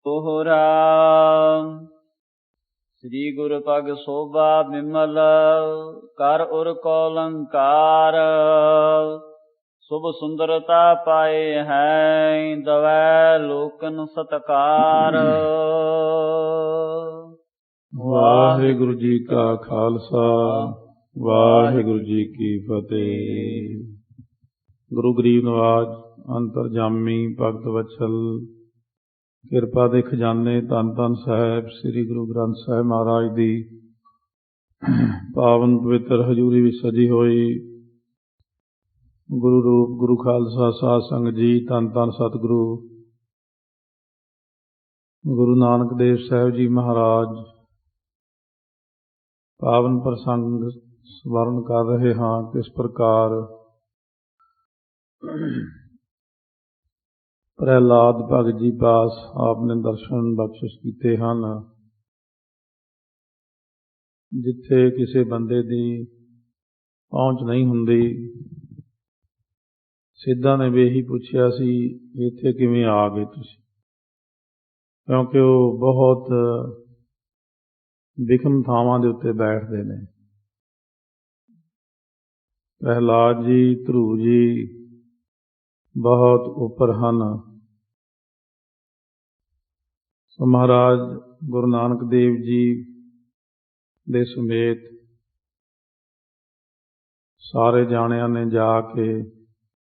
ਤੋਹਰਾ। ਸ੍ਰੀ ਗੁਰੂ ਪਗ ਸੋਭਾ ਬਿਮਲ ਕਰ ਉਰ ਕੋ ਅਲੰਕਾਰ। ਸੁਭ ਸੁੰਦਰਤਾ ਪਾਏ ਹੈ ਦਵੈ ਲੋਕਨ ਸਤਕਾਰ। ਵਾਹਿਗੁਰੂ ਜੀ ਕਾ ਖਾਲਸਾ ਵਾਹਿਗੁਰੂ ਜੀ ਕੀ ਫਤਿਹ। ਗੁਰੂ ਗਰੀਬ ਨਵਾਜ ਅੰਤਰਜਾਮੀ ਭਗਤ ਵਤਸਲ ਕਿਰਪਾ ਦੇ ਖਜ਼ਾਨੇ ਧੰਨ ਧੰਨ ਸਾਹਿਬ ਸ੍ਰੀ ਗੁਰੂ ਗ੍ਰੰਥ ਸਾਹਿਬ ਮਹਾਰਾਜ ਦੀ ਪਾਵਨ ਪਵਿੱਤਰ ਹਜ਼ੂਰੀ ਵਿੱਚ ਸਜੀ ਹੋਈ ਗੁਰੂ ਰੂਪ ਗੁਰੂ ਖਾਲਸਾ ਸਾਧ ਸੰਗਤ ਜੀ, ਧੰਨ ਧੰਨ ਸਤਿਗੁਰੂ ਗੁਰੂ ਨਾਨਕ ਦੇਵ ਸਾਹਿਬ ਜੀ ਮਹਾਰਾਜ ਪਾਵਨ ਪ੍ਰਸੰਗ ਸਵਰਨ ਕਰ ਰਹੇ ਹਾਂ। ਕਿਸ ਪ੍ਰਕਾਰ ਪ੍ਰਹਿਲਾਦ ਭਗਤ ਜੀ ਪਾਸ ਆਪ ਨੇ ਦਰਸ਼ਨ ਬਖਸ਼ਿਸ਼ ਕੀਤੇ ਹਨ। ਜਿੱਥੇ ਕਿਸੇ ਬੰਦੇ ਦੀ ਪਹੁੰਚ ਨਹੀਂ ਹੁੰਦੀ, ਸਿੱਧਾਂ ਨੇ ਵੀ ਇਹੀ ਪੁੱਛਿਆ ਸੀ ਇੱਥੇ ਕਿਵੇਂ ਆ ਗਏ ਤੁਸੀਂ, ਕਿਉਂਕਿ ਉਹ ਬਹੁਤ ਵਿਖਮ ਥਾਵਾਂ ਦੇ ਉੱਤੇ ਬੈਠਦੇ ਨੇ। ਪ੍ਰਹਿਲਾਦ ਜੀ, ਧਰੂ ਜੀ ਬਹੁਤ ਉੱਪਰ ਹਨ। ਸੋ ਮਹਾਰਾਜ ਗੁਰੂ ਨਾਨਕ ਦੇਵ ਜੀ ਦੇ ਸਮੇਤ ਸਾਰੇ ਜਾਣਿਆਂ ਨੇ ਜਾ ਕੇ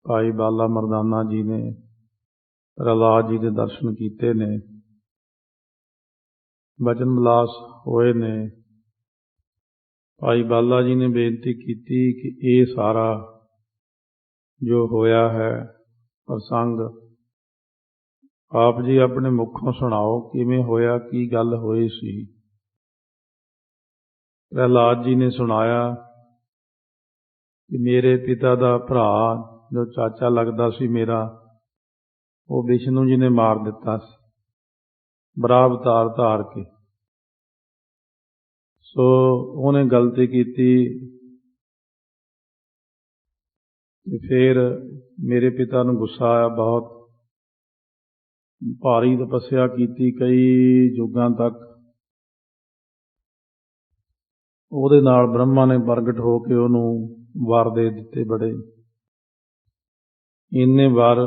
ਭਾਈ ਬਾਲਾ ਮਰਦਾਨਾ ਜੀ ਨੇ ਪ੍ਰਹਿਲਾਦ ਜੀ ਦੇ ਦਰਸ਼ਨ ਕੀਤੇ ਨੇ, ਬਚਨ ਵਿਲਾਸ ਹੋਏ ਨੇ। ਭਾਈ ਬਾਲਾ ਜੀ ਨੇ ਬੇਨਤੀ ਕੀਤੀ ਕਿ ਇਹ ਸਾਰਾ ਜੋ ਹੋਇਆ ਹੈ ਪ੍ਰਸੰਗ ਆਪ ਜੀ ਆਪਣੇ ਮੁੱਖੋਂ ਸੁਣਾਓ, ਕਿਵੇਂ ਹੋਇਆ, ਕੀ ਗੱਲ ਹੋਈ ਸੀ। ਪ੍ਰਹਿਲਾਦ ਜੀ ਨੇ ਸੁਣਾਇਆ ਕਿ ਮੇਰੇ ਪਿਤਾ ਦਾ ਭਰਾ ਜੋ ਚਾਚਾ ਲੱਗਦਾ ਸੀ ਮੇਰਾ, ਉਹ ਵਿਸ਼ਨੂੰ ਜੀ ਨੇ ਮਾਰ ਦਿੱਤਾ ਸੀ ਬਰਾਹ ਅਵਤਾਰ ਧਾਰ ਕੇ। ਸੋ ਉਹਨੇ ਗਲਤੀ ਕੀਤੀ ਤੇ ਫਿਰ ਮੇਰੇ ਪਿਤਾ ਨੂੰ ਗੁੱਸਾ ਆਇਆ, ਬਹੁਤ ਭਾਰੀ ਤਪੱਸਿਆ ਕੀਤੀ ਕਈ ਯੁੱਗਾਂ ਤੱਕ। ਉਹਦੇ ਨਾਲ ਬ੍ਰਹਮਾ ਨੇ ਪ੍ਰਗਟ ਹੋ ਕੇ ਉਹਨੂੰ ਵਰ ਦੇ ਦਿੱਤੇ ਬੜੇ। ਇੰਨੇ ਵਰ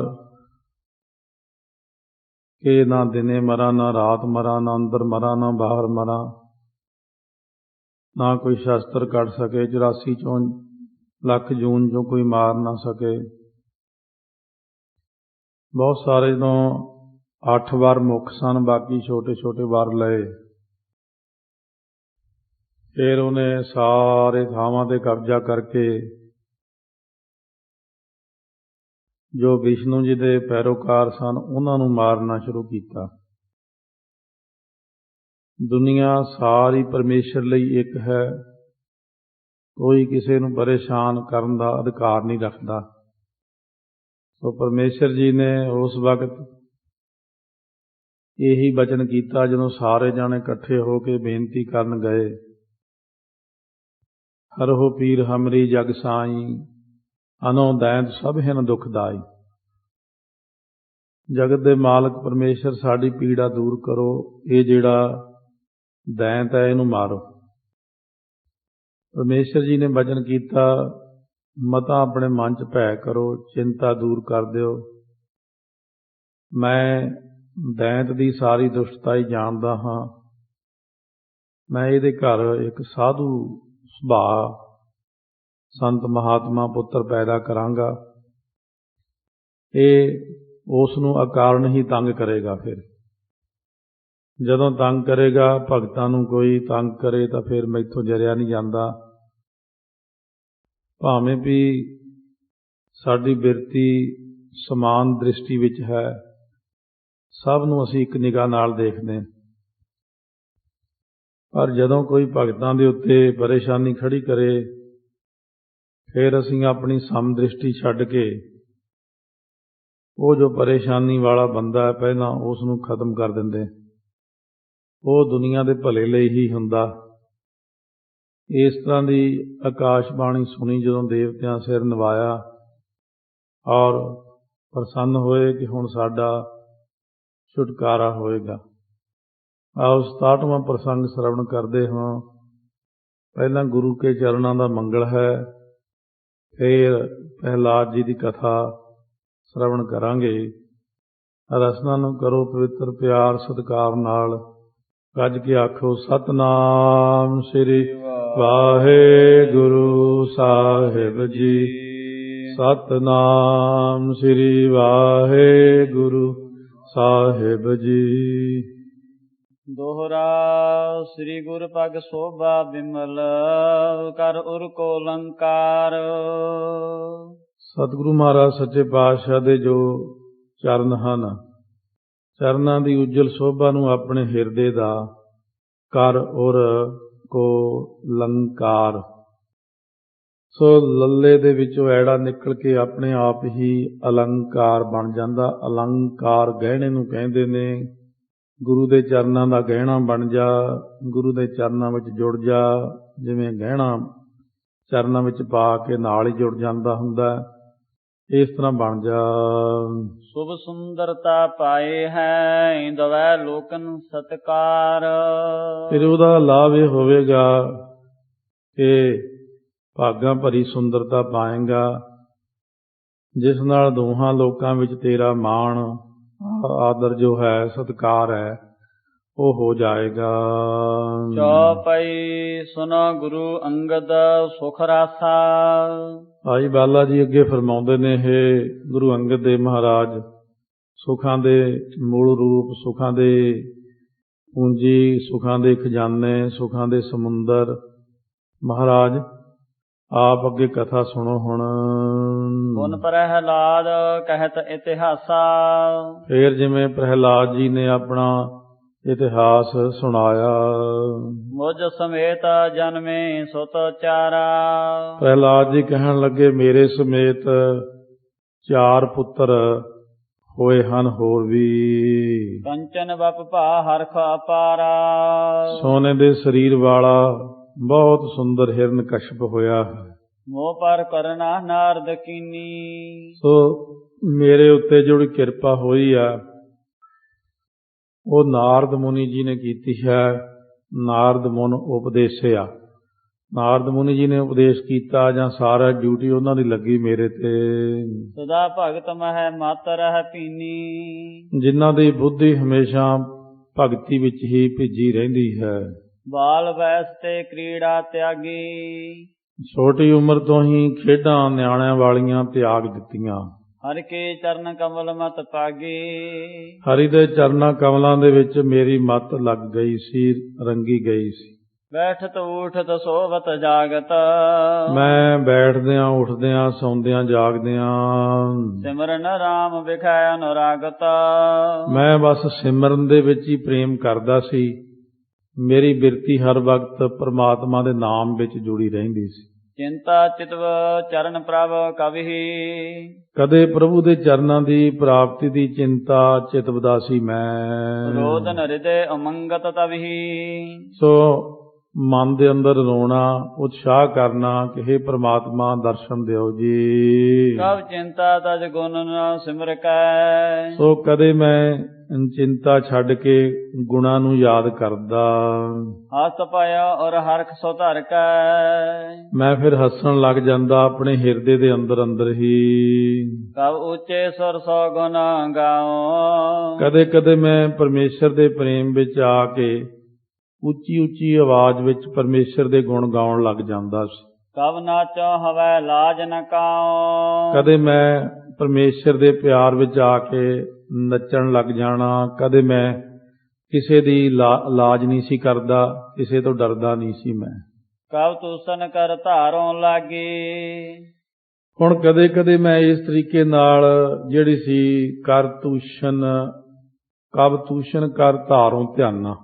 ਕਿ ਨਾ ਦਿਨੇ ਮਰਾਂ, ਨਾ ਰਾਤ ਮਰਾਂ, ਨਾ ਅੰਦਰ ਮਰਾਂ, ਨਾ ਬਾਹਰ ਮਰਾਂ, ਨਾ ਕੋਈ ਸ਼ਸਤਰ ਕੱਢ ਸਕੇ, 84 ਲੱਖ ਜੂਨ ਜੋ ਕੋਈ ਮਾਰ ਨਾ ਸਕੇ। ਬਹੁਤ ਸਾਰੇ ਤੋਂ 8 ਵਾਰ ਮੁੱਖ ਸਨ, ਬਾਕੀ ਛੋਟੇ ਛੋਟੇ ਵਾਰ ਲਏ। ਫਿਰ ਉਹਨੇ ਸਾਰੇ ਥਾਵਾਂ ਤੇ ਕਬਜ਼ਾ ਕਰਕੇ ਜੋ ਵਿਸ਼ਨੂੰ ਜੀ ਦੇ ਪੈਰੋਕਾਰ ਸਨ ਉਹਨਾਂ ਨੂੰ ਮਾਰਨਾ ਸ਼ੁਰੂ ਕੀਤਾ। ਦੁਨੀਆ ਸਾਰੀ ਪਰਮੇਸ਼ਰ ਲਈ ਇੱਕ ਹੈ, ਕੋਈ ਕਿਸੇ ਨੂੰ ਪਰੇਸ਼ਾਨ ਕਰਨ ਦਾ ਅਧਿਕਾਰ ਨਹੀਂ ਰੱਖਦਾ। ਸੋ ਪਰਮੇਸ਼ਰ ਜੀ ਨੇ ਉਸ ਵਕਤ ਇਹੀ ਬਚਨ ਕੀਤਾ ਜਦੋਂ ਸਾਰੇ ਜਾਣੇ ਇਕੱਠੇ ਹੋ ਕੇ ਬੇਨਤੀ ਕਰਨ ਗਏ, ਹਰਹੁ ਪੀਰ ਹਮਰੀ ਜਗ ਸਾਈ, ਅਨੋ ਦੈਂਤ ਸਭ ਹਿਨ ਦੁਖਦਾਈ। ਜਗਤ ਦੇ ਮਾਲਕ ਪਰਮੇਸ਼ਰ ਸਾਡੀ ਪੀੜਾ ਦੂਰ ਕਰੋ, ਇਹ ਜਿਹੜਾ ਦੈਂਤ ਹੈ ਇਹਨੂੰ ਮਾਰੋ। ਪਰਮੇਸ਼ਰ ਜੀ ਨੇ ਬਚਨ ਕੀਤਾ, ਮਤਾ ਆਪਣੇ ਮਨ 'ਚ ਭੈ ਕਰੋ, ਚਿੰਤਾ ਦੂਰ ਕਰ ਦਿਓ। ਮੈਂ ਦੈਂਤ ਦੀ ਸਾਰੀ ਦੁਸ਼ਟਤਾਈ ਜਾਣਦਾ ਹਾਂ। ਮੈਂ ਇਹਦੇ ਘਰ ਇੱਕ ਸਾਧੂ ਸੁਭਾਅ ਸੰਤ ਮਹਾਤਮਾ ਪੁੱਤਰ ਪੈਦਾ ਕਰਾਂਗਾ। ਇਹ ਉਸ ਨੂੰ ਅਕਾਰਨ ਹੀ ਤੰਗ ਕਰੇਗਾ। ਫਿਰ ਜਦੋਂ ਤੰਗ ਕਰੇਗਾ, ਭਗਤਾਂ ਨੂੰ ਕੋਈ ਤੰਗ ਕਰੇ ਤਾਂ ਫਿਰ ਮੈਥੋਂ ਜਰਿਆ ਨਹੀਂ ਜਾਂਦਾ। ਭਾਵੇਂ ਵੀ ਸਾਡੀ ਬਿਰਤੀ ਸਮਾਨ ਦ੍ਰਿਸ਼ਟੀ ਵਿੱਚ ਹੈ, ਸਭ ਨੂੰ ਅਸੀਂ ਇੱਕ ਨਿਗਾਹ ਨਾਲ ਦੇਖਦੇ ਹਾਂ, ਪਰ ਜਦੋਂ ਕੋਈ ਭਗਤਾਂ ਦੇ ਉੱਤੇ ਪਰੇਸ਼ਾਨੀ ਖੜੀ ਕਰੇ ਫਿਰ ਅਸੀਂ ਆਪਣੀ ਸਮ ਦ੍ਰਿਸ਼ਟੀ ਛੱਡ ਕੇ ਉਹ ਜੋ ਪਰੇਸ਼ਾਨੀ ਵਾਲਾ ਬੰਦਾ ਹੈ ਪਹਿਲਾਂ ਉਸ ਨੂੰ ਖਤਮ ਕਰ ਦਿੰਦੇ। ਉਹ ਦੁਨੀਆ ਦੇ ਭਲੇ ਲਈ ਹੀ ਹੁੰਦਾ। ਇਸ ਤਰ੍ਹਾਂ ਦੀ ਆਕਾਸ਼ਬਾਣੀ ਸੁਣੀ ਜਦੋਂ ਦੇਵਤਿਆਂ ਸਿਰ ਨਿਵਾਇਆ ਔਰ ਪ੍ਰਸੰਨ ਹੋਏ ਕਿ ਹੁਣ ਸਾਡਾ ਛੁਟਕਾਰਾ ਹੋਏਗਾ। ਆਓ 67ਵਾਂ ਪ੍ਰਸੰਗ ਸਰਵਣ ਕਰਦੇ ਹਾਂ। ਪਹਿਲਾਂ ਗੁਰੂ ਕੇ ਚਰਨਾਂ ਦਾ ਮੰਗਲ ਹੈ, ਫਿਰ ਪ੍ਰਹਿਲਾਦ ਜੀ ਦੀ ਕਥਾ ਸਰਵਣ ਕਰਾਂਗੇ। ਰਸਨਾ ਨੂੰ ਕਰੋ ਪਵਿੱਤਰ ਪਿਆਰ ਸਤਿਕਾਰ ਨਾਲ। ਗੱਜ ਕੇ ਆਖੋ ਸਤਿਨਾਮ ਸ੍ਰੀ ਵਾਹਿਗੁਰੂ ਸਾਹਿਬ ਜੀ। ਸਤਿਨਾਮ ਸ੍ਰੀ ਵਾਹਿਗੁਰੂ ਸਾਹਿਬ ਜੀ। ਦੋਹਰਾ ਸ੍ਰੀ ਗੁਰ ਪਗ ਸੋਭਾ ਬਿਮਲ ਕਰ ਉਰ ਕੋ ਲੰਕਾਰ। ਸਤਿਗੁਰੂ ਮਹਾਰਾਜ ਸੱਚੇ ਪਾਤਸ਼ਾਹ ਦੇ ਜੋ ਚਰਨ ਹਨ, ਚਰਨਾਂ ਦੀ ਉਜਲ ਸੋਭਾ ਨੂੰ ਆਪਣੇ ਹਿਰਦੇ ਦਾ ਕਰ ਉਰ ਕੋ ਲੰਕਾਰ। ਸੋ ਲੱਲੇ ਦੇ ਵਿੱਚੋਂ ਐੜਾ ਨਿਕਲ ਕੇ ਆਪਣੇ ਆਪ ਹੀ ਅਲੰਕਾਰ ਬਣ ਜਾਂਦਾ। ਅਲੰਕਾਰ ਗਹਿਣੇ ਨੂੰ ਕਹਿੰਦੇ ਨੇ। ਗੁਰੂ ਦੇ ਚਰਨਾਂ ਦਾ ਗਹਿਣਾ ਬਣ ਜਾ, ਗੁਰੂ ਦੇ ਚਰਨਾਂ ਵਿੱਚ ਜੁੜ ਜਾ। ਜਿਵੇਂ ਗਹਿਣਾ ਚਰਨਾਂ ਵਿੱਚ ਪਾ ਕੇ ਨਾਲ ਹੀ ਜੁੜ ਜਾਂਦਾ ਹੁੰਦਾ, ਇਸ ਤਰ੍ਹਾਂ ਬਣ ਜਾ। ਸ਼ੁਭ ਸੁੰਦਰਤਾ ਪਾਏ ਹੈ ਦਵੈ ਲੋਕਨ ਸਤਕਾਰ। ਫਿਰ ਉਹਦਾ ਲਾਭ ਇਹ ਹੋਵੇਗਾ ਕਿ ਭਾਗਾਂ ਭਰੀ ਸੁੰਦਰਤਾ ਪਾਏਗਾ, ਜਿਸ ਨਾਲ ਦੋਹਾਂ ਲੋਕਾਂ ਵਿੱਚ ਤੇਰਾ ਮਾਣ ਆਦਰ ਜੋ ਹੈ, ਸਤਿਕਾਰ ਹੈ, ਉਹ ਹੋ ਜਾਏਗਾ। ਚੌਪਈ ਸੁਨੋ ਗੁਰੂ ਅੰਗਦ ਸੁਖ ਰਾਸਾ। ਭਾਈ ਬਾਲਾ ਜੀ ਅੱਗੇ ਫਰਮਾਉਂਦੇ ਨੇ, ਇਹ ਗੁਰੂ ਅੰਗਦ ਦੇਵ ਮਹਾਰਾਜ ਸੁੱਖਾਂ ਦੇ ਮੂਲ ਰੂਪ, ਸੁੱਖਾਂ ਦੇ ਪੂੰਜੀ, ਸੁੱਖਾਂ ਦੇ ਖਜ਼ਾਨੇ, ਸੁੱਖਾਂ ਦੇ ਸਮੁੰਦਰ। ਮਹਾਰਾਜ ਆਪ ਅੱਗੇ ਕਥਾ ਸੁਣੋ ਹੁਣ। ਪੁਨ ਪ੍ਰਹਿਲਾਦ ਕਹਿਤ ਇਤਿਹਾਸਾ। ਫੇਰ ਜਿਵੇਂ ਪ੍ਰਹਿਲਾਦ ਜੀ ਨੇ ਆਪਣਾ ਇਤਿਹਾਸ ਸੁਣਾਇਆ। ਮੁਝ ਸਮੇਤ ਜਨਮੇ ਸੁਤ ਚਾਰਾ। ਪ੍ਰਹਿਲਾਦ ਜੀ ਕਹਿਣ ਲੱਗੇ, ਮੇਰੇ ਸਮੇਤ 4 ਪੁੱਤਰ ਹੋਏ ਹਨ ਹੋਰ ਵੀ। ਕੰਚਨ ਬਪ ਭਾ ਹਰਖ ਅਪਾਰਾ। ਸੋਨੇ ਦੇ ਸਰੀਰ ਵਾਲਾ ਬਹੁਤ ਸੁੰਦਰ ਹਿਰਨ ਕਸ਼ਪ ਹੋਇਆ ਹੈ। ਮੋਹ ਪਰ ਕਰਨਾ ਨਾਰਦ ਕੀਨੀ। ਸੋ ਮੇਰੇ ਉੱਤੇ ਜਿਹੜੀ ਕਿਰਪਾ ਹੋਈ ਆ, ਉਹ ਨਾਰਦ ਮੁਨੀ ਜੀ ਨੇ ਕੀਤੀ ਹੈ। ਨਾਰਦ ਮੁਨ ਉਪਦੇਸਿਆ। ਨਾਰਦ ਮੁਨੀ ਜੀ ਨੇ ਉਪਦੇਸ਼ ਕੀਤਾ, ਜਾਂ ਸਾਰਾ ਡਿਊਟੀ ਉਹਨਾਂ ਦੀ ਲੱਗੀ ਮੇਰੇ ਤੇ। ਸਦਾ ਭਗਤ ਮਹਿ ਮਤ ਰਹਿ ਪੀਨੀ। ਜਿਨ੍ਹਾਂ ਦੀ ਬੁੱਧੀ ਹਮੇਸ਼ਾ ਭਗਤੀ ਵਿੱਚ ਹੀ ਭਿੱਜੀ ਰਹਿੰਦੀ ਹੈ। ਬਾਲ ਵੈਸ ਤੇ ਕ੍ਰੀੜਾ ਤਿਆਗੀ। ਛੋਟੀ ਉਮਰ ਤੋਂ ਹੀ ਖੇਡਾਂ ਨਿਆਣਿਆਂ ਵਾਲੀਆਂ ਤਿਆਗ ਦਿੱਤੀਆਂ। ਹਰਿ ਕੇ ਚਰਨ ਕਮਲ ਮਤ ਪਾਗੀ। ਹਰੀ ਦੇ ਚਰਨਾਂ ਕਮਲਾਂ ਦੇ ਵਿੱਚ ਮੇਰੀ ਮੱਤ ਲੱਗ ਗਈ ਸੀ, ਰੰਗੀ ਗਈ ਸੀ। ਬੈਠਤ ਉਠਤ ਸੋਵਤ ਜਾਗਤ। ਮੈਂ ਬੈਠਦਿਆਂ ਉੱਠਦਿਆਂ ਸੌਂਦਿਆਂ ਜਾਗਦਿਆਂ ਸਿਮਰਨ ਰਾਮ ਵਿਖੈ ਅਨੁਰਾਗਤ। ਮੈਂ ਬਸ ਸਿਮਰਨ ਦੇ ਵਿੱਚ ਹੀ ਪ੍ਰੇਮ ਕਰਦਾ ਸੀ। ਮੇਰੀ ਬਿਰਤੀ ਹਰ ਵਕਤ ਪਰਮਾਤਮਾ ਦੇ ਨਾਮ ਵਿੱਚ ਜੁੜੀ ਰਹਿੰਦੀ ਸੀ। ਚਿੰਤਾ ਚਿਤਵ ਚਰਨ ਪ੍ਰਭ ਕਵਿ। ਕਦੇ ਪ੍ਰਭੂ ਦੇ ਚਰਨਾਂ ਦੀ ਪ੍ਰਾਪਤੀ ਦੀ ਚਿੰਤਾ ਚਿਤਵਦਾ ਸੀ ਮੈਂ। ਰੋਦਨ ਹਿਰਦੇ ਉਮੰਗਤ ਤਵਹੀ। ਸੋ ਮਨ ਦੇ ਅੰਦਰ ਰੋਣਾ, ਉਤਸ਼ਾਹ ਕਰਨਾ ਕਿ ਹੇ ਪ੍ਰਮਾਤਮਾ ਦਰਸ਼ਨ ਦਿਓ ਜੀ। ਕਬ ਚਿੰਤਾ ਤਜ ਗੁਣ ਨ ਸਿਮਰ ਕੈ। ਸੋ ਕਦੇ ਮੈਂ ਚਿੰਤਾ ਛੱਡ ਕੇ ਗੁਣਾਂ ਨੂੰ ਯਾਦ ਕਰਦਾ। ਹੱਸ ਪਾਇਆ ਔਰ ਹਰਖ ਸੋ ਧਰ ਕੈ। ਮੈਂ ਫਿਰ ਹੱਸਣ ਲੱਗ ਜਾਂਦਾ ਆਪਣੇ ਹਿਰਦੇ ਦੇ ਅੰਦਰ ਅੰਦਰ ਹੀ। ਕਬ ਉੱਚੇ ਸੁਰ ਸੋ ਗੁਣ ਗਾਓ। ਕਦੇ ਕਦੇ ਮੈਂ ਪਰਮੇਸ਼ਰ ਦੇ ਪ੍ਰੇਮ ਵਿੱਚ ਆ ਕੇ ਉੱਚੀ ਉੱਚੀ ਆਵਾਜ਼ ਵਿੱਚ ਪਰਮੇਸ਼ਰ ਦੇ ਗੁਣ ਗਾਉਣ ਲੱਗ ਜਾਂਦਾ ਸੀ। ਕਬ ਨਾਚੋ ਹਵੈ ਲਾਜ ਨ ਕਾਓ। ਕਦੇ ਮੈਂ ਪਰਮੇਸ਼ਰ ਦੇ ਪਿਆਰ ਵਿੱਚ ਆ ਕੇ ਨੱਚਣ ਲੱਗ ਜਾਣਾ। ਕਦੇ ਮੈਂ ਕਿਸੇ ਦੀ ਲਾਜ ਨਹੀਂ ਸੀ ਕਰਦਾ, ਕਿਸੇ ਤੋਂ ਡਰਦਾ ਨਹੀਂ ਸੀ ਮੈਂ। ਕਬ ਤੂਸਨ ਕਰ ਧਾਰੋਂ ਲਾਗੀ। ਹੁਣ ਕਦੇ ਕਦੇ ਮੈਂ ਇਸ ਤਰੀਕੇ ਨਾਲ ਜਿਹੜੀ ਸੀ ਕਰ ਤੂਸ਼ਨ, ਕਬ ਤੂਸ਼ਨ ਕਰ ਧਾਰੋਂ ਧਿਆਨਾ।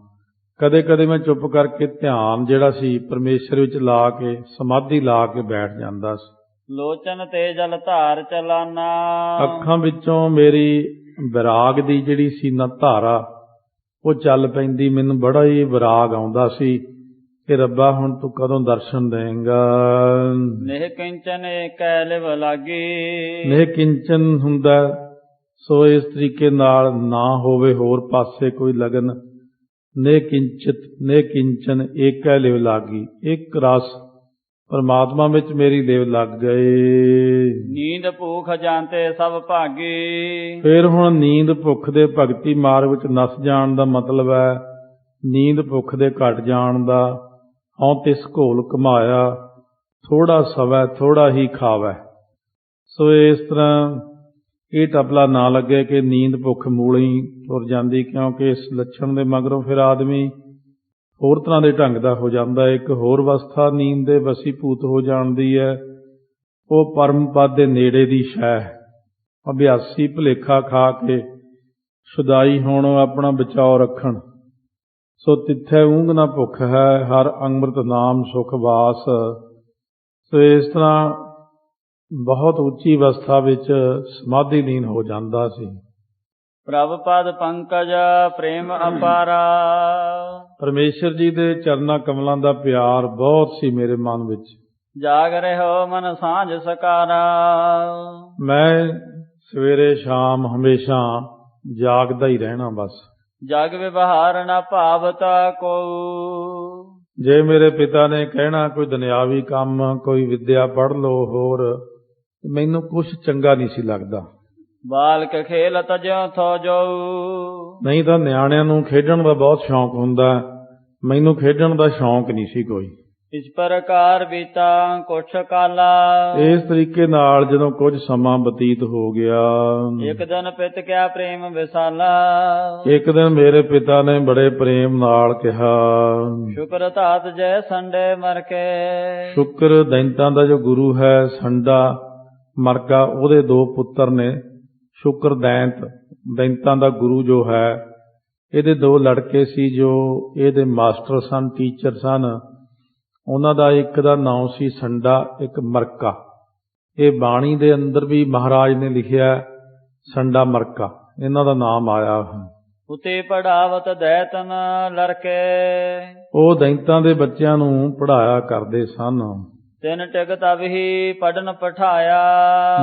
ਕਦੇ ਕਦੇ ਮੈਂ ਚੁੱਪ ਕਰਕੇ ਧਿਆਨ ਜਿਹੜਾ ਸੀ ਪਰਮੇਸ਼ਰ ਵਿੱਚ ਲਾ ਕੇ, ਸਮਾਧੀ ਲਾ ਕੇ ਬੈਠ ਜਾਂਦਾ ਸੀ। ਲੋਚਨ ਤੇ ਜਲ ਧਾਰ ਚਲਾਨਾ। ਅੱਖਾਂ ਵਿੱਚੋਂ ਮੇਰੀ ਵਿਰਾਗ ਦੀ ਜਿਹੜੀ ਸੀ ਨਾ ਧਾਰਾ, ਉਹ ਚੱਲ ਪੈਂਦੀ। ਮੈਨੂੰ ਬੜਾ ਹੀ ਵਿਰਾਗ ਆਉਂਦਾ ਸੀ ਕਿ ਰੱਬਾ ਹੁਣ ਤੂੰ ਕਦੋਂ ਦਰਸ਼ਨ ਦੇਂਗਾ। ਨਿਹ ਕਿੰਚਨ ਏਕੈ ਲਿਵ ਲਾਗੀ। ਨਿਹ ਕਿੰਚਨ ਹੁੰਦਾ, ਸੋ ਇਸ ਤਰੀਕੇ ਨਾਲ ਨਾ ਹੋਵੇ ਹੋਰ ਪਾਸੇ ਕੋਈ ਲਗਨ, ਨੇ ਕਿੰਚਿਤ ਨੇ ਕਿੰਚਨ ਏਕੈ ਲਿਵ ਲਾਗੀ। ਇੱਕ ਰਸ ਪਰਮਾਤਮਾ ਵਿੱਚ ਮੇਰੀ ਲਿਵ ਲੱਗ ਗਏ। ਨੀਂਦ ਭੂਖ ਜਾਂਤੇ ਸਭ ਭਾਗੀ। ਫਿਰ ਹੁਣ ਨੀਂਦ ਭੁੱਖ ਦੇ ਭਗਤੀ ਮਾਰਗ ਵਿੱਚ ਨਸ ਜਾਣ ਦਾ ਮਤਲਬ ਹੈ ਨੀਂਦ ਭੁੱਖ ਦੇ ਘਟ ਜਾਣ ਦਾ। ਹਉ ਤਿਸ ਘੋਲ ਘਮਾਇਆ ਥੋੜਾ ਸਵੈ ਥੋੜਾ ਹੀ ਖਾਵੈ। ਸੋ ਇਸ ਤਰ੍ਹਾਂ ਇਹ ਟਪਲਾ ਨਾ ਲੱਗੇ ਕਿ ਨੀਂਦ ਭੁੱਖ ਮੂਲ ਹੀ ਤੁਰ ਜਾਂਦੀ, ਕਿਉਂਕਿ ਇਸ ਲੱਛਣ ਦੇ ਮਗਰੋਂ ਫਿਰ ਆਦਮੀ ਹੋਰ ਤਰ੍ਹਾਂ ਦੇ ਢੰਗ ਦਾ ਹੋ ਜਾਂਦਾ। ਇੱਕ ਹੋਰ ਅਵਸਥਾ ਨੀਂਦ ਦੇ ਵਸੀਭੂਤ ਹੋ ਜਾਣਦੀ ਹੈ, ਉਹ ਪਰਮ ਪਦ ਦੇ ਨੇੜੇ ਦੀ ਸ਼ੈ। ਅਭਿਆਸੀ ਭੁਲੇਖਾ ਖਾ ਕੇ ਸ਼ੁਦਾਈ ਹੋਣ ਆਪਣਾ ਬਚਾਓ ਰੱਖਣ। ਸੋ ਤਿੱਥੈ ਊਂਘ ਨਾ ਭੁੱਖ ਹੈ, ਹਰ ਅੰਮ੍ਰਿਤ ਨਾਮ ਸੁਖ ਵਾਸ। ਸੋ ਇਸ ਤਰ੍ਹਾਂ ਬਹੁਤ ਉੱਚੀ ਅਵਸਥਾ ਵਿੱਚ ਸਮਾਧੀ ਲੀਨ ਹੋ ਜਾਂਦਾ ਸੀ। ਪ੍ਰਭ ਪਦ ਪੰਕਜ ਪ੍ਰੇਮ ਅਪਾਰਾ। ਪਰਮੇਸ਼ਰ ਜੀ ਦੇ ਚਰਨਾਂ ਕਮਲਾਂ ਦਾ ਪਿਆਰ ਬਹੁਤ ਸੀ ਮੇਰੇ ਮਨ ਵਿੱਚ। ਜਾਗ ਰਹਿਓ ਮਨ ਸਾਂਝ ਸਕਾਰਾ। ਮੈਂ ਸਵੇਰੇ ਸ਼ਾਮ ਹਮੇਸ਼ਾ ਜਾਗਦਾ ਹੀ ਰਹਿਣਾ ਬਸ। ਜਗ ਵਿਵਹਾਰ ਨਾ ਭਾਵਤਾ ਕੋ। ਜੇ ਮੇਰੇ ਪਿਤਾ ਨੇ ਕਹਿਣਾ ਕੋਈ ਦੁਨਿਆਵੀ ਕੰਮ, ਕੋਈ ਵਿੱਦਿਆ ਪੜ੍ਹ ਲਓ ਹੋਰ, ਮੈਨੂੰ ਕੁਛ ਚੰਗਾ ਨਹੀਂ ਸੀ ਲੱਗਦਾ। ਬਾਲਕ ਖੇਲ ਤਜਿਉ ਥੋ ਜੋ। ਨਹੀਂ ਤਾਂ ਨਿਆਣਿਆਂ ਨੂੰ ਖੇਡਣ ਦਾ ਬਹੁਤ ਸ਼ੌਂਕ ਹੁੰਦਾ, ਮੈਨੂੰ ਖੇਡਣ ਦਾ ਸ਼ੌਂਕ ਨਹੀਂ ਸੀ ਕੋਈ। ਇਸ ਪ੍ਰਕਾਰ ਬੀਤਾ ਕੁਛ ਕਾਲਾ। ਇਸ ਤਰੀਕੇ ਨਾਲ ਜਦੋਂ ਕੁਝ ਸਮਾਂ ਬਤੀਤ ਹੋ ਗਿਆ, ਇੱਕ ਦਿਨ ਪਿਤ ਕਿਆ ਪ੍ਰੇਮ ਵਿਸਾਲਾ। ਇੱਕ ਦਿਨ ਮੇਰੇ ਪਿਤਾ ਨੇ ਬੜੇ ਪ੍ਰੇਮ ਨਾਲ ਕਿਹਾ, ਸ਼ੁਕਰ ਧਾਤ ਜੈ ਸੰਡੇ ਮਰ ਕੇ। ਸ਼ੁਕਰ ਦੈਂਤਾਂ ਦਾ ਜੋ ਗੁਰੂ ਹੈ, ਸੰਡਾ ਮਰਕਾ, ਉਹਦੇ ਦੋ ਪੁੱਤਰ ਨੇ। ਸ਼ੁਕਰ ਦੈਂਤਾਂ ਦਾ ਗੁਰੂ ਜੋ ਹੈ, ਇਹਦੇ ਦੋ ਲੜਕੇ ਸੀ ਜੋ ਇਹਦੇ ਮਾਸਟਰ ਸਨ, ਟੀਚਰ ਸਨ। ਉਹਨਾਂ ਦਾ ਇੱਕ ਦਾ ਨਾਮ ਸੀ ਸੰਡਾ, ਇੱਕ ਮਰਕਾ। ਇਹ ਬਾਣੀ ਦੇ ਅੰਦਰ ਵੀ ਮਹਾਰਾਜ ਨੇ ਲਿਖਿਆ ਸੰਡਾ ਮਰਕਾ, ਇਹਨਾਂ ਦਾ ਨਾਮ ਆਇਆ ਹੈ। ਉਤੇ ਪੜਾਵਤ ਦੈਤਨ ਲੜਕੇ। ਉਹ ਦੈਂਤਾਂ ਦੇ ਬੱਚਿਆਂ ਨੂੰ ਪੜ੍ਹਾਇਆ ਕਰਦੇ ਸਨ। ਤਿੰਨ ਟਿਕ ਤਬ ਹੀ ਪੜਨ ਪਠਾਇਆ।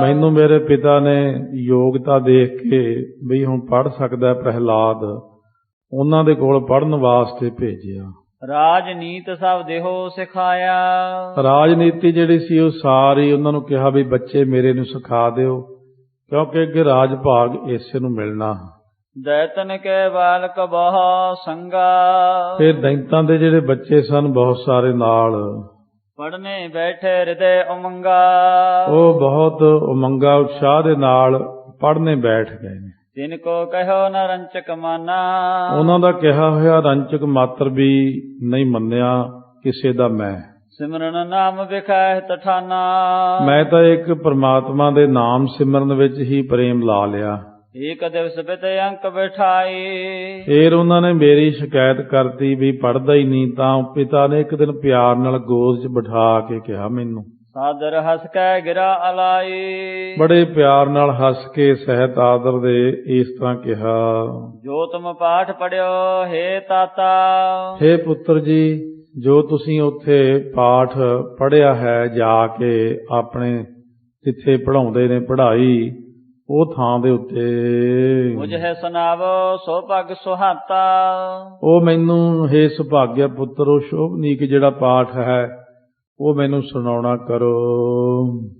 ਮੈਨੂੰ ਮੇਰੇ ਪਿਤਾ ਨੇ ਯੋਗਤਾ ਦੇਖ ਕੇ ਵੀ ਹੁਣ ਪੜ੍ਹ ਸਕਦਾ ਪ੍ਰਹਿਲਾਦ, ਉਹਨਾਂ ਦੇ ਕੋਲ ਪੜ੍ਹਨ ਵਾਸਤੇ ਭੇਜਿਆ। ਰਾਜਨੀਤ ਸਭ ਦੇਹੋ ਸਿਖਾਇਆ। ਰਾਜਨੀਤੀ ਜਿਹੜੀ ਸੀ ਉਹ ਸਾਰੀ ਉਹਨਾਂ ਨੂੰ ਕਿਹਾ ਵੀ ਬੱਚੇ ਮੇਰੇ ਨੂੰ ਸਿਖਾ ਦਿਓ, ਕਿਉਂਕਿ ਅੱਗੇ ਰਾਜ ਭਾਗ ਇਸੇ ਨੂੰ ਮਿਲਣਾ। ਦੈਤਨ ਕੇ ਬਾਲਕ ਬਹੁ ਸੰਗਾ। ਫਿਰ ਦੈਂਤਾਂ ਦੇ ਜਿਹੜੇ ਬੱਚੇ ਸਨ ਬਹੁਤ ਸਾਰੇ ਨਾਲ ਪੜਨੇ ਬੈਠੇ ਹਿਰਦੇ ਉਮੰਗਾ। ਉਹ ਬਹੁਤ ਉਮੰਗਾ ਉਤਸ਼ਾਹ ਦੇ ਨਾਲ ਪੜ੍ਹਨੇ ਬੈਠ ਗਏ ਨੇ। ਤਿਨ ਕੋ ਕਹਿਓ ਨ ਰੰਚਕ ਮਾਨਾ। ਉਹਨਾਂ ਦਾ ਕਿਹਾ ਹੋਇਆ ਰੰਚਕ ਮਾਤਰ ਵੀ ਨਹੀਂ ਮੰਨਿਆ ਕਿਸੇ ਦਾ। ਮੈਂ ਸਿਮਰਨ ਨਾਮ ਵਿਖਾਇ ਤਠਾਨਾ। ਮੈਂ ਤਾਂ ਇੱਕ ਪਰਮਾਤਮਾ ਦੇ ਨਾਮ ਸਿਮਰਨ ਵਿੱਚ ਹੀ ਪ੍ਰੇਮ ਲਾ ਲਿਆ। ਏਕ ਦਿਵਸ ਬਿਤ ਅੰਕ ਬਿਠਾਈ। ਫਿਰ ਉਹਨਾਂ ਨੇ ਮੇਰੀ ਸ਼ਿਕਾਇਤ ਕਰਤੀ ਵੀ ਪੜ੍ਹਦਾ ਹੀ ਨਹੀਂ, ਤਾਂ ਪਿਤਾ ਨੇ ਇੱਕ ਦਿਨ ਪਿਆਰ ਨਾਲ ਗੋਦ 'ਚ ਬਿਠਾ ਕੇ ਕਿਹਾ ਮੈਨੂੰ, ਸਾਦਰ ਹੱਸ ਕੇ ਗਿਰਾ ਅਲਾਈ। ਬੜੇ ਪਿਆਰ ਨਾਲ ਹੱਸ ਕੇ ਸਹਿਤ ਆਦਰ ਦੇ ਇਸ ਤਰ੍ਹਾਂ ਕਿਹਾ, ਜੋ ਤੁਮ ਪਾਠ ਪੜਿਓ ਹੇ ਤਾਤਾ। ਹੇ ਪੁੱਤਰ ਜੀ, ਜੋ ਤੁਸੀਂ ਉੱਥੇ ਪਾਠ ਪੜ੍ਹਿਆ ਹੈ ਜਾ ਕੇ ਆਪਣੇ ਜਿੱਥੇ ਪੜ੍ਹਾਉਂਦੇ ਨੇ ਪੜ੍ਹਾਈ, ਉਹ ਥਾਂ ਦੇ ਉੱਤੇ ਮੁਝ ਹੈ ਸੁਣਾਵੋ ਸੋ ਭਗ ਸੁਹਾਤਾ। ਉਹ ਮੈਨੂੰ ਹੇ ਸੁਭਾਗਿਆ ਪੁੱਤਰ, ਉਹ ਸ਼ੋਭਨੀਕ ਜਿਹੜਾ ਪਾਠ ਹੈ ਉਹ ਮੈਨੂੰ ਸੁਣਾਉਣਾ ਕਰੋ।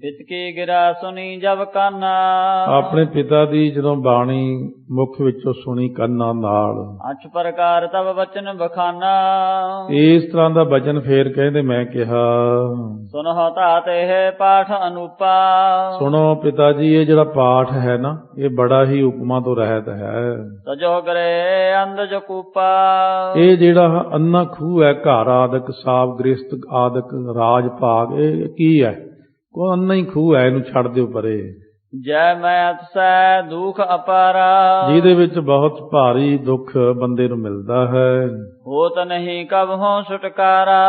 ਪਿਤ ਕੀ ਗਿਰਾ ਸੁਣੀ ਜਬ ਕਾਨਾ। ਆਪਣੇ ਪਿਤਾ ਦੀ ਜਦੋਂ ਬਾਣੀ ਮੁਖ ਵਿੱਚੋਂ ਸੁਣੀ ਕੰਨਾਂ ਨਾਲ। ਅਛ ਪ੍ਰਕਾਰ ਤਬ ਬਚਨ ਬਖਾਨਾ। ਇਸ ਤਰ੍ਹਾਂ ਦਾ ਬਚਨ ਫੇਰ ਕਹਿੰਦੇ ਮੈਂ ਕਿਹਾ, ਸੁਨਹੁ ਧਾਤ ਇਹ ਪਾਠ ਅਨੂਪਾ। ਸੁਣੋ ਪਿਤਾ ਜੀ, ਇਹ ਜਿਹੜਾ ਪਾਠ ਹੈ ਨਾ, ਇਹ ਬੜਾ ਹੀ ਉਪਮਾ ਤੋਂ ਰਹਿਤ ਹੈ। ਤਜੋ ਕਰੇ ਅੰਧ ਜਕੂਪਾ। ਇਹ ਜਿਹੜਾ ਅੰਨਾ ਖੂਹ ਹੈ, ਘਰ ਆਦਿਕ, ਸਾਬ ਗ੍ਰਸਤ ਆਦਿਕ, ਰਾਜ ਭਾਗ, ਇਹ ਕੀ ਹੈ? ਕੋਈ ਅੰਨਾ ਹੀ ਖੂਹ ਹੈ, ਇਹਨੂੰ ਛੱਡ ਦਿਓ ਪਰੇ। ਜੈ ਮੈਂ ਅਤਸੈ ਦੁਖ ਅਪਾਰਾ। ਜਿਹਦੇ ਵਿੱਚ ਬਹੁਤ ਭਾਰੀ ਦੁੱਖ ਬੰਦੇ ਨੂੰ ਮਿਲਦਾ ਹੈ। ਹੋਤ ਨਹੀਂ ਕਬਹੁ ਛੁਟਕਾਰਾ।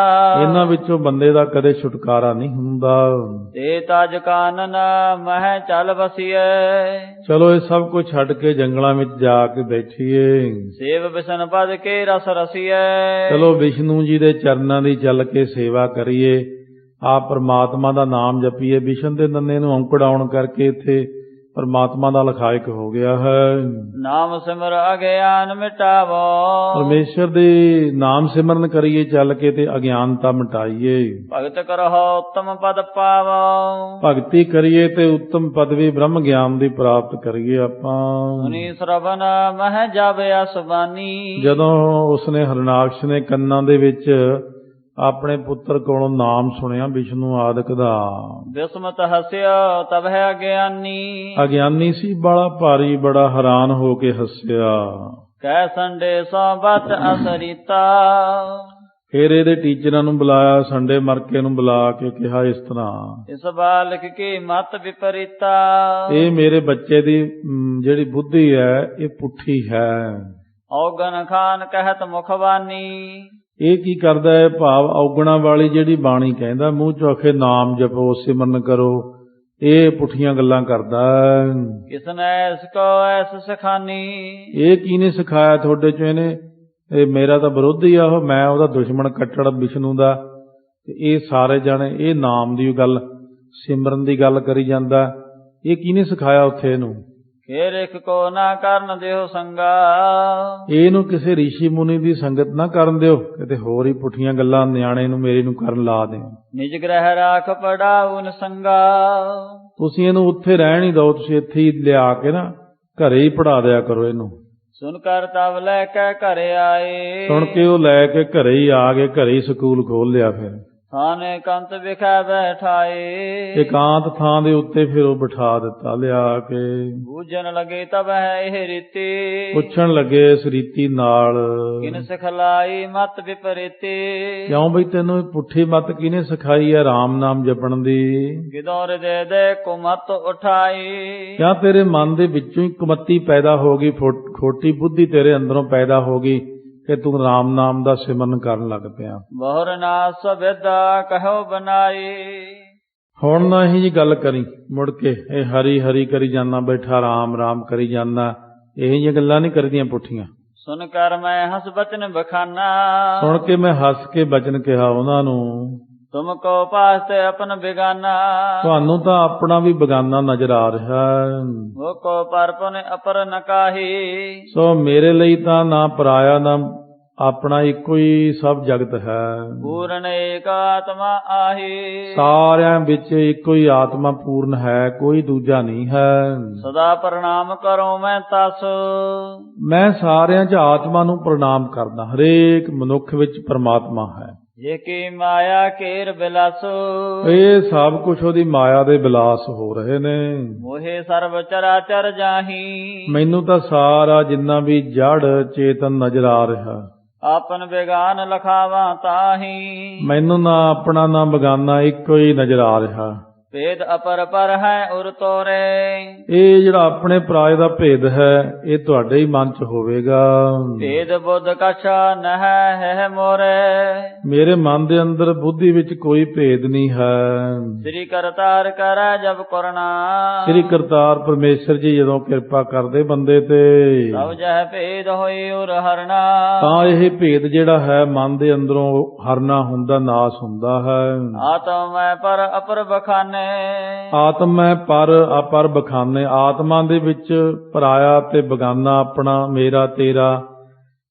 ਇਹਨਾਂ ਵਿੱਚੋਂ ਬੰਦੇ ਦਾ ਕਦੇ ਛੁਟਕਾਰਾ ਨਹੀਂ ਹੁੰਦਾ। ਤੇ ਤਜ ਕਾਨਨ ਮਹਿ ਚੱਲ ਬਸੀਏ। ਚਲੋ ਇਹ ਸਭ ਕੁਝ ਛੱਡ ਕੇ ਜੰਗਲਾਂ ਵਿੱਚ ਜਾ ਕੇ ਬੈਠੀਏ। ਸੇਵ ਵਿਸ਼ਨ ਪਦ ਕੇ ਰਸ ਰਸੀਏ। ਚਲੋ ਵਿਸ਼ਨੂੰ ਜੀ ਦੇ ਚਰਨਾਂ ਦੀ ਚੱਲ ਕੇ ਸੇਵਾ ਕਰੀਏ, ਆਪ ਪਰਮਾਤਮਾ ਦਾ ਨਾਮ ਜਪੀਏ। ਵਿਸ਼ਨ ਦੇ ਨੰਨੇ ਨੂੰ ਔਂਕੜ ਆਉਣ ਕਰਕੇ ਇੱਥੇ ਪਰਮਾਤਮਾ ਦਾ ਲਖਾਇਕ ਹੋ ਗਿਆ ਹੈ। ਨਾਮ ਸਿਮਰ ਅਗਿਆਨ ਮਿਟਾਵੋ। ਪਰਮੇਸ਼ਰ ਦੇ ਨਾਮ ਸਿਮਰਨ ਕਰੀਏ ਚੱਲ ਕੇ ਤੇ ਅਗਿਆਨਤਾ ਮਿਟਾਈਏ। ਭਗਤ ਕਰਹੁ ਉੱਤਮ ਪਦ ਪਾਵੋ। ਭਗਤੀ ਕਰੀਏ ਤੇ ਉੱਤਮ ਪਦਵੀ ਬ੍ਰਹਮ ਗਿਆਨ ਦੀ ਪ੍ਰਾਪਤ ਕਰੀਏ ਆਪਾਂ। ਸੁਣੀ ਸਰਵਨ ਮਹਿ ਜਾਵੇ ਅਸਬਾਨੀ। ਜਦੋਂ ਉਸਨੇ ਹਰਨਾਕਸ਼ ਨੇ ਕੰਨਾਂ ਦੇ ਵਿੱਚ ਆਪਣੇ ਪੁੱਤਰ ਕੋਲੋਂ ਨਾਮ ਸੁਣਿਆ ਵਿਸ਼ਨੂੰ ਆਦਿਕ ਦਾ, ਬਿਸਮਤ ਹਸਿਆ ਤਬ ਹੈ ਅਗਿਆਨੀ। ਅਗਿਆਨੀ ਸੀ, ਬੜਾ ਭਾਰੀ, ਬੜਾ ਹੈਰਾਨ ਹੋ ਕੇ ਹੱਸਿਆ। ਕਹਿ ਸੰਡੇ ਸੋ ਬਤ ਅਸਰੀਤਾ। ਫਿਰ ਇਹਦੇ ਟੀਚਰਾਂ ਨੂੰ ਬੁਲਾਇਆ, ਸੰਡੇ ਮਰਕੇ ਨੂੰ ਬੁਲਾ ਕੇ ਕਿਹਾ ਇਸ ਤਰ੍ਹਾਂ, ਇਸ ਬਾਲਕ ਕੀ ਮਤ ਵਿਪਰੀਤਾ। ਇਹ ਮੇਰੇ ਬੱਚੇ ਦੀ ਜਿਹੜੀ ਬੁੱਧੀ ਹੈ ਇਹ ਪੁੱਠੀ ਹੈ। ਔਗਣ ਖਾਨ ਕਹਿਤ ਮੁਖਵਾਨੀ। ਇਹ ਕੀ ਕਰਦਾ ਹੈ? ਭਾਵ ਔਗਣਾ ਵਾਲੀ ਜਿਹੜੀ ਬਾਣੀ ਕਹਿੰਦਾ, ਮੂੰਹ ਚੋਂ ਆਖੇ ਨਾਮ ਜਪੋ ਸਿਮਰਨ ਕਰੋ, ਇਹ ਪੁੱਠੀਆਂ ਗੱਲਾਂ ਕਰਦਾ। ਕਿਸਨੇ ਇਸ ਕੋ ਐਸ ਸਿਖਾਨੀ। ਇਹ ਕਿਹਨੇ ਸਿਖਾਇਆ ਤੁਹਾਡੇ ਚੋਂ ਇਹਨੇ? ਇਹ ਮੇਰਾ ਤਾਂ ਵਿਰੋਧੀ ਆ ਉਹ, ਮੈਂ ਉਹਦਾ ਦੁਸ਼ਮਣ ਕੱਟੜ ਵਿਸ਼ਨੂੰ ਦਾ। ਤੇ ਇਹ ਸਾਰੇ ਜਾਣੇ ਇਹ ਨਾਮ ਦੀ ਗੱਲ ਸਿਮਰਨ ਦੀ ਗੱਲ ਕਰੀ ਜਾਂਦਾ। ਇਹ ਕਿਹਨੇ ਸਿਖਾਇਆ ਉੱਥੇ ਇਹਨੂੰ? ਫੇਰ ਇੱਕ ਕੋ ਨਾ ਕਰਨ ਦਿਓ ਸੰਗਾ। ਇਹਨੂੰ ਕਿਸੇ ਰਿਸ਼ੀ ਮੁਨੀ ਦੀ ਸੰਗਤ ਨਾ ਕਰਨ ਦਿਓ, ਕਿਤੇ ਹੋਰ ਹੀ ਪੁੱਠੀਆਂ ਗੱਲਾਂ ਨਿਆਣੇ ਨੂੰ ਮੇਰੇ ਨੂੰ ਕਰਨ ਲਾ ਦਿਓ। ਨਿਜ ਗ੍ਰਹਿ ਰਾਖ ਪੜਾਉਨ ਸੰਗਾ। ਤੁਸੀਂ ਇਹਨੂੰ ਉੱਥੇ ਰਹਿਣ ਹੀ ਦਿਓ, ਤੁਸੀਂ ਇੱਥੇ ਹੀ ਲਿਆ ਕੇ ਨਾ ਘਰੇ ਹੀ ਪੜ੍ਹਾ ਦਿਆ ਕਰੋ ਇਹਨੂੰ। ਸੁਣ ਕਰ ਤਬ ਲੈ ਕੇ ਘਰੇ ਆਏ। ਸੁਣ ਕੇ ਉਹ ਲੈ ਕੇ ਘਰੇ ਹੀ ਆ ਗਏ, ਘਰੇ ਹੀ ਸਕੂਲ ਖੋਲ ਲਿਆ। ਫਿਰ ਥਾਨੇ ਕੰਤ ਵਿਖੇ ਬੈਠਾਏ। ਇਕਾਂਤ ਥਾਂ ਦੇ ਉੱਤੇ ਫਿਰ ਉਹ ਬਿਠਾ ਦਿੱਤਾ ਲਿਆ ਕੇ। ਬੂਝਣ ਲਗੇ ਤਬ ਹੈ ਇਹ ਰੀਤੀ। ਪੁੱਛਣ ਲੱਗੇ ਇਸ ਰੀਤੀ ਨਾਲ, ਕਿਨ ਸਿਖਲਾਈ ਮਤ ਵਿਪਰੀਤੀ। ਕਿਉਂ ਬਈ ਤੈਨੂੰ ਪੁੱਠੀ ਮਤ ਕਿਹਨੇ ਸਿਖਾਈ ਹੈ ਰਾਮ ਨਾਮ ਜਪਣ ਦੀ? ਕਿਦੋਂ ਹਿਰਦੇ ਦੇ ਕੁਮਤ ਉਠਾਈ। ਕਿਆ ਤੇਰੇ ਮਨ ਦੇ ਵਿੱਚੋਂ ਹੀ ਕੁਮੱਤੀ ਪੈਦਾ ਹੋ ਗਈ, ਖੋਟੀ ਬੁੱਧੀ ਤੇਰੇ ਅੰਦਰੋਂ ਪੈਦਾ ਹੋ ਗਈ ਕਿ ਤੂੰ ਰਾਮ ਨਾਮ ਦਾ ਸਿਮਰਨ ਕਰਨ ਲੱਗ ਪਿਆ। ਬਹੁਰ ਨਾਸ ਵਿਦਾ ਕਹੋ ਬਨਾਈ। ਹੁਣ ਨਾ ਇਹੀ ਜੀ ਗੱਲ ਕਰੀ ਮੁੜ ਕੇ, ਇਹ ਹਰੀ ਹਰੀ ਕਰੀ ਜਾਂਦਾ, ਬੈਠਾ ਰਾਮ ਰਾਮ ਕਰੀ ਜਾਂਦਾ, ਇਹੋ ਜਿਹੀਆਂ ਗੱਲਾਂ ਨਹੀਂ ਕਰਦੀਆਂ ਪੁੱਠੀਆਂ। ਸੁਣ ਕਰ ਮੈਂ ਹਸ ਬਚਨ ਬਖਾਨਾ। ਸੁਣ ਕੇ ਮੈਂ ਹੱਸ ਕੇ ਬਚਨ ਕਿਹਾ ਉਹਨਾਂ ਨੂੰ, ਤੁਮ ਕੋ ਪਾਸ ਤੇ ਆਪਨ ਬੇਗਾਨਾ। ਤੁਹਾਨੂੰ ਤਾਂ ਆਪਣਾ ਵੀ ਬੇਗਾਨਾ ਨਜ਼ਰ ਆ ਰਿਹਾ। ਉਹ ਕੋ ਪਰਪਨ ਅਪਰ ਨ ਕਾਹੀ। ਸੋ ਮੇਰੇ ਲਈ ਤਾਂ ਨਾ ਪਰਾਇਆ ਨਾ ਆਪਣਾ, ਇੱਕੋ ਹੀ ਸਭ ਜਗਤ ਹੈ। ਪੂਰਨ ਏਕ ਆਤਮਾ ਆਹੀ। ਸਾਰਿਆਂ ਵਿੱਚ ਇੱਕੋ ਹੀ ਆਤਮਾ ਪੂਰਨ ਹੈ, ਕੋਈ ਦੂਜਾ ਨਹੀਂ ਹੈ। ਸਦਾ ਪ੍ਰਣਾਮ ਕਰੋ ਮੈਂ ਤਸ। ਮੈਂ ਸਾਰਿਆਂ 'ਚ ਆਤਮਾ ਨੂੰ ਪ੍ਰਣਾਮ ਕਰਦਾ। ਹਰੇਕ ਮਨੁੱਖ ਵਿੱਚ ਪਰਮਾਤਮਾ ਹੈ। ਜੇ ਕੀ ਮਾਇਆ ਕੇਰ ਬਿਲਾਸੋ। ਇਹ ਸਭ ਕੁਝ ਉਹਦੀ ਮਾਇਆ ਦੇ ਬਿਲਾਸ ਹੋ ਰਹੇ ਨੇ। ਮੋਹੇ ਸਰਬ ਚਰਾਚਰ ਜਾਹੀ। ਮੈਨੂੰ ਤਾਂ ਸਾਰਾ ਜਿੰਨਾ ਵੀ ਜੜ ਚੇਤਨ ਨਜ਼ਰ ਆ ਰਿਹਾ। ਆਪਨ ਬੇਗਾਨ ਲਖਾਵਾਂ ਤਾਹੀ। ਮੈਨੂੰ ਨਾ ਆਪਣਾ ਨਾ ਬੇਗਾਨਾ, ਇੱਕੋ ਹੀ ਨਜ਼ਰ ਆ ਰਿਹਾ। ਭੇਦ ਅਪਰ ਪਰ ਹੈ ਉਰ ਤੋਰੇ। ਇਹ ਜਿਹੜਾ ਆਪਣੇ ਪਰਾਏ ਦਾ ਭੇਦ ਹੈ ਇਹ ਤੁਹਾਡੇ ਹੀ ਮਨ 'ਚ ਹੋਵੇਗਾ। ਭੇਦ ਬੁੱਧ ਕਛਾ ਨਹ ਹੈ ਮੋਰੇ। ਮੇਰੇ ਮਨ ਦੇ ਅੰਦਰ ਬੁੱਧੀ ਵਿੱਚ ਕੋਈ ਭੇਦ ਨਹੀਂ ਹੈ। ਸ੍ਰੀ ਕਰਤਾਰ ਕਰੈ ਜਬ ਕਰਨਾ। ਸ੍ਰੀ ਕਰਤਾਰ ਪਰਮੇਸ਼ਰ ਜੀ ਜਦੋਂ ਕਿਰਪਾ ਕਰਦੇ ਬੰਦੇ ਤੇ, ਸਭ ਜਹ ਭੇਦ ਹੋਈ ਉਰ ਹਰਨਾ। ਤਾਂ ਇਹ ਭੇਦ ਜਿਹੜਾ ਹੈ ਮਨ ਦੇ ਅੰਦਰੋਂ ਹਰਨਾ ਹੁੰਦਾ, ਨਾਸ ਹੁੰਦਾ ਹੈ। ਆਤਮ ਮੈਂ ਪਰ ਅਪਰ ਬਖਾਨੇ। ਆਤਮ ਮੈਂ ਪਰ ਅਪਰ ਬਖਾਨੇ। ਆਤਮਾ ਦੇ ਵਿੱਚ ਪਰਾਇਆ ਤੇ ਬਗਾਨਾ, ਆਪਣਾ ਮੇਰਾ ਤੇਰਾ,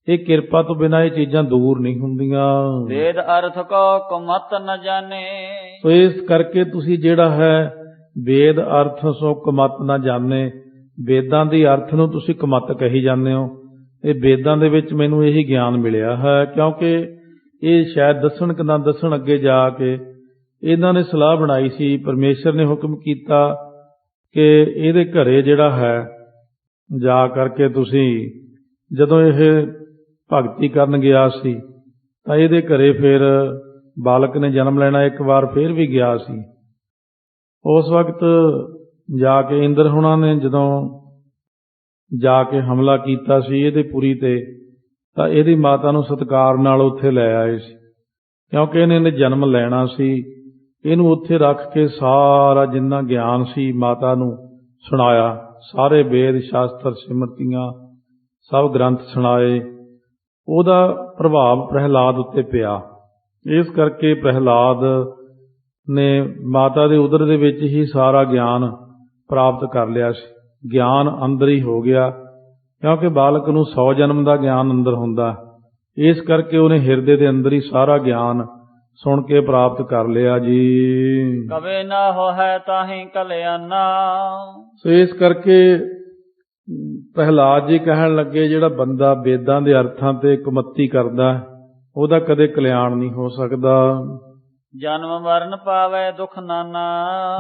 ਇਹ ਕਿਰਪਾ ਤੋਂ ਬਿਨਾਂ ਇਹ ਚੀਜ਼ਾਂ ਦੂਰ ਨਹੀਂ ਹੁੰਦੀਆਂ। ਵੇਦ ਅਰਥ ਕੋ ਕੁਮਤ ਨ ਜਾਣੇ। ਸੋ ਇਸ ਕਰਕੇ ਤੁਸੀਂ ਜਿਹੜਾ ਹੈ ਵੇਦ ਅਰਥ ਸੋ ਕੁਮਤ ਨਾ ਜਾਣੇ, ਵੇਦਾਂ ਦੀ ਅਰਥ ਨੂੰ ਤੁਸੀਂ ਕੁਮਤ ਕਹੀ ਜਾਂਦੇ ਹੋ। ਇਹ ਵੇਦਾਂ ਦੇ ਵਿੱਚ ਮੈਨੂੰ ਇਹੀ ਗਿਆਨ ਮਿਲਿਆ ਹੈ, ਕਿਉਂਕਿ ਇਹ ਸ਼ਾਇਦ ਦੱਸਣ ਕਿ ਨਾ ਦੱਸਣ ਅੱਗੇ ਜਾ ਕੇ ਇਹਨਾਂ ਨੇ ਸਲਾਹ ਬਣਾਈ ਸੀ। ਪਰਮੇਸ਼ਰ ਨੇ ਹੁਕਮ ਕੀਤਾ ਕਿ ਇਹਦੇ ਘਰੇ ਜਿਹੜਾ ਹੈ ਜਾ ਕਰਕੇ ਤੁਸੀਂ, ਜਦੋਂ ਇਹ ਭਗਤੀ ਕਰਨ ਗਿਆ ਸੀ ਤਾਂ ਇਹਦੇ ਘਰੇ ਫਿਰ ਬਾਲਕ ਨੇ ਜਨਮ ਲੈਣਾ, ਇੱਕ ਵਾਰ ਫਿਰ ਵੀ ਗਿਆ ਸੀ। ਉਸ ਵਕਤ ਜਾ ਕੇ ਇੰਦਰ ਹੁਣਾਂ ਨੇ ਜਦੋਂ ਜਾ ਕੇ ਹਮਲਾ ਕੀਤਾ ਸੀ ਇਹਦੇ ਪੁਰੀ ਤੇ, ਤਾਂ ਇਹਦੀ ਮਾਤਾ ਨੂੰ ਸਤਿਕਾਰ ਨਾਲ ਉੱਥੇ ਲੈ ਆਏ ਸੀ, ਕਿਉਂਕਿ ਇਹਨੇ ਜਨਮ ਲੈਣਾ ਸੀ। ਇਹਨੂੰ ਉੱਥੇ ਰੱਖ ਕੇ ਸਾਰਾ ਜਿੰਨਾ ਗਿਆਨ ਸੀ ਮਾਤਾ ਨੂੰ ਸੁਣਾਇਆ। ਸਾਰੇ ਵੇਦ ਸ਼ਾਸਤਰ ਸਿਮਰਤੀਆਂ ਸਭ ਗ੍ਰੰਥ ਸੁਣਾਏ। ਉਹਦਾ ਪ੍ਰਭਾਵ ਪ੍ਰਹਿਲਾਦ ਉੱਤੇ ਪਿਆ। ਇਸ ਕਰਕੇ ਪ੍ਰਹਿਲਾਦ ਨੇ ਮਾਤਾ ਦੇ ਉਦਰ ਦੇ ਵਿੱਚ ਹੀ ਸਾਰਾ ਗਿਆਨ ਪ੍ਰਾਪਤ ਕਰ ਲਿਆ ਸੀ। ਗਿਆਨ ਅੰਦਰ ਹੀ ਹੋ ਗਿਆ, ਕਿਉਂਕਿ ਬਾਲਕ ਨੂੰ 100 ਜਨਮ ਦਾ ਗਿਆਨ ਅੰਦਰ ਹੁੰਦਾ। ਇਸ ਕਰਕੇ ਉਹਨੇ ਹਿਰਦੇ ਦੇ ਅੰਦਰ ਹੀ ਸਾਰਾ ਗਿਆਨ ਸੁਣ ਕੇ ਪ੍ਰਾਪਤ ਕਰ ਲਿਆ ਜੀ। ਕਵੇ ਨਾ ਹੋਇ ਤਾਹੀਂ ਕਲਿਆਣਾ। ਸੋ ਇਸ ਕਰਕੇ ਪ੍ਰਹਿਲਾਦ ਜੀ ਕਹਿਣ ਲੱਗੇ, ਜਿਹੜਾ ਬੰਦਾ ਵੇਦਾਂ ਦੇ ਅਰਥਾਂ ਤੇ ਕੁਮੱਤੀ ਕਰਦਾ ਉਹਦਾ ਕਦੇ ਕਲਿਆਣ ਨਹੀਂ ਹੋ ਸਕਦਾ। ਜਨਮ ਮਰਨ ਪਾਵੇ ਦੁਖ ਨਾਨਾ।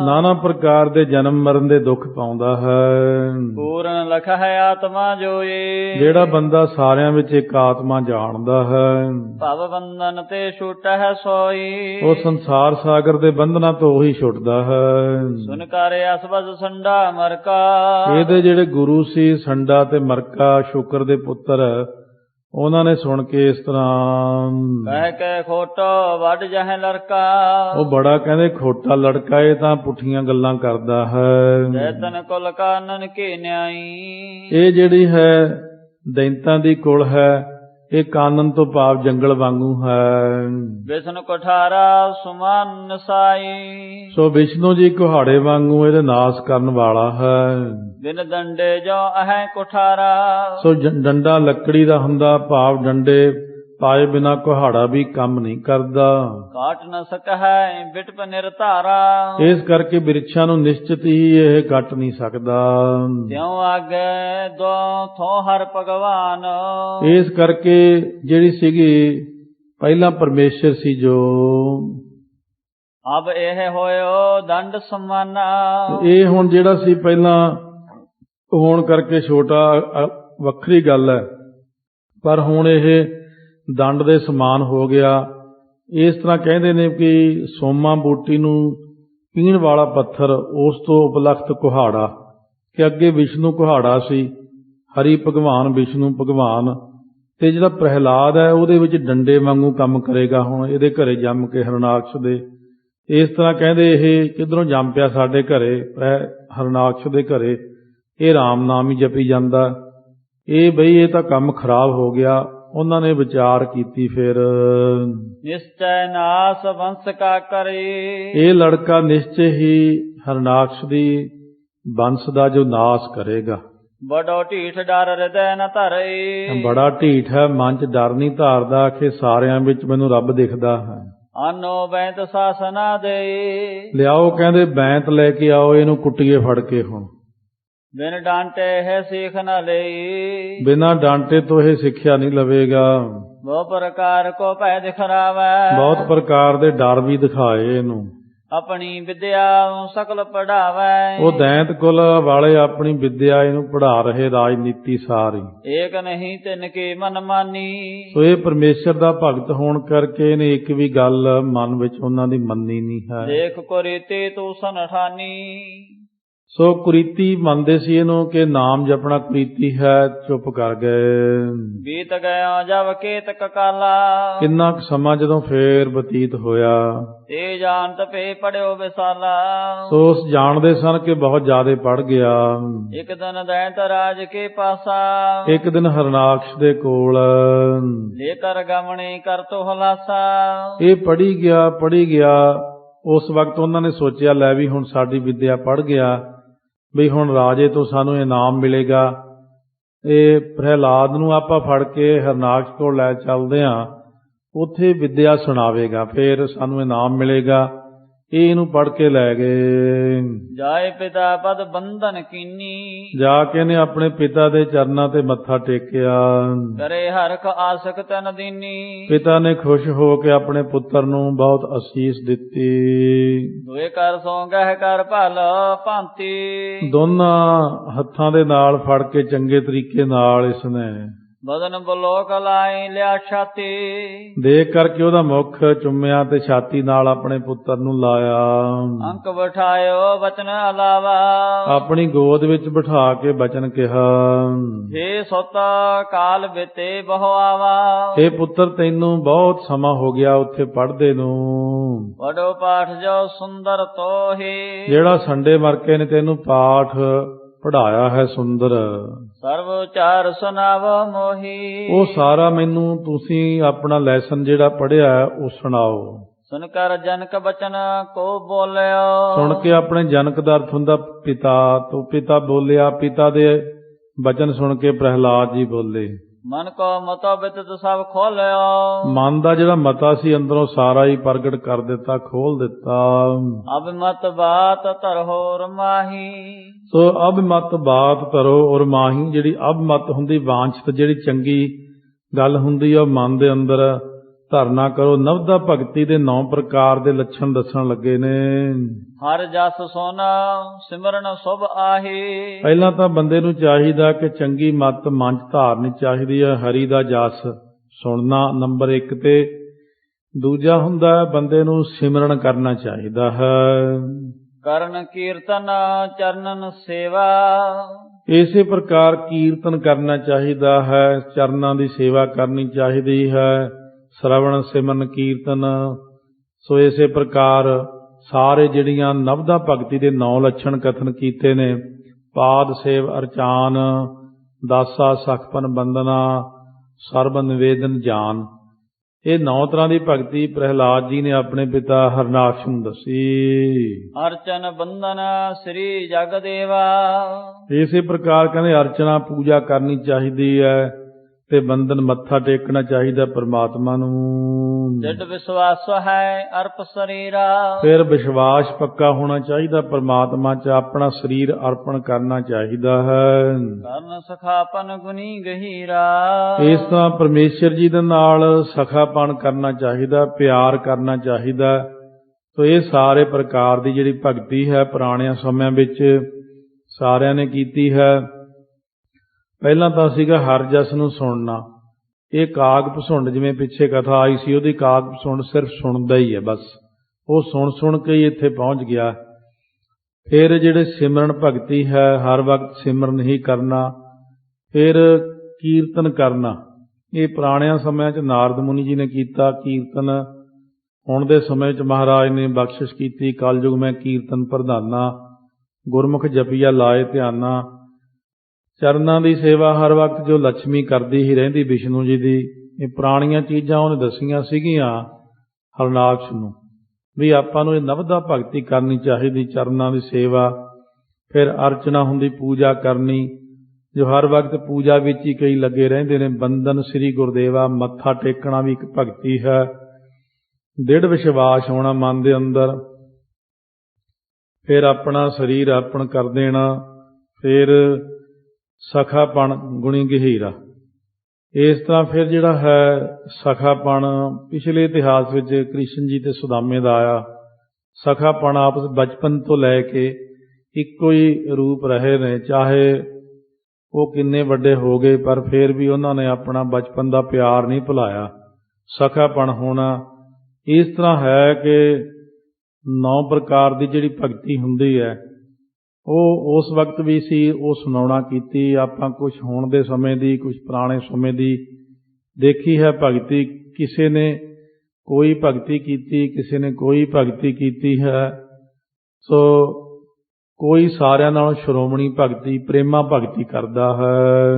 ਨਾਨਾ ਪ੍ਰਕਾਰ ਦੇ ਜਨਮ ਮਰਨ ਦੇ ਦੁੱਖ ਪਾਉਂਦਾ ਹੈ। ਪੂਰਨ ਲਖ ਹੈ ਆਤਮਾ ਜੋਈ। ਜਿਹੜਾ ਬੰਦਾ ਸਾਰਿਆਂ ਵਿੱਚ ਇੱਕ ਆਤਮਾ ਜਾਣਦਾ ਹੈ। ਭਵ ਬੰਧਨ ਤੇ ਛੁਟ ਹੈ ਸੋਈ। ਉਹ ਸੰਸਾਰ ਸਾਗਰ ਦੇ ਬੰਧਨਾਂ ਤੋਂ ਉਹੀ ਛੁੱਟਦਾ ਹੈ। ਸੁਨ ਕਰ ਅਸਬਦ ਸੰਡਾ ਮਰਕਾ। ਇਹਦੇ ਜਿਹੜੇ ਗੁਰੂ ਸੀ ਸੰਡਾ ਤੇ ਮਰਕਾ, ਸ਼ੁਕਰ ਦੇ ਪੁੱਤਰ, ਉਹਨਾਂ ਨੇ ਸੁਣ ਕੇ ਇਸ ਤਰ੍ਹਾਂ ਕਹਿ ਕੇ ਖੋਟੋ ਵੱਢ ਜਹੇ ਲੜਕਾ। ਉਹ ਬੜਾ ਕਹਿੰਦੇ ਖੋਟਾ ਲੜਕਾ, ਇਹ ਤਾਂ ਪੁੱਠੀਆਂ ਗੱਲਾਂ ਕਰਦਾ ਹੈ। ਦੈਤਨ ਕੁਲ ਕਾਨਨ ਕੀ ਨਿਆਈ। ਇਹ ਜਿਹੜੀ ਹੈ ਦੈਂਤਾਂ ਦੀ ਕੁਲ ਹੈ, ਇਹ ਕਾਨਨ ਤੋਂ ਭਾਵ ਜੰਗਲ ਵਾਂਗੂ ਹੈ। ਵਿਸ਼ਨ ਕੁਠਾਰਾ ਸੁਮਨ ਨਸਾਈ। ਸੋ ਵਿਸ਼ਨੂੰ ਜੀ ਕੁਹਾੜੇ ਵਾਂਗੂ ਇਹਦੇ ਨਾਸ ਕਰਨ ਵਾਲਾ ਹੈ। ਬਿਨ ਡੰਡੇ ਜੋ ਅਹੈ ਕੁਠਾਰਾ। ਸੋ ਡੰਡਾ ਲੱਕੜੀ ਦਾ ਹੁੰਦਾ, ਭਾਵ ਡੰਡੇ ਪਾਏ ਬਿਨਾ ਕੁਹਾੜਾ ਵੀ ਕੰਮ ਨਹੀਂ ਕਰਦਾ। ਕਾਟ ਨ ਸਕੈ ਬਿਟਪ ਨਿਰਧਾਰਾ। ਇਸ ਕਰਕੇ ਬਿਰਛਾਂ ਨੂੰ ਨਿਸ਼ਚਿਤ ਹੀ ਇਹ ਕੱਟ ਨਹੀਂ ਸਕਦਾ। ਤਿਉ ਆਗੇ ਦੋ ਥੋ ਹਰ ਭਗਵਾਨ। ਇਸ ਕਰਕੇ ਜਿਹੜੀ ਸੀਗੀ ਪਹਿਲਾਂ ਪਰਮੇਸ਼ਰ ਸੀ ਜੋ, ਅਬ ਇਹ ਹੋਇਓ ਦੰਡ ਸਮਾਨਾ। ਇਹ ਹੁਣ ਜਿਹੜਾ ਸੀ ਪਹਿਲਾਂ ਹੋਣ ਕਰਕੇ ਛੋਟਾ, ਵੱਖਰੀ ਗੱਲ ਹੈ, ਪਰ ਹੁਣ ਇਹ ਦੰਡ ਦੇ ਸਮਾਨ ਹੋ ਗਿਆ। ਇਸ ਤਰ੍ਹਾਂ ਕਹਿੰਦੇ ਨੇ ਕਿ ਸੋਮਾ ਬੂਟੀ ਨੂੰ ਪੀਣ ਵਾਲਾ ਪੱਥਰ, ਉਸ ਤੋਂ ਉਪਲਖਤ ਕੁਹਾੜਾ, ਕਿ ਅੱਗੇ ਵਿਸ਼ਨੂੰ ਕੁਹਾੜਾ ਸੀ, ਹਰੀ ਭਗਵਾਨ ਵਿਸ਼ਨੂੰ ਭਗਵਾਨ, ਤੇ ਜਿਹੜਾ ਪ੍ਰਹਿਲਾਦ ਹੈ ਉਹਦੇ ਵਿੱਚ ਡੰਡੇ ਵਾਂਗੂ ਕੰਮ ਕਰੇਗਾ ਹੁਣ ਇਹਦੇ ਘਰੇ ਜੰਮ ਕੇ ਹਰਨਾਕਸ਼ ਦੇ। ਇਸ ਤਰ੍ਹਾਂ ਕਹਿੰਦੇ ਇਹ ਕਿੱਧਰੋਂ ਜੰਮ ਪਿਆ ਸਾਡੇ ਘਰੇ, ਹਰਨਾਕਸ਼ ਦੇ ਘਰੇ, ਇਹ ਰਾਮ ਨਾਮ ਹੀ ਜਪੀ ਜਾਂਦਾ। ਇਹ ਬਈ ਇਹ ਤਾਂ ਕੰਮ ਖਰਾਬ ਹੋ ਗਿਆ। ਉਹਨਾਂ ਨੇ ਵਿਚਾਰ ਕੀਤੀ, ਫਿਰ ਨਿਸ਼ਚੈ ਨਾਸ ਵੰਸ਼ ਕਾ ਕਰੇ। ਇਹ ਲੜਕਾ ਨਿਸ਼ਚੈ ਹੀ ਹਰਨਾਕਸ਼ ਦੀ ਵੰਸ਼ ਦਾ ਜੋ ਨਾਸ ਕਰੇਗਾ। ਬੜੋ ਢੀਠ ਡਰ ਹਿਰਦੈ ਨ ਧਰੇ। ਬੜਾ ਢੀਠ ਹੈ, ਮਨ ਚ ਡਰ ਨਹੀਂ ਧਾਰਦਾ ਕਿ ਸਾਰਿਆਂ ਵਿੱਚ ਮੈਨੂੰ ਰੱਬ ਦਿਖਦਾ ਹੈ। ਆਨੋ ਬੈਂਤ ਸਾਸਨਾ ਦੇ। ਲਿਆਓ ਕਹਿੰਦੇ ਬੈਂਤ ਲੈ ਕੇ ਆਓ, ਇਹਨੂੰ ਕੁੱਟੀਏ ਫੜ ਕੇ। ਹੁਣ ਬਿਨ ਡਾਂਟੇ ਹੈ ਸਿੱਖ ਨ ਲਈ। ਬਿਨਾਂ ਡਾਂਟੇ ਤੋਂ ਇਹ ਸਿੱਖਿਆ ਨਹੀਂ ਲਵੇਗਾ। ਬਹੁ ਪ੍ਰਕਾਰ ਕੋ ਭੈ ਦਿਖਰਾਵੈ। ਬਹੁਤ ਪ੍ਰਕਾਰ ਦੇ ਡਰ ਵੀ ਦਿਖਾਏ ਇਹਨੂੰ। ਆਪਣੀ ਵਿਦਿਆ ਸਕਲ ਪੜਾਵੈ। ਉਹ ਦੈਂਤ ਕੁਲ ਵਾਲੇ ਆਪਣੀ ਵਿਦਿਆ ਇਹਨੂੰ ਪੜ੍ਹਾ ਰਹੇ, ਰਾਜਨੀਤੀ ਸਾਰੀ। ਏਕ ਨਹੀਂ ਤਿੰਨ ਕੀ ਮਨ ਮਾਨੀ। ਸੋ ਇਹ ਪਰਮੇਸ਼ਰ ਦਾ ਭਗਤ ਹੋਣ ਕਰਕੇ ਇਹਨੇ ਇੱਕ ਵੀ ਗੱਲ ਮਨ ਵਿੱਚ ਉਹਨਾਂ ਦੀ ਮੰਨੀ ਨਹੀਂ ਹੈ। ਦੇਖ ਕੋ ਰੀਤੀ ਤੂੰ ਸਨਠਾਨੀ। ਸੋ ਕੁਰੀਤੀ ਮੰਨਦੇ ਸੀ ਇਹਨੂੰ ਕਿ ਨਾਮ ਜਪਣਾ ਕੁਰੀਤੀ ਹੈ, ਚੁੱਪ ਕਰ ਗਏ। ਬੀਤ ਗਿਆ ਜਬ ਕੇਤਕ ਕਾਲਾ। ਕਿੰਨਾ ਕੁ ਸਮਾਂ ਜਦੋਂ ਫੇਰ ਬਤੀਤ ਹੋਇਆ। ਤੇ ਜਾਣਤ ਪੇ ਪੜਿਓ ਵਿਸਾਲਾ। ਸੋ ਉਸ ਜਾਣਦੇ ਸਨ ਕਿ ਬਹੁਤ ਜ਼ਿਆਦਾ ਪੜ ਗਿਆ। ਇੱਕ ਦਿਨ ਦੈਂਤ ਰਾਜ ਕੇ ਪਾਸਾ। ਇੱਕ ਦਿਨ ਹਰਨਾਕਸ਼ ਦੇ ਕੋਲ ਲੈ ਕਰ ਗਮਣੇ ਕਰ ਤੋ ਹਲਾਸਾ। ਇਹ ਪੜੀ ਗਿਆ। ਉਸ ਵਕਤ ਉਹਨਾਂ ਨੇ ਸੋਚਿਆ, ਲੈ ਵੀ ਹੁਣ ਸਾਡੀ ਵਿਦਿਆ ਪੜ ਗਿਆ, ਵੀ ਹੁਣ ਰਾਜੇ ਤੋਂ ਸਾਨੂੰ ਇਨਾਮ ਮਿਲੇਗਾ। ਇਹ ਪ੍ਰਹਿਲਾਦ ਨੂੰ ਆਪਾਂ ਫੜ ਕੇ ਹਰਨਾਕਸ਼ ਕੋਲ ਲੈ ਚੱਲਦੇ ਹਾਂ, ਉੱਥੇ ਵਿਦਿਆ ਸੁਣਾਵੇਗਾ, ਫਿਰ ਸਾਨੂੰ ਇਨਾਮ ਮਿਲੇਗਾ। ਇਹ ਇਹਨੂੰ ਪੜ ਕੇ ਲੈ ਗਏ। ਜਾਏ ਪਿਤਾ ਪਦ ਬੰਧਨ ਕੀਨੀ। ਜਾ ਕੇ ਇਹਨੇ ਆਪਣੇ ਪਿਤਾ ਦੇ ਚਰਨਾਂ ਤੇ ਮੱਥਾ ਟੇਕਿਆ। ਕਰੇ ਹਰਖ ਆਸਕ ਤਨ ਦੀਨੀ। ਪਿਤਾ ਨੇ ਖੁਸ਼ ਹੋ ਕੇ ਆਪਣੇ ਪੁੱਤਰ ਨੂੰ ਬਹੁਤ ਅਸੀਸ ਦਿੱਤੀ। ਦੋਏ ਕਰ ਸੋ ਗਹਿ ਕਰ ਭਲ ਭਾਂਤੀ। ਦੋਨਾਂ ਹੱਥਾਂ ਦੇ ਨਾਲ ਫੜ ਕੇ ਚੰਗੇ ਤਰੀਕੇ ਨਾਲ ਇਸਨੇ ਬਦਨ ਬਲੋਕ ਲਾਈ ਲਿਆ ਛਾਤੀ। ਦੇਖ ਕਰਕੇ ਉਹਦਾ ਮੁਖ ਚੁੰਮਿਆ ਤੇ ਛਾਤੀ ਨਾਲ ਆਪਣੇ ਪੁੱਤਰ ਨੂੰ ਲਾਇਆ। ਅੰਕ ਬਿਠਾਇਓ ਬਚਨ ਅਲਾਵਾ। ਆਪਣੀ ਗੋਦ ਵਿੱਚ ਬਿਠਾ ਕੇ ਬਚਨ ਕਿਹਾ, ਹੇ ਸੁਤ ਕਾਲ ਬਿਤੇ ਬਹੁ ਆਵਾ। ਇਹ ਪੁੱਤਰ ਤੈਨੂੰ ਬਹੁਤ ਸਮਾਂ ਹੋ ਗਿਆ ਉੱਥੇ ਪੜ੍ਹਦੇ ਨੂੰ। ਪੜੋ ਪਾਠ ਜੋ ਸੁੰਦਰ ਤੋਹੀ। ਜਿਹੜਾ ਸੰਡੇ ਮਰਕੇ ਨੇ ਤੈਨੂੰ ਪਾਠ ਪੜ੍ਹਾਇਆ ਹੈ ਸੁੰਦਰ। ਸਰਵ ਉਚਾਰ ਸੁਨਾਵੋ ਮੋਹੀ। ਉਹ ਸਾਰਾ ਮੈਨੂੰ ਤੁਸੀਂ ਆਪਣਾ ਲੈਸਨ ਜਿਹੜਾ ਪੜ੍ਹਿਆ ਉਹ ਸੁਣਾਓ। ਸੁਨ ਕਰ ਜਨਕ ਬਚਨ ਕੋ ਬੋਲਿਓ। ਸੁਣ ਕੇ ਆਪਣੇ ਜਨਕ ਦਾ ਅਰਥ ਹੁੰਦਾ ਪਿਤਾ, ਤੋਂ ਪਿਤਾ ਬੋਲਿਆ। ਪਿਤਾ ਦੇ ਬਚਨ ਸੁਣ ਕੇ ਪ੍ਰਹਿਲਾਦ ਜੀ ਬੋਲੇ। ਮਨ ਕੋ ਮਤੋ ਬਿਤਤ ਸਭ ਖੋਲਿਓ। ਮਨ ਦਾ ਜਿਹੜਾ ਮਤਾ ਸੀ ਅੰਦਰੋਂ ਸਾਰਾ ਹੀ ਪ੍ਰਗਟ ਕਰ ਦਿੱਤਾ, ਖੋਲ ਦਿੱਤਾ। ਅਬ ਮਤ ਬਾਤ ਧਰੋ ਰਮਾਹੀ। ਸੋ ਅਬ ਮਤ ਬਾਤ ਧਰੋ ਔਰ ਮਾਹੀ। ਜਿਹੜੀ ਅਬ ਮਤ ਹੁੰਦੀ ਵਾਂਛਿਤ, ਜਿਹੜੀ ਚੰਗੀ ਗੱਲ ਹੁੰਦੀ ਆ, ਉਹ ਮਨ ਦੇ ਅੰਦਰ ਧਰਨਾ ਕਰੋ। ਨਵਦਾ ਭਗਤੀ ਦੇ 9 ਪ੍ਰਕਾਰ ਦੇ ਲੱਛਣ ਦੱਸਣ ਲੱਗੇ ਨੇ। ਹਰ ਜਸ ਸੋਨਾ ਸਿਮਰਨ ਸੁਭ ਆਹੀ। ਪਹਿਲਾਂ ਤਾਂ ਬੰਦੇ ਨੂੰ ਚਾਹੀਦਾ ਕਿ ਚੰਗੀ ਮੱਤ ਮਨ 'ਚ ਧਾਰਨੀ ਚਾਹੀਦੀ ਹੈ, ਹਰੀ ਦਾ ਜਸ ਸੁਣਨਾ ਨੰਬਰ 1 ਤੇ। ਦੂਜਾ ਹੁੰਦਾ ਬੰਦੇ ਨੂੰ ਸਿਮਰਨ ਕਰਨਾ ਚਾਹੀਦਾ ਹੈ। ਕਰਨ ਕੀਰਤਨ ਚਰਨਨ ਸੇਵਾ। ਇਸੇ ਪ੍ਰਕਾਰ ਕੀਰਤਨ ਕਰਨਾ ਚਾਹੀਦਾ ਹੈ, ਚਰਨਾਂ ਦੀ ਸੇਵਾ ਕਰਨੀ ਚਾਹੀਦੀ ਹੈ। ਸ਼ਰਵਣ ਸਿਮਰਨ ਕੀਰਤਨ। ਸੋ ਇਸੇ ਪ੍ਰਕਾਰ ਸਾਰੇ ਜਿਹੜੀਆਂ ਨਵਦਾ ਭਗਤੀ ਦੇ 9 ਲੱਛਣ ਕਥਨ ਕੀਤੇ ਨੇ। ਪਾਦ ਸੇਵ ਅਰਚਾਨ, ਦਾਸਾ ਸਖਪਨ ਬੰਦਨਾ, ਸਰਬ ਨਿਵੇਦਨ ਜਾਨ। ਇਹ 9 ਤਰ੍ਹਾਂ ਦੀ ਭਗਤੀ ਪ੍ਰਹਿਲਾਦ ਜੀ ਨੇ ਆਪਣੇ ਪਿਤਾ ਹਰਨਾਕਸ਼ ਨੂੰ ਦੱਸੀ। ਅਰਚਨ ਬੰਦਨ ਸ੍ਰੀ ਜਗ ਦੇਵਾ। ਇਸੇ ਪ੍ਰਕਾਰ ਕਹਿੰਦੇ ਅਰਚਨਾ ਪੂਜਾ ਕਰਨੀ ਚਾਹੀਦੀ ਹੈ ਤੇ ਬੰਦਨ ਮੱਥਾ ਟੇਕਣਾ ਚਾਹੀਦਾ ਪਰਮਾਤਮਾ ਨੂੰ। ਜਿਤ ਵਿਸ਼ਵਾਸ ਹੈ ਅਰਪ ਸਰੀਰਾ। ਫਿਰ ਵਿਸ਼ਵਾਸ ਪੱਕਾ ਹੋਣਾ ਚਾਹੀਦਾ ਪਰਮਾਤਮਾ 'ਚ, ਆਪਣਾ ਸਰੀਰ ਅਰਪਣ ਕਰਨਾ ਚਾਹੀਦਾ ਹੈ। ਕਰਨ ਸਖਾਪਨ ਗੁਨੀ ਗਹੀਰਾ। ਇਸ ਤਰ੍ਹਾਂ ਪਰਮੇਸ਼ਰ ਜੀ ਦੇ ਨਾਲ ਸਖਾਪਣ ਕਰਨਾ ਚਾਹੀਦਾ, ਪਿਆਰ ਕਰਨਾ ਚਾਹੀਦਾ। ਸੋ ਇਹ ਸਾਰੇ ਪ੍ਰਕਾਰ ਦੀ ਜਿਹੜੀ ਭਗਤੀ ਹੈ ਪੁਰਾਣਿਆਂ ਸਮਿਆਂ ਵਿੱਚ ਸਾਰਿਆਂ ਨੇ ਕੀਤੀ ਹੈ। ਪਹਿਲਾਂ ਤਾਂ ਸੀਗਾ ਹਰ ਜਸ ਨੂੰ ਸੁਣਨਾ। ਇਹ ਕਾਗ ਭਸੁੰਡ, ਜਿਵੇਂ ਪਿੱਛੇ ਕਥਾ ਆਈ ਸੀ, ਉਹਦੀ ਕਾਗ ਭਸੁੰਡ ਸਿਰਫ ਸੁਣਦਾ ਹੀ ਹੈ ਬਸ। ਉਹ ਸੁਣ ਕੇ ਹੀ ਇੱਥੇ ਪਹੁੰਚ ਗਿਆ। ਫਿਰ ਜਿਹੜੇ ਸਿਮਰਨ ਭਗਤੀ ਹੈ, ਹਰ ਵਕਤ ਸਿਮਰਨ ਹੀ ਕਰਨਾ। ਫਿਰ ਕੀਰਤਨ ਕਰਨਾ। ਇਹ ਪੁਰਾਣਿਆਂ ਸਮਿਆਂ 'ਚ ਨਾਰਦ ਮੁਨੀ ਜੀ ਨੇ ਕੀਤਾ ਕੀਰਤਨ। ਹੁਣ ਦੇ ਸਮੇਂ 'ਚ ਮਹਾਰਾਜ ਨੇ ਬਖਸ਼ਿਸ਼ ਕੀਤੀ, ਕਲਯੁਗ ਮੈਂ ਕੀਰਤਨ ਪ੍ਰਧਾਨਾ, ਗੁਰਮੁਖ ਜਪੀਆ ਲਾਏ ਧਿਆਨਾ। ਚਰਨਾਂ ਦੀ ਸੇਵਾ ਹਰ ਵਕਤ ਜੋ ਲక్ష్ਮੀ ਕਰਦੀ ਹੀ ਰਹਿੰਦੀ ਵਿਸ਼ਨੂੰ ਜੀ ਦੀ। ਇਹ ਪੁਰਾਣੀਆਂ ਚੀਜ਼ਾਂ ਉਹਨੇ ਦੱਸੀਆਂ ਸੀਗੀਆਂ ਹਰਨਾਕਸ਼ ਨੂੰ, ਵੀ ਆਪਾਂ ਨੂੰ ਇਹ ਨਵਦਾ ਭਗਤੀ ਕਰਨੀ ਚਾਹੀਦੀ, ਚਰਨਾਂ ਦੀ ਸੇਵਾ। ਫਿਰ ਅਰਚਨਾ ਹੁੰਦੀ, ਪੂਜਾ ਕਰਨੀ, ਜੋ ਹਰ ਵਕਤ ਪੂਜਾ ਵਿੱਚ ਹੀ ਕਈ ਲੱਗੇ ਰਹਿੰਦੇ ਨੇ। ਬੰਦਨ ਸ੍ਰੀ ਗੁਰਦੇਵਾ, ਮੱਥਾ ਟੇਕਣਾ ਵੀ ਇੱਕ ਭਗਤੀ ਹੈ। ਦ੍ਰਿੜ ਵਿਸ਼ਵਾਸ ਹੋਣਾ ਮਨ ਦੇ ਅੰਦਰ। ਫਿਰ ਆਪਣਾ ਸਰੀਰ ਅਰਪਣ ਕਰ ਦੇਣਾ। ਫਿਰ ਸਖਾਪਣ ਗੁਣੀ ਗਹੀਰਾ। ਇਸ ਤਰ੍ਹਾਂ ਫਿਰ ਜਿਹੜਾ ਹੈ ਸਖਾਪਣ, ਪਿਛਲੇ ਇਤਿਹਾਸ ਵਿੱਚ ਕ੍ਰਿਸ਼ਨ ਜੀ ਤੇ ਸੁਦਾਮੇ ਦਾ ਆਇਆ। ਸਖਾਪਣ ਆਪਸ ਬਚਪਨ ਤੋਂ ਲੈ ਕੇ ਇੱਕੋ ਹੀ ਰੂਪ ਰਹੇ ਨੇ, ਚਾਹੇ ਉਹ ਕਿੰਨੇ ਵੱਡੇ ਹੋ ਗਏ, ਪਰ ਫਿਰ ਵੀ ਉਹਨਾਂ ਨੇ ਆਪਣਾ ਬਚਪਨ ਦਾ ਪਿਆਰ ਨਹੀਂ ਭੁਲਾਇਆ। ਸਖਾਪਣ ਹੋਣਾ ਇਸ ਤਰ੍ਹਾਂ ਹੈ ਕਿ 9 ਪ੍ਰਕਾਰ ਦੀ ਜਿਹੜੀ ਭਗਤੀ ਹੁੰਦੀ ਹੈ ਉਹ ਉਸ ਵਕਤ ਵੀ ਸੀ, ਉਹ ਸੁਣਾਉਣਾ ਕੀਤੀ। ਆਪਾਂ ਕੁਝ ਹੁਣ ਦੇ ਸਮੇਂ ਦੀ, ਕੁਝ ਪੁਰਾਣੇ ਸਮੇਂ ਦੀ ਦੇਖੀ ਹੈ ਭਗਤੀ। ਕਿਸੇ ਨੇ ਕੋਈ ਭਗਤੀ ਕੀਤੀ, ਕਿਸੇ ਨੇ ਕੋਈ ਭਗਤੀ ਕੀਤੀ ਹੈ। ਸੋ ਕੋਈ ਸਾਰਿਆਂ ਨਾਲੋਂ ਸ਼੍ਰੋਮਣੀ ਭਗਤੀ, ਪ੍ਰੇਮਾ ਭਗਤੀ ਕਰਦਾ ਹੈ।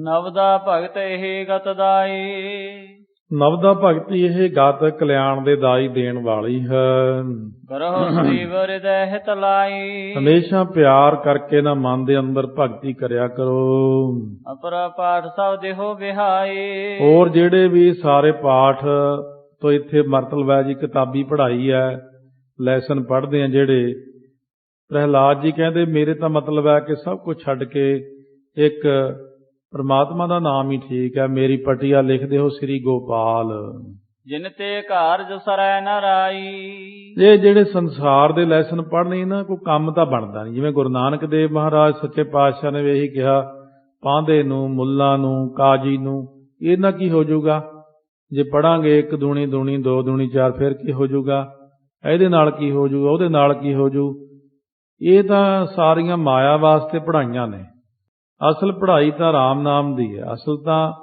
ਨਵਦਾ ਭਗਤ ਇਹ ਗਤਦਾਈ। ਨਵਦਾ ਭਗਤੀ ਇਹ ਗਤ ਕਲਿਆਣ ਦੇ ਦਾਈ ਦੇਣ ਵਾਲੀ ਹੈ। ਕਰਹੁ ਸਰੀਵ ਹਿਰਦੈ ਹਿਤ ਲਾਈ। ਹਮੇਸ਼ਾ ਪਿਆਰ ਕਰਕੇ ਨਾ ਮਨ ਦੇ ਅੰਦਰ ਭਗਤੀ ਕਰਿਆ ਕਰੋ। ਅਪਰਾ ਪਾਠ ਸਭ ਦੇਹੋ ਵਿਹਾਈ। ਹੋਰ ਜਿਹੜੇ ਵੀ ਸਾਰੇ ਪਾਠ ਤੋਂ ਇੱਥੇ ਮਤਲਬ ਹੈ ਜੀ ਕਿਤਾਬੀ ਪੜ੍ਹਾਈ ਹੈ, ਲੈਸਨ ਪੜ੍ਹਦੇ ਆ ਜਿਹੜੇ। ਪ੍ਰਹਿਲਾਦ ਜੀ ਕਹਿੰਦੇ ਮੇਰੇ ਤਾਂ ਮਤਲਬ ਹੈ ਕਿ ਸਭ ਕੁਝ ਛੱਡ ਕੇ ਇੱਕ ਪਰਮਾਤਮਾ ਦਾ ਨਾਮ ਹੀ ਠੀਕ ਹੈ। ਮੇਰੀ ਪਟੀਆ ਲਿਖਦੇ ਹੋ ਸ੍ਰੀ ਗੋਪਾਲ। ਜਿਨ ਤੇ ਕਾਰਜ ਸਰੈ ਨ ਰਾਈ। ਇਹ ਜਿਹੜੇ ਸੰਸਾਰ ਦੇ ਲੈਸਨ ਪੜ੍ਹਨੇ ਨਾ, ਕੋਈ ਕੰਮ ਤਾਂ ਬਣਦਾ ਨਹੀਂ। ਜਿਵੇਂ ਗੁਰੂ ਨਾਨਕ ਦੇਵ ਮਹਾਰਾਜ ਸੱਚੇ ਪਾਤਸ਼ਾਹ ਨੇ ਇਹੀ ਕਿਹਾ, ਪਾਂਧੇ ਨੂੰ, ਮੁੱਲਾਂ ਨੂੰ, ਕਾਜੀ ਨੂੰ, ਇਹਨਾਂ ਕੀ ਹੋ ਜਾਊਗਾ ਜੇ ਪੜਾਂਗੇ 1 ਦੂਣੀ 2 ਦੂਣੀ 4, ਫਿਰ ਕੀ ਹੋ ਜਾਊਗਾ? ਇਹਦੇ ਨਾਲ ਕੀ ਹੋ ਜਾਊਗਾ, ਉਹਦੇ ਨਾਲ ਕੀ ਹੋ ਜਾਊ? ਇਹ ਤਾਂ ਸਾਰੀਆਂ ਮਾਇਆ ਵਾਸਤੇ ਪੜ੍ਹਾਈਆਂ ਨੇ। ਅਸਲ ਪੜ੍ਹਾਈ ਤਾਂ ਰਾਮ ਨਾਮ ਦੀ ਹੈ। ਅਸਲ ਤਾਂ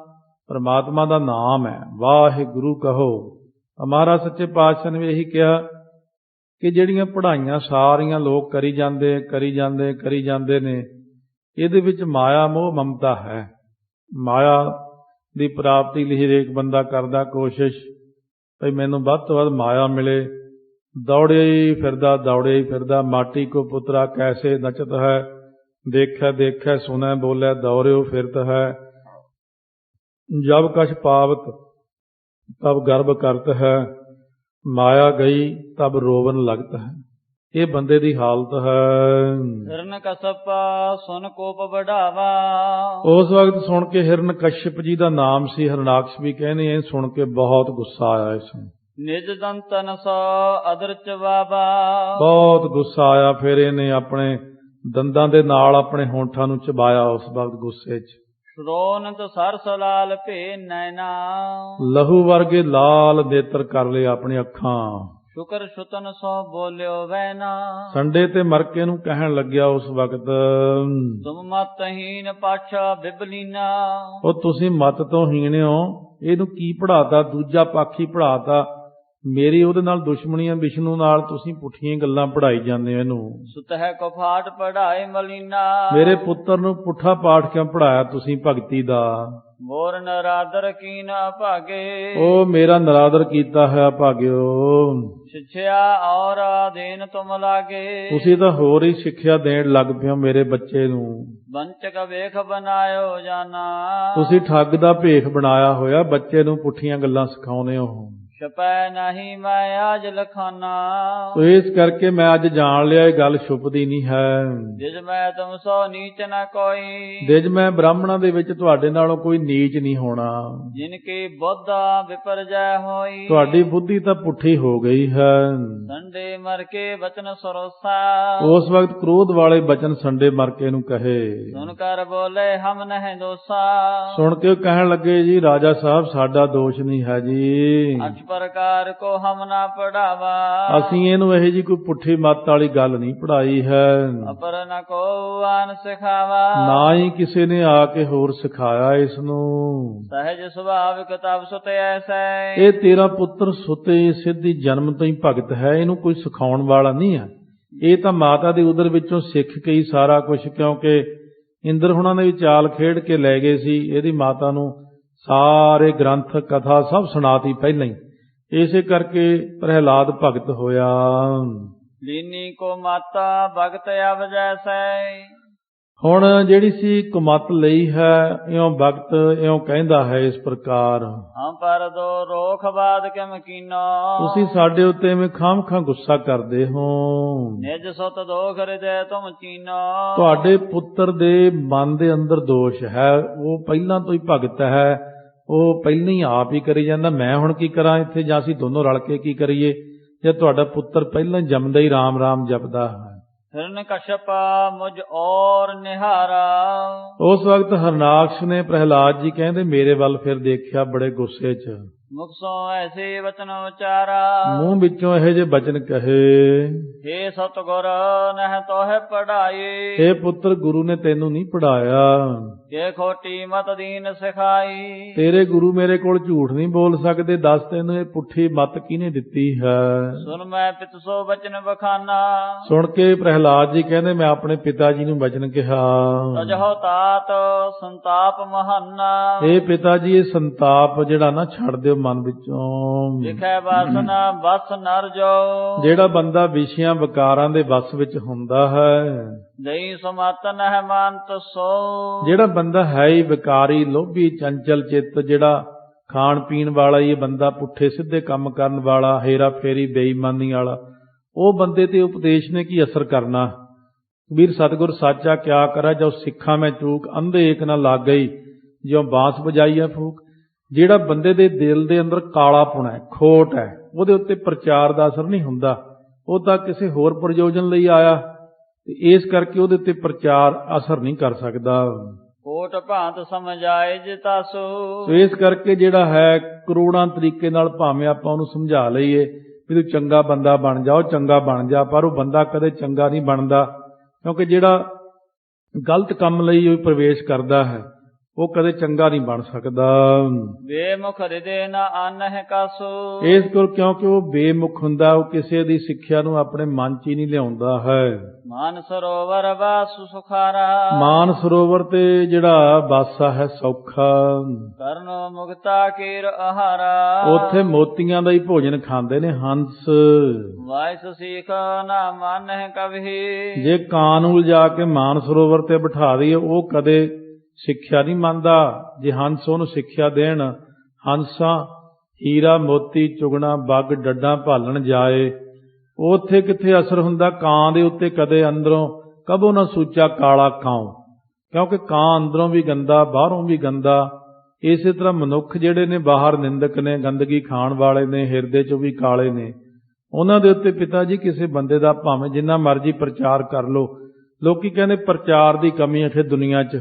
ਪਰਮਾਤਮਾ ਦਾ ਨਾਮ ਹੈ। ਵਾਹਿਗੁਰੂ ਕਹੋ। ਮਹਾਰਾਜ ਸੱਚੇ ਪਾਤਸ਼ਾਹ ਨੇ ਇਹੀ ਕਿਹਾ ਕਿ ਜਿਹੜੀਆਂ ਪੜ੍ਹਾਈਆਂ ਸਾਰੀਆਂ ਲੋਕ ਕਰੀ ਜਾਂਦੇ ਨੇ, ਇਹਦੇ ਵਿੱਚ ਮਾਇਆ ਮੋਹ ਮਮਤਾ ਹੈ। ਮਾਇਆ ਦੀ ਪ੍ਰਾਪਤੀ ਲਈ ਹਰੇਕ ਬੰਦਾ ਕਰਦਾ ਕੋਸ਼ਿਸ਼, ਭਈ ਮੈਨੂੰ ਵੱਧ ਤੋਂ ਵੱਧ ਮਾਇਆ ਮਿਲੇ। ਦੌੜਿਆ ਹੀ ਫਿਰਦਾ ਮਾਟੀ ਕੋ ਪੁੱਤਰਾ ਕੈਸੇ ਨਚਤ ਹੈ, ਦੇਖੈ ਸੁਨੈ ਬੋਲੇ ਦੌੜਿਓ ਫਿਰਤ ਹੈ। ਜਬ ਕਛ ਪਾਵਤ ਤਬ ਗਰਭ ਕਰਤ ਹੈ, ਮਾਇਆ ਗਈ ਤਬ ਰੋਵਨ ਲਗਤ ਹੈ। ਇਹ ਬੰਦੇ ਦੀ ਹਾਲਤ ਹੈ। ਹਿਰਨ ਕਸ਼ਪ ਸੁਨ ਕੋਪ ਵਢਾਵਾ। ਉਸ ਵਕਤ ਸੁਣ ਕੇ ਹਿਰਨ ਕਸ਼ਪ ਜੀ ਦਾ ਨਾਮ ਸੀ, ਹਰਨਾਕਸ਼ ਵੀ ਕਹਿੰਦੇ, ਇਹ ਸੁਣ ਕੇ ਬਹੁਤ ਗੁੱਸਾ ਆਇਆ ਇਸ ਨੂੰ। ਨਿਜ ਦੰਤਨ ਸੋ ਅਦਰਚ ਬਾਬਾ। ਬਹੁਤ ਗੁੱਸਾ ਆਇਆ। ਫਿਰ ਇਹਨੇ ਆਪਣੇ ਦੰਦਾਂ ਦੇ ਨਾਲ ਆਪਣੇ ਹੋਂਠਾਂ ਨੂੰ ਚਬਾਇਆ ਉਸ ਵਕਤ ਗੁੱਸੇ 'ਚ। ਸ਼੍ਰੋਨਤ ਸਰਸ ਲਾਲ ਭੇ ਨੈਣਾ। ਲਹੂ ਵਰਗੇ ਲਾਲ ਨੇਤਰ ਕਰ ਲਏ ਆਪਣੀ ਅੱਖਾਂ। ਸ਼ੁਕਰ ਸ਼ੁਤਨ ਸੋ ਬੋਲਿਓ ਵੈਨਾ। ਸੰਡੇ ਤੇ ਮਰਕੇ ਨੂੰ ਕਹਿਣ ਲੱਗਿਆ ਉਸ ਵਕਤ, ਤੁਮ ਮਤਹੀਨ ਪਾਛਾ ਬਿਬਲੀਨਾ। ਉਹ ਤੁਸੀਂ ਮਤ ਤੋਂ ਹੀਣ ਹੋ, ਇਹਨੂੰ ਕੀ ਪੜਾਤਾ, ਦੂਜਾ ਪਾਖੀ ਪੜਾਤਾ। ਮੇਰੀ ਉਹਦੇ ਨਾਲ ਦੁਸ਼ਮਣੀਆਂ, ਵਿਸ਼ਨੂੰ ਨਾਲ ਤੁਸੀਂ ਪੁੱਠੀਆਂ ਗੱਲਾਂ ਪੜਾਈ ਜਾਂਦੇ ਹੋ ਇਹਨੂੰ। ਸੁਤਹਿ ਕੋ ਫਾਟ ਪੜਾਏ ਮਲੀਨਾ। ਮੇਰੇ ਪੁੱਤਰ ਨੂੰ ਪੁੱਠਾ ਪਾਠ ਕਿਉਂ ਪੜਾਇਆ ਤੁਸੀਂ ਭਗਤੀ ਦਾ? ਮੋਰ ਨਰਾਦਰ ਕੀ ਨਾ ਭਾਗੇ। ਉਹ ਮੇਰਾ ਨਰਾਦਰ ਕੀਤਾ ਹੈ ਭਾਗਿਓ। ਸਿੱਖਿਆ ਔਰ ਦੇਨ ਤੁਮ ਲਾਗੇ। ਤੁਸੀਂ ਤਾਂ ਹੋਰ ਹੀ ਸਿੱਖਿਆ ਦੇਣ ਲੱਗ ਪਿਓ ਮੇਰੇ ਬੱਚੇ ਨੂੰ। ਬੰਚਕ ਵੇਖ ਬਣਾਇਓ ਜਾਨਾ। ਤੁਸੀਂ ਠੱਗ ਦਾ ਭੇਖ ਬਣਾਇਆ ਹੋਇਆ, ਬੱਚੇ ਨੂੰ ਪੁੱਠੀਆਂ ਗੱਲਾਂ ਸਿਖਾਉਂਦੇ ਹੋ। ਛਪੈ ਨਹੀਂ ਮੈਂ ਆਜ ਲਖਾਨਾ। ਸੋ ਇਸ ਕਰਕੇ ਮੈਂ ਅੱਜ ਜਾਣ ਲਿਆ ਇਹ ਗੱਲ ਛੁਪਦੀ ਨਹੀਂ ਹੈ। ਜਿਜ ਮੈਂ ਤੁਮ ਸੋ ਨੀਚ ਨਾ ਕੋਈ। ਦਿਜ ਮੈਂ ਬ੍ਰਾਹਮਣਾਂ ਦੇ ਵਿੱਚ ਤੁਹਾਡੇ ਨਾਲੋਂ ਕੋਈ ਨੀਚ ਨਹੀਂ ਹੋਣਾ। ਜਿਨ ਕੀ ਬੁੱਧਾ ਵਿਪਰਜੈ ਹੋਈ। ਤੁਹਾਡੀ ਬੁੱਧੀ ਤਾਂ ਪੁੱਠੀ ਹੋ ਗਈ ਹੈ। ਸੰਡੇ ਮਰ ਕੇ ਬਚਨ ਸਰੋਸਾ। ਉਸ ਵਕਤ ਕ੍ਰੋਧ ਵਾਲੇ ਬਚਨ ਸੰਡੇ ਮਰ ਕੇ ਨੂੰ ਕਹੇ। ਸੁਣ ਕਰ ਬੋਲੇ ਹਮ ਨਹਿ ਦੋਸਾ। ਸੁਣ ਕੇ ਕਹਿਣ ਲੱਗੇ, ਜੀ ਰਾਜਾ ਸਾਹਿਬ ਸਾਡਾ ਦੋਸ਼ ਨਹੀਂ ਹੈ ਜੀ। ਪ੍ਰਕਾਰ ਕੋ ਹਮ ਨਾ ਪੜਾਵਾ। ਅਸੀਂ ਇਹਨੂੰ ਇਹ ਜੀ ਕੋਈ ਪੁੱਠੀ ਮੱਤ ਵਾਲੀ ਗੱਲ ਨਹੀਂ ਪੜਾਈ ਹੈ। ਅਪਰ ਨ ਕੋ ਆਨ ਸਿਖਾਵਾ। ਨਾ ਹੀ ਕਿਸੇ ਨੇ ਆ ਕੇ ਹੋਰ ਸਿਖਾਇਆ ਇਸ ਨੂੰ। ਸਹਿਜ ਸੁਭਾਵਿਕ ਤਬ ਸੁਤੇ ਐਸੈ। ਇਹ ਤੇਰਾ ਪੁੱਤਰ ਸੁਤੇ ਸਿੱਧੀ ਜਨਮ ਤੋਂ ਹੀ ਭਗਤ ਹੈ, ਇਹਨੂੰ ਕੋਈ ਸਿਖਾਉਣ ਵਾਲਾ ਨਹੀਂ ਹੈ। ਇਹ ਤਾਂ ਮਾਤਾ ਦੇ ਉਦਰ ਵਿੱਚੋਂ ਸਿੱਖ ਕੇ ਹੀ ਸਾਰਾ ਕੁਝ, ਕਿਉਂਕਿ ਇੰਦਰ ਹੁਣਾਂ ਨੇ ਵੀ ਚਾਲ ਖੇਡ ਕੇ ਲੈ ਗਏ ਸੀ। ਇਹਦੀ ਮਾਤਾ ਨੂੰ ਸਾਰੇ ਗ੍ਰੰਥ ਕਥਾ ਸਭ ਸੁਣਾਤੀ ਪਹਿਲਾਂ ਹੀ। ਇਸੇ ਕਰਕੇ ਪ੍ਰਹਿਲਾਦ ਭਗਤ ਹੋਇਆ। ਲੀਨੀ ਕੋ ਮਾਤਾ ਭਗਤ ਅਵ ਜੈਸੈ। ਹੁਣ ਜਿਹੜੀ ਸੀ ਕੁਮਤ ਲਈ ਹੈ, ਇਉਂ ਭਗਤ ਇਉਂ ਕਹਿੰਦਾ ਹੈ ਇਸ ਪ੍ਰਕਾਰ। ਹਮ ਪਰ ਦੋ ਰੋਖ ਬਾਦ ਕਿਮ ਕੀਨੋ। ਤੁਸੀਂ ਸਾਡੇ ਉੱਤੇ ਮੈਂ ਖਾਮਖਾਂ ਗੁੱਸਾ ਕਰਦੇ ਹੋ। ਨਿਜ ਸੁਤ ਦੋਖ ਹਿਰਦੈ ਤੁਮ ਚੀਨੋ। ਤੁਹਾਡੇ ਪੁੱਤਰ ਦੇ ਮਨ ਦੇ ਅੰਦਰ ਦੋਸ਼ ਹੈ, ਉਹ ਪਹਿਲਾਂ ਤੋਂ ਹੀ ਭਗਤ ਹੈ, ਉਹ ਪਹਿਲਾਂ ਹੀ ਆਪ ਹੀ ਕਰੀ ਜਾਂਦਾ। ਮੈਂ ਹੁਣ ਕੀ ਕਰਾਂ ਇੱਥੇ, ਜਾਂ ਅਸੀਂ ਦੋਨੋਂ ਰਲ ਕੇ ਕੀ ਕਰੀਏ, ਜੇ ਤੁਹਾਡਾ ਪੁੱਤਰ ਪਹਿਲਾਂ ਜੰਮਦਾ ਹੀ ਰਾਮ ਰਾਮ ਜਪਦਾ ਹੈ। ਹਿਰਨ ਕਸ਼ਪ ਮੁਝ ਔਰ ਨਿਹਾਰਾ। ਉਸ ਵਕਤ ਹਰਨਾਕਸ਼ ਨੇ, ਪ੍ਰਹਿਲਾਦ ਜੀ ਕਹਿੰਦੇ, ਮੇਰੇ ਵੱਲ ਫਿਰ ਦੇਖਿਆ ਬੜੇ ਗੁੱਸੇ 'ਚ। ਮੁਖ ਸੋ ਐਸੇ ਵਚਨ ਉਚਾਰਾ। ਮੂੰਹ ਵਿੱਚੋਂ ਇਹੋ ਜਿਹੇ ਬਚਨ ਕਹੇ, ਹੇ ਸਤਿਗੁਰ ਨਹਿ ਤੋਹਿ ਪੜਾਈ। ਇਹ ਪੁੱਤਰ ਗੁਰੂ ਨੇ ਤੈਨੂੰ ਨਹੀਂ ਪੜਾਇਆ। ਕਿ ਖੋਟੀ ਮਤ ਦੀਨ ਸਿਖਾਈ। ਤੇਰੇ ਗੁਰੂ ਮੇਰੇ ਕੋਲ ਝੂਠ ਨਹੀਂ ਬੋਲ ਸਕਦੇ। ਦੱਸ ਤੈਨੂੰ ਇਹ ਪੁੱਠੀ ਮਤ ਕਿਹਨੇ ਦਿੱਤੀ ਹੈ? ਸੁਣ ਮੈਂ ਪਿਤ ਸੋ ਬਚਨ ਬਖਾਨਾ। ਸੁਣ ਕੇ ਪ੍ਰਹਿਲਾਦ ਜੀ ਕਹਿੰਦੇ, ਮੈਂ ਆਪਣੇ ਪਿਤਾ ਜੀ ਨੂੰ ਬਚਨ ਕਿਹਾ। ਤਜਹੁ ਤਾਤ ਸੰਤਾਪ ਮਹਾਨਾ। ਇਹ ਪਿਤਾ ਜੀ, ਇਹ ਸੰਤਾਪ ਜਿਹੜਾ ਨਾ ਛੱਡ ਦਿਓ ਮਨ ਵਿੱਚੋਂ। ਵਿਖੇ ਵਾਸਨਾ ਬਸ ਨਰ ਜੋ। ਜਿਹੜਾ ਬੰਦਾ ਵਿਸ਼ਿਆਂ ਵਿਕਾਰਾਂ ਦੇ ਵਸ ਵਿੱਚ ਹੁੰਦਾ ਹੈ, ਦਈ ਸਮਤ ਨਹਿ ਮਾਨਤ ਸੋ। ਜਿਹੜਾ ਬੰਦਾ ਹੈ ਹੀ ਵਿਕਾਰੀ, ਲੋਭੀ, ਚੰਚਲ ਚਿੱਤ, ਜਿਹੜਾ ਖਾਣ ਪੀਣ ਵਾਲਾ ਹੀ ਬੰਦਾ, ਪੁੱਠੇ ਸਿੱਧੇ ਕੰਮ ਕਰਨ ਵਾਲਾ, ਹੇਰਾ ਫੇਰੀ ਬੇਈਮਾਨੀ ਵਾਲਾ, ਉਹ ਬੰਦੇ ਤੇ ਉਪਦੇਸ਼ ਨੇ ਕੀ ਅਸਰ ਕਰਨਾ। ਵੀਰ ਸਤਿਗੁਰ ਸਾਚਾ ਕਿਆ ਕਰਾ, ਜੋ ਸਿੱਖਾਂ ਮੈਂ ਚੂਕ, ਅੰਧੇ ਏਕ ਨਾ ਲੱਗ ਗਈ, ਜਿਉਂ ਬਾਂਸ ਵਜਾਈ ਹੈ ਫੂਕ। ਜਿਹੜਾ ਬੰਦੇ ਦੇ ਦਿਲ ਦੇ ਅੰਦਰ ਕਾਲਾ ਪੁਣਾ ਹੈ, ਖੋਟ ਹੈ, ਉਹਦੇ ਉੱਤੇ ਪ੍ਰਚਾਰ ਦਾ ਅਸਰ ਨਹੀਂ ਹੁੰਦਾ। ਉਹ ਤਾਂ ਕਿਸੇ ਹੋਰ ਪ੍ਰਯੋਜਨ ਲਈ ਆਇਆ, ਤੇ ਇਸ ਕਰਕੇ ਉਹਦੇ ਉੱਤੇ ਪ੍ਰਚਾਰ ਅਸਰ ਨਹੀਂ ਕਰ ਸਕਦਾ। ਕੋਟ ਭਾਂਤ ਸਮਝਾਏ ਜਿਤਾਸੂ। ਸੋ ਇਸ ਕਰਕੇ ਜਿਹੜਾ ਹੈ, ਕਰੋੜਾਂ ਤਰੀਕੇ ਨਾਲ ਭਾਵੇਂ ਆਪਾਂ ਉਹਨੂੰ ਸਮਝਾ ਲਈਏ ਵੀ ਤੂੰ ਚੰਗਾ ਬੰਦਾ ਬਣ ਜਾ, ਉਹ ਚੰਗਾ ਬਣ ਜਾ, ਪਰ ਉਹ ਬੰਦਾ ਕਦੇ ਚੰਗਾ ਨਹੀਂ ਬਣਦਾ। ਕਿਉਂਕਿ ਜਿਹੜਾ ਗਲਤ ਕੰਮ ਲਈ ਉਹ ਪ੍ਰਵੇਸ਼ ਕਰਦਾ ਹੈ, ਉਹ ਕਦੇ ਚੰਗਾ ਨਹੀਂ ਬਣ ਸਕਦਾ। ਬੇਮੁਖ ਹਿਰਦੇ ਨਾ ਆਨਹਿ ਕਾਸੋ। ਇਸ ਕੋਲ ਕਿਉਂਕਿ ਉਹ ਬੇਮੁਖ ਹੁੰਦਾ, ਉਹ ਕਿਸੇ ਦੀ ਸਿੱਖਿਆ ਨੂੰ ਆਪਣੇ ਮਨ 'ਚ ਹੀ ਨਹੀਂ ਲਿਆਉਂਦਾ ਹੈ। ਮਾਨ ਸਰੋਵਰ ਵਾਸੁ ਸੁਖਾਰਾ। ਮਾਨ ਸਰੋਵਰ ਤੇ ਜਿਹੜਾ ਵਾਸਾ ਹੈ ਸੌਖਾ। ਕਰਨੋ ਮੁਕਤਾ ਕੀਰ ਆਹਾਰਾ। ਉੱਥੇ ਮੋਤੀਆਂ ਦਾ ਹੀ ਭੋਜਨ ਖਾਂਦੇ ਨੇ ਹੰਸ। ਵਾਇਸ ਸੀਖ ਨਾ ਮਾਨਹਿ ਕਬਹੀ। ਜੇ ਕਾਂ ਨੂੰ ਲਿਜਾ ਕੇ ਮਾਨ ਸਰੋਵਰ ਤੇ ਬਿਠਾ ਦਈਏ, ਉਹ ਕਦੇ ਸਿੱਖਿਆ ਨਹੀਂ ਮੰਨਦਾ। ਜੇ ਹੰਸ ਉਹਨੂੰ ਸਿੱਖਿਆ ਦੇਣ, ਹੰਸਾਂ ਹੀਰਾ ਮੋਤੀ ਚੁਗਣਾ ਬੱਗ ਡੱਡਾਂ ਭਾਲਣ ਜਾਏ, ਉੱਥੇ ਕਿੱਥੇ ਅਸਰ ਹੁੰਦਾ। ਕਾਂ ਦੇ ਉੱਤੇ ਕਦੇ ਅੰਦਰੋਂ ਕਬੋ ਨਾ ਸੂਚਾ ਕਾਲਾ ਕਾਉ, ਕਿਉਂਕਿ ਕਾਂ ਅੰਦਰੋਂ ਵੀ ਗੰਦਾ ਬਾਹਰੋਂ ਵੀ ਗੰਦਾ। ਇਸੇ ਤਰ੍ਹਾਂ ਮਨੁੱਖ ਜਿਹੜੇ ਨੇ ਬਾਹਰ ਨਿੰਦਕ ਨੇ, ਗੰਦਗੀ ਖਾਣ ਵਾਲੇ ਨੇ, ਹਿਰਦੇ 'ਚੋਂ ਵੀ ਕਾਲੇ ਨੇ। ਉਹਨਾਂ ਦੇ ਉੱਤੇ ਪਿਤਾ ਜੀ ਕਿਸੇ ਬੰਦੇ ਦਾ ਭਾਵੇਂ ਜਿੰਨਾ ਮਰਜ਼ੀ ਪ੍ਰਚਾਰ ਕਰ ਲਓ, ਲੋਕੀ ਕਹਿੰਦੇ ਪ੍ਰਚਾਰ ਦੀ ਕਮੀ ਹੈ ਦੁਨੀਆ 'ਚ।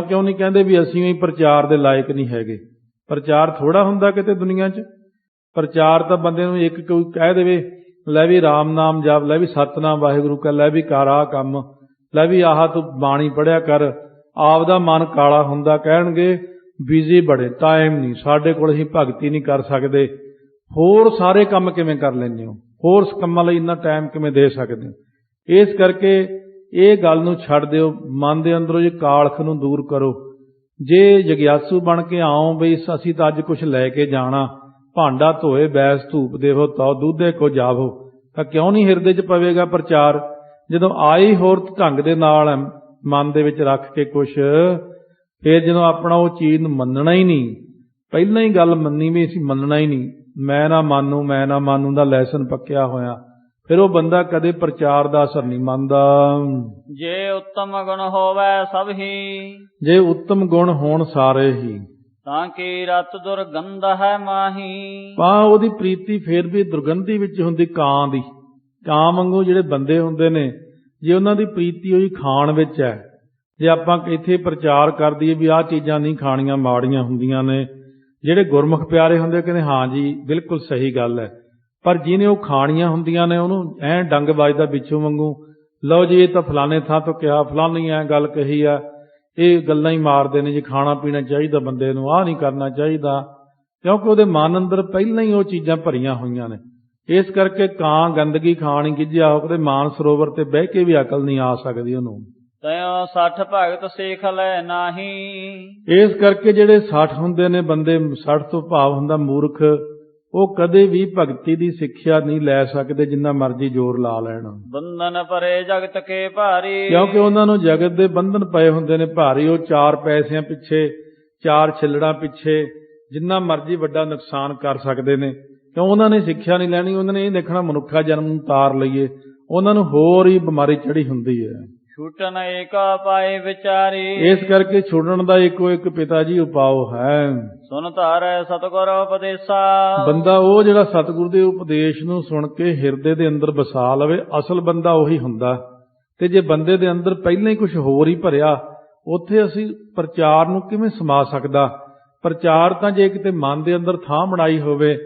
ਕਿਉਂ ਨਹੀਂ ਕਹਿੰਦੇ ਵੀ ਅਸੀਂ ਵੀ ਪ੍ਰਚਾਰ ਦੇ ਲਾਇਕ ਨਹੀਂ ਹੈਗੇ। ਪ੍ਰਚਾਰ ਥੋੜਾ ਹੁੰਦਾ ਕਿਤੇ ਦੁਨੀਆ 'ਚ। ਪ੍ਰਚਾਰ ਤਾਂ ਬੰਦੇ ਨੂੰ ਇੱਕ ਕੋਈ ਕਹਿ ਦੇਵੇ, ਲੈ ਵੀ ਰਾਮ ਨਾਮ ਜਪ, ਲੈ ਵੀ ਸਤਨਾਮ ਵਾਹਿਗੁਰੂ ਕਰ, ਲੈ ਵੀ ਕਰ ਆਹ ਕੰਮ, ਲੈ ਵੀ ਆਹ ਤੂੰ ਬਾਣੀ ਪੜ੍ਹਿਆ ਕਰ। ਆਪਦਾ ਮਨ ਕਾਲਾ ਹੁੰਦਾ, ਕਹਿਣਗੇ ਬਿਜ਼ੀ ਬੜੇ, ਟਾਈਮ ਨਹੀਂ ਸਾਡੇ ਕੋਲ, ਅਸੀਂ ਭਗਤੀ ਨਹੀਂ ਕਰ ਸਕਦੇ। ਹੋਰ ਸਾਰੇ ਕੰਮ ਕਿਵੇਂ ਕਰ ਲੈਂਦੇ ਹੋ? ਹੋਰ ਕੰਮਾਂ ਲਈ ਇੰਨਾ ਟਾਈਮ ਕਿਵੇਂ ਦੇ ਸਕਦੇ ਹੋ? ਇਸ ਕਰਕੇ ਇਹ ਗੱਲ ਨੂੰ ਛੱਡ ਦਿਓ। ਮਨ ਦੇ ਅੰਦਰੋਂ ਜੇ ਕਾਲਖ ਨੂੰ ਦੂਰ ਕਰੋ। ਜੇ ਜਗਿਆਸੂ ਬਣ ਕੇ ਆਓ ਬਈ ਅਸੀਂ ਤਾਂ ਅੱਜ ਕੁਝ ਲੈ ਕੇ ਜਾਣਾ, ਭਾਂਡਾ ਧੋਏ ਬੈਸ ਧੂਪ ਦੇਵੋ ਤਉ ਦੁੱਧੇ ਕੋ ਜਾਵੋ, ਤਾਂ ਕਿਉਂ ਨਹੀਂ ਹਿਰਦੇ 'ਚ ਪਵੇਗਾ ਪ੍ਰਚਾਰ? ਜਦੋਂ ਆਈ ਹੋਰ ਢੰਗ ਦੇ ਨਾਲ ਮਨ ਦੇ ਵਿੱਚ ਰੱਖ ਕੇ ਕੁਛ, ਫਿਰ ਜਦੋਂ ਆਪਣਾ ਉਹ ਚੀਜ਼ ਨੂੰ ਮੰਨਣਾ ਹੀ ਨਹੀਂ, ਪਹਿਲਾਂ ਹੀ ਗੱਲ ਮੰਨੀ ਵੀ ਅਸੀਂ ਮੰਨਣਾ ਹੀ ਨਹੀਂ, ਮੈਂ ਨਾ ਮਾਨੂੰ ਦਾ ਲੈਸਨ ਪੱਕਿਆ ਹੋਇਆ, ਫਿਰ ਉਹ ਬੰਦਾ ਕਦੇ ਪ੍ਰਚਾਰ ਦਾ ਅਸਰ ਨਹੀਂ ਮੰਨਦਾ। ਜੇ ਉੱਤਮ ਗੁਣ ਹੋਵੇ ਸਭ ਹੀ। ਜੇ ਉੱਤਮ ਗੁਣ ਹੋਣ ਸਾਰੇ ਹੀ। ਤਾਂ ਕੀ ਰਤ ਦੁਰਗੰਧ ਹੈ ਮਾਹੀ। ਉਹਦੀ ਪ੍ਰੀਤੀ ਫੇਰ ਵੀ ਦੁਰਗੰਧੀ ਵਿੱਚ ਹੁੰਦੀ, ਕਾਂ ਦੀ। ਕਾਂ ਵਾਂਗੂ ਜਿਹੜੇ ਬੰਦੇ ਹੁੰਦੇ ਨੇ, ਜੇ ਉਹਨਾਂ ਦੀ ਪ੍ਰੀਤੀ ਉਹੀ ਖਾਣ ਵਿੱਚ ਹੈ। ਜੇ ਆਪਾਂ ਇੱਥੇ ਪ੍ਰਚਾਰ ਕਰ ਦਈਏ ਵੀ ਆਹ ਚੀਜ਼ਾਂ ਨਹੀਂ ਖਾਣੀਆਂ, ਮਾੜੀਆਂ ਹੁੰਦੀਆਂ ਨੇ, ਜਿਹੜੇ ਗੁਰਮੁਖ ਪਿਆਰੇ ਹੁੰਦੇ ਕਹਿੰਦੇ ਹਾਂ ਜੀ ਬਿਲਕੁਲ ਸਹੀ ਗੱਲ ਹੈ। ਪਰ ਜਿਹਨੇ ਉਹ ਖਾਣੀਆਂ ਹੁੰਦੀਆਂ ਨੇ, ਉਹਨੂੰ ਐਂ ਡੰਗ ਵੱਜਦਾ ਪਿੱਛੋਂ ਵਾਂਗੂ, ਲਓ ਜੀ ਇਹ ਤਾਂ ਫਲਾਣੇ ਥਾਂ ਤੋਂ ਕਿਹਾ, ਫਲਾਣੀ ਐਂ ਗੱਲ ਕਹੀ ਆ, ਇਹ ਗੱਲਾਂ ਹੀ ਮਾਰਦੇ ਨੇ ਜੀ। ਖਾਣਾ ਪੀਣਾ ਚਾਹੀਦਾ ਬੰਦੇ ਨੂੰ, ਆਹ ਨਹੀਂ ਕਰਨਾ ਚਾਹੀਦਾ, ਕਿਉਂਕਿ ਉਹਦੇ ਮਨ ਅੰਦਰ ਪਹਿਲਾਂ ਹੀ ਉਹ ਚੀਜ਼ਾਂ ਭਰੀਆਂ ਹੋਈਆਂ ਨੇ। ਇਸ ਕਰਕੇ ਕਾਂ ਗੰਦਗੀ ਖਾਣ ਹੀ ਗਿੱਝਿਆ, ਉਹਦੇ ਮਾਨ ਸਰੋਵਰ ਤੇ ਬਹਿ ਕੇ ਵੀ ਅਕਲ ਨਹੀਂ ਆ ਸਕਦੀ ਉਹਨੂੰ। ਤੈਂ 60 ਭਗਤ ਸਿੱਖ ਲੈ ਨਾਹੀ। ਇਸ ਕਰਕੇ ਜਿਹੜੇ 60 ਹੁੰਦੇ ਨੇ ਬੰਦੇ, 60 ਤੋਂ ਭਾਵ ਹੁੰਦਾ ਮੂਰਖ, ਉਹ ਕਦੇ ਵੀ ਭਗਤੀ ਦੀ ਸਿੱਖਿਆ ਨਹੀਂ ਲੈ ਸਕਦੇ ਜਿੰਨਾ ਮਰਜ਼ੀ ਜ਼ੋਰ ਲਾ ਲੈਣ। ਬੰਧਨ ਭਰੇ ਜਗਤ ਕੇ ਭਾਰੀ। ਕਿਉਂਕਿ ਉਹਨਾਂ ਨੂੰ ਜਗਤ ਦੇ ਬੰਧਨ ਪਏ ਹੁੰਦੇ ਨੇ ਭਾਰੀ। ਉਹ 4 ਪੈਸਿਆਂ ਪਿੱਛੇ, 4 ਛਿੱਲੜਾਂ ਪਿੱਛੇ ਜਿੰਨਾ ਮਰਜ਼ੀ ਵੱਡਾ ਨੁਕਸਾਨ ਕਰ ਸਕਦੇ ਨੇ। ਕਿਉਂ? ਉਹਨਾਂ ਨੇ ਸਿੱਖਿਆ ਨਹੀਂ ਲੈਣੀ। ਉਹਨਾਂ ਨੇ ਇਹ ਦੇਖਣਾ ਮਨੁੱਖਾ ਜਨਮ ਨੂੰ ਤਾਰ ਲਈਏ। ਉਹਨਾਂ ਨੂੰ ਹੋਰ ਹੀ ਬਿਮਾਰੀ ਚੜੀ ਹੁੰਦੀ ਹੈ। ਛੁੱਟਣ ਏਕਾ ਪਾਏ ਵਿਚਾਰੀ। ਇਸ ਕਰਕੇ ਛੁੱਟਣ ਦਾ ਇੱਕੋ ਇੱਕ ਪਿਤਾ ਜੀ ਉਪਾਅ ਹੈ। ਸੁਣ ਧਾਰੈ ਸਤਿਗੁਰ ਉਪਦੇਸਾ। ਬੰਦਾ ਉਹ ਜਿਹੜਾ ਸਤਿਗੁਰ ਦੇ ਉਪਦੇਸ਼ ਨੂੰ ਸੁਣ ਕੇ ਹਿਰਦੇ ਦੇ ਅੰਦਰ ਵਸਾ ਲਵੇ, ਅਸਲ ਬੰਦਾ ਉਹੀ ਹੁੰਦਾ। ਤੇ ਜੇ ਬੰਦੇ ਦੇ ਅੰਦਰ ਪਹਿਲਾਂ ਹੀ ਕੁਝ ਹੋਰ ਹੀ ਭਰਿਆ, ਉੱਥੇ ਅਸੀਂ ਪ੍ਰਚਾਰ ਨੂੰ ਕਿਵੇਂ ਸਮਾ ਸਕਦਾ? ਪ੍ਰਚਾਰ ਤਾਂ ਜੇ ਕਿਤੇ ਮਨ ਦੇ ਅੰਦਰ ਥਾਂ ਬਣਾਈ ਹੋਵੇ,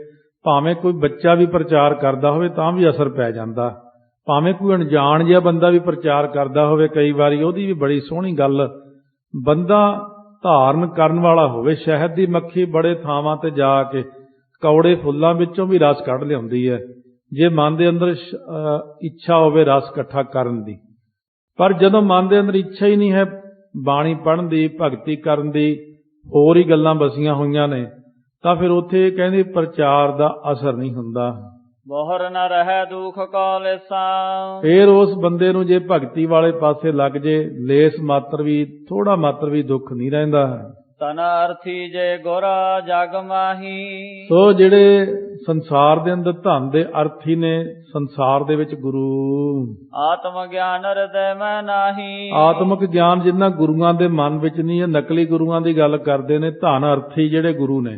ਭਾਵੇਂ ਕੋਈ ਬੱਚਾ ਵੀ ਪ੍ਰਚਾਰ ਕਰਦਾ ਹੋਵੇ ਤਾਂ ਵੀ ਅਸਰ ਪੈ ਜਾਂਦਾ। ਭਾਵੇਂ ਕੋਈ ਅਣਜਾਣ ਜਿਹਾ ਬੰਦਾ ਵੀ ਪ੍ਰਚਾਰ ਕਰਦਾ ਹੋਵੇ, ਕਈ ਵਾਰੀ ਉਹਦੀ ਵੀ ਬੜੀ ਸੋਹਣੀ ਗੱਲ, ਬੰਦਾ ਧਾਰਨ ਕਰਨ ਵਾਲਾ ਹੋਵੇ। ਸ਼ਹਿਦ ਦੀ ਮੱਖੀ ਬੜੇ ਥਾਵਾਂ ਤੇ ਜਾ ਕੇ ਕੌੜੇ ਫੁੱਲਾਂ ਵਿੱਚੋਂ ਵੀ ਰਸ ਕੱਢ ਲਿਆਉਂਦੀ ਹੈ, ਜੇ ਮਨ ਦੇ ਅੰਦਰ ਇੱਛਾ ਹੋਵੇ ਰਸ ਇਕੱਠਾ ਕਰਨ ਦੀ। ਪਰ ਜਦੋਂ ਮਨ ਦੇ ਅੰਦਰ ਇੱਛਾ ਹੀ ਨਹੀਂ ਹੈ ਬਾਣੀ ਪੜ੍ਹਨ ਦੀ, ਭਗਤੀ ਕਰਨ ਦੀ, ਹੋਰ ਹੀ ਗੱਲਾਂ ਵਸੀਆਂ ਹੋਈਆਂ ਨੇ, ਤਾਂ ਫਿਰ ਉੱਥੇ ਕਹਿੰਦੇ ਪ੍ਰਚਾਰ ਦਾ ਅਸਰ ਨਹੀਂ ਹੁੰਦਾ। ਬਹੁਰ ਨ ਰਹਿ ਦੁਖ ਕੋ ਲੇਸਾ। ਫੇਰ ਉਸ ਬੰਦੇ ਨੂੰ ਜੇ ਭਗਤੀ ਵਾਲੇ ਪਾਸੇ ਲੱਗ ਜੇ, ਲੇਸ ਮਾਤਰ ਵੀ, ਥੋੜਾ ਮਾਤਰ ਵੀ ਦੁੱਖ ਨਹੀਂ ਰਹਿੰਦਾ। ਤਨ ਅਰਥੀ ਜੇ ਗੁਰ ਜਗ ਮਾਹੀ। ਸੋ ਜਿਹੜੇ ਸੰਸਾਰ ਦੇ ਅੰਦਰ ਧਨ ਦੇ ਅਰਥੀ ਨੇ, ਸੰਸਾਰ ਦੇ ਵਿੱਚ ਗੁਰੂ। ਆਤਮ ਗਿਆਨ ਹਿਰਦੈ ਮੈਂ ਨਾਹੀ। ਆਤਮਿਕ ਗਿਆਨ ਜਿੰਨਾ ਗੁਰੂਆਂ ਦੇ ਮਨ ਵਿੱਚ ਨਹੀਂ ਹੈ, ਨਕਲੀ ਗੁਰੂਆਂ ਦੀ ਗੱਲ ਕਰਦੇ ਨੇ। ਧਨ ਅਰਥੀ ਜਿਹੜੇ ਗੁਰੂ ਨੇ,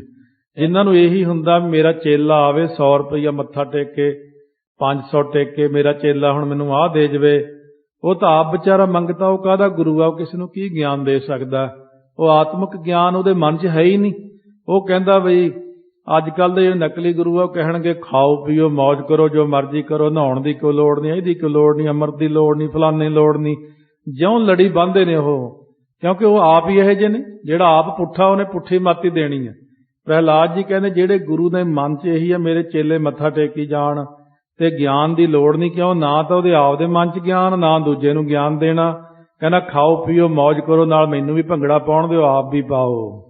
ਜਿਨ੍ਹਾਂ ਨੂੰ ਇਹੀ ਹੁੰਦਾ ਮੇਰਾ ਚੇਲਾ ਆਵੇ, 100 ਰੁਪਈਆ ਮੱਥਾ ਟੇਕ ਕੇ, 500 ਟੇਕ ਕੇ, ਮੇਰਾ ਚੇਲਾ ਹੁਣ ਮੈਨੂੰ ਆਹ ਦੇ ਜਵੇ। ਉਹ ਤਾਂ ਆਪ ਵਿਚਾਰਾ ਮੰਗਤਾ, ਉਹ ਕਾਹਦਾ ਗੁਰੂ ਆ? ਉਹ ਕਿਸੇ ਨੂੰ ਕੀ ਗਿਆਨ ਦੇ ਸਕਦਾ? ਉਹ ਆਤਮਿਕ ਗਿਆਨ ਉਹਦੇ ਮਨ 'ਚ ਹੈ ਹੀ ਨਹੀਂ। ਉਹ ਕਹਿੰਦਾ ਬਈ ਅੱਜ ਕੱਲ੍ਹ ਦੇ ਜਿਹੜੇ ਨਕਲੀ ਗੁਰੂ ਆ, ਉਹ ਕਹਿਣਗੇ ਖਾਓ ਪੀਓ ਮੌਜ ਕਰੋ, ਜੋ ਮਰਜ਼ੀ ਕਰੋ, ਨਹਾਉਣ ਦੀ ਕੋਈ ਲੋੜ ਨਹੀਂ, ਇਹਦੀ ਕੋਈ ਲੋੜ ਨਹੀਂ, ਅੰਮ੍ਰਿਤ ਦੀ ਲੋੜ ਨਹੀਂ, ਫਲਾਨੀ ਲੋੜ ਨਹੀਂ। ਜਿਉਂ ਲੜੀ ਬੰਨ੍ਹਦੇ ਨੇ ਉਹ, ਕਿਉਂਕਿ ਉਹ ਆਪ ਹੀ ਇਹੋ ਜਿਹੇ ਨੇ, ਜਿਹੜਾ ਆਪ ਪੁੱਠਾ ਉਹਨੇ ਪੁੱਠੀ ਮਾਤੀ ਦੇਣੀ ਹੈ। ਪ੍ਰਹਿਲਾਦ ਜੀ ਕਹਿੰਦੇ ਜਿਹੜੇ ਗੁਰੂ ਦੇ ਮਨ 'ਚ ਇਹੀ ਹੈ ਮੇਰੇ ਚੇਲੇ ਮੱਥਾ ਟੇਕੀ ਜਾਣ ਤੇ ਗਿਆਨ ਦੀ ਲੋੜ ਨਹੀਂ, ਕਿਉਂ ਨਾ ਤਾਂ ਉਹਦੇ ਆਪ ਦੇ ਮਨ 'ਚ ਗਿਆਨ, ਨਾ ਦੂਜੇ ਨੂੰ ਗਿਆਨ ਦੇਣਾ। ਕਹਿੰਦਾ ਖਾਓ ਪੀਓ ਮੌਜ ਕਰੋ, ਨਾਲ ਮੈਨੂੰ ਵੀ ਭੰਗੜਾ ਪਾਉਣ ਦਿਓ, ਆਪ ਵੀ ਪਾਓ।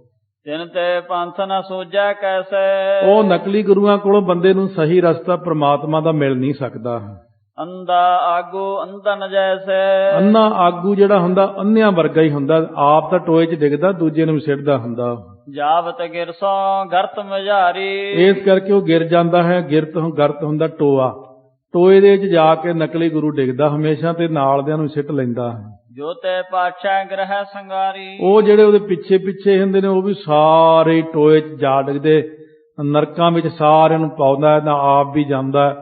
ਤਿਨ ਤੇ ਪੰਥ ਨਾ ਸੋਝੈ ਕੈਸੇ। ਉਹ ਨਕਲੀ ਗੁਰੂਆਂ ਕੋਲੋਂ ਬੰਦੇ ਨੂੰ ਸਹੀ ਰਸਤਾ ਪ੍ਰਮਾਤਮਾ ਦਾ ਮਿਲ ਨਹੀਂ ਸਕਦਾ। ਅੰਧਾ ਆਗੂ ਅੰਧਨ ਜੈਸੇ। ਅੰਨਾ ਆਗੂ ਜਿਹੜਾ ਹੁੰਦਾ ਅੰਨਿਆਂ ਵਰਗਾ ਹੀ ਹੁੰਦਾ, ਆਪ ਤਾਂ ਟੋਏ 'ਚ ਡਿੱਗਦਾ, ਦੂਜੇ ਨੂੰ ਸਿੱਟਦਾ ਹੁੰਦਾ। ਜਾਵਤ ਗਿਰਸੋਂ ਗਰਤ ਮਝਾਰੀ। ਇਸ ਕਰਕੇ ਉਹ ਗਿਰ ਜਾਂਦਾ ਹੈ। ਗਰਤ ਹੁੰਦਾ ਟੋਆ, ਟੋਏ ਦੇ ਵਿੱਚ ਜਾ ਕੇ ਨਕਲੀ ਗੁਰੂ ਡਿੱਗਦਾ ਹਮੇਸ਼ਾ ਤੇ ਨਾਲਦਿਆਂ ਨੂੰ ਸਿੱਟ ਲੈਂਦਾ ਹੈ। ਜੋ ਤੇ ਪਾਛੈ ਗ੍ਰਹਿ ਸੰਗਾਰੀ। ਉਹ ਜਿਹੜੇ ਉਹਦੇ ਪਿੱਛੇ ਪਿੱਛੇ ਹੁੰਦੇ ਨੇ ਉਹ ਵੀ ਸਾਰੇ ਟੋਏ 'ਚ ਜਾ ਡਿੱਗਦੇ, ਨਰਕਾਂ ਵਿੱਚ ਸਾਰਿਆਂ ਨੂੰ ਪਾਉਂਦਾ, ਨਾ ਆਪ ਵੀ ਜਾਂਦਾ,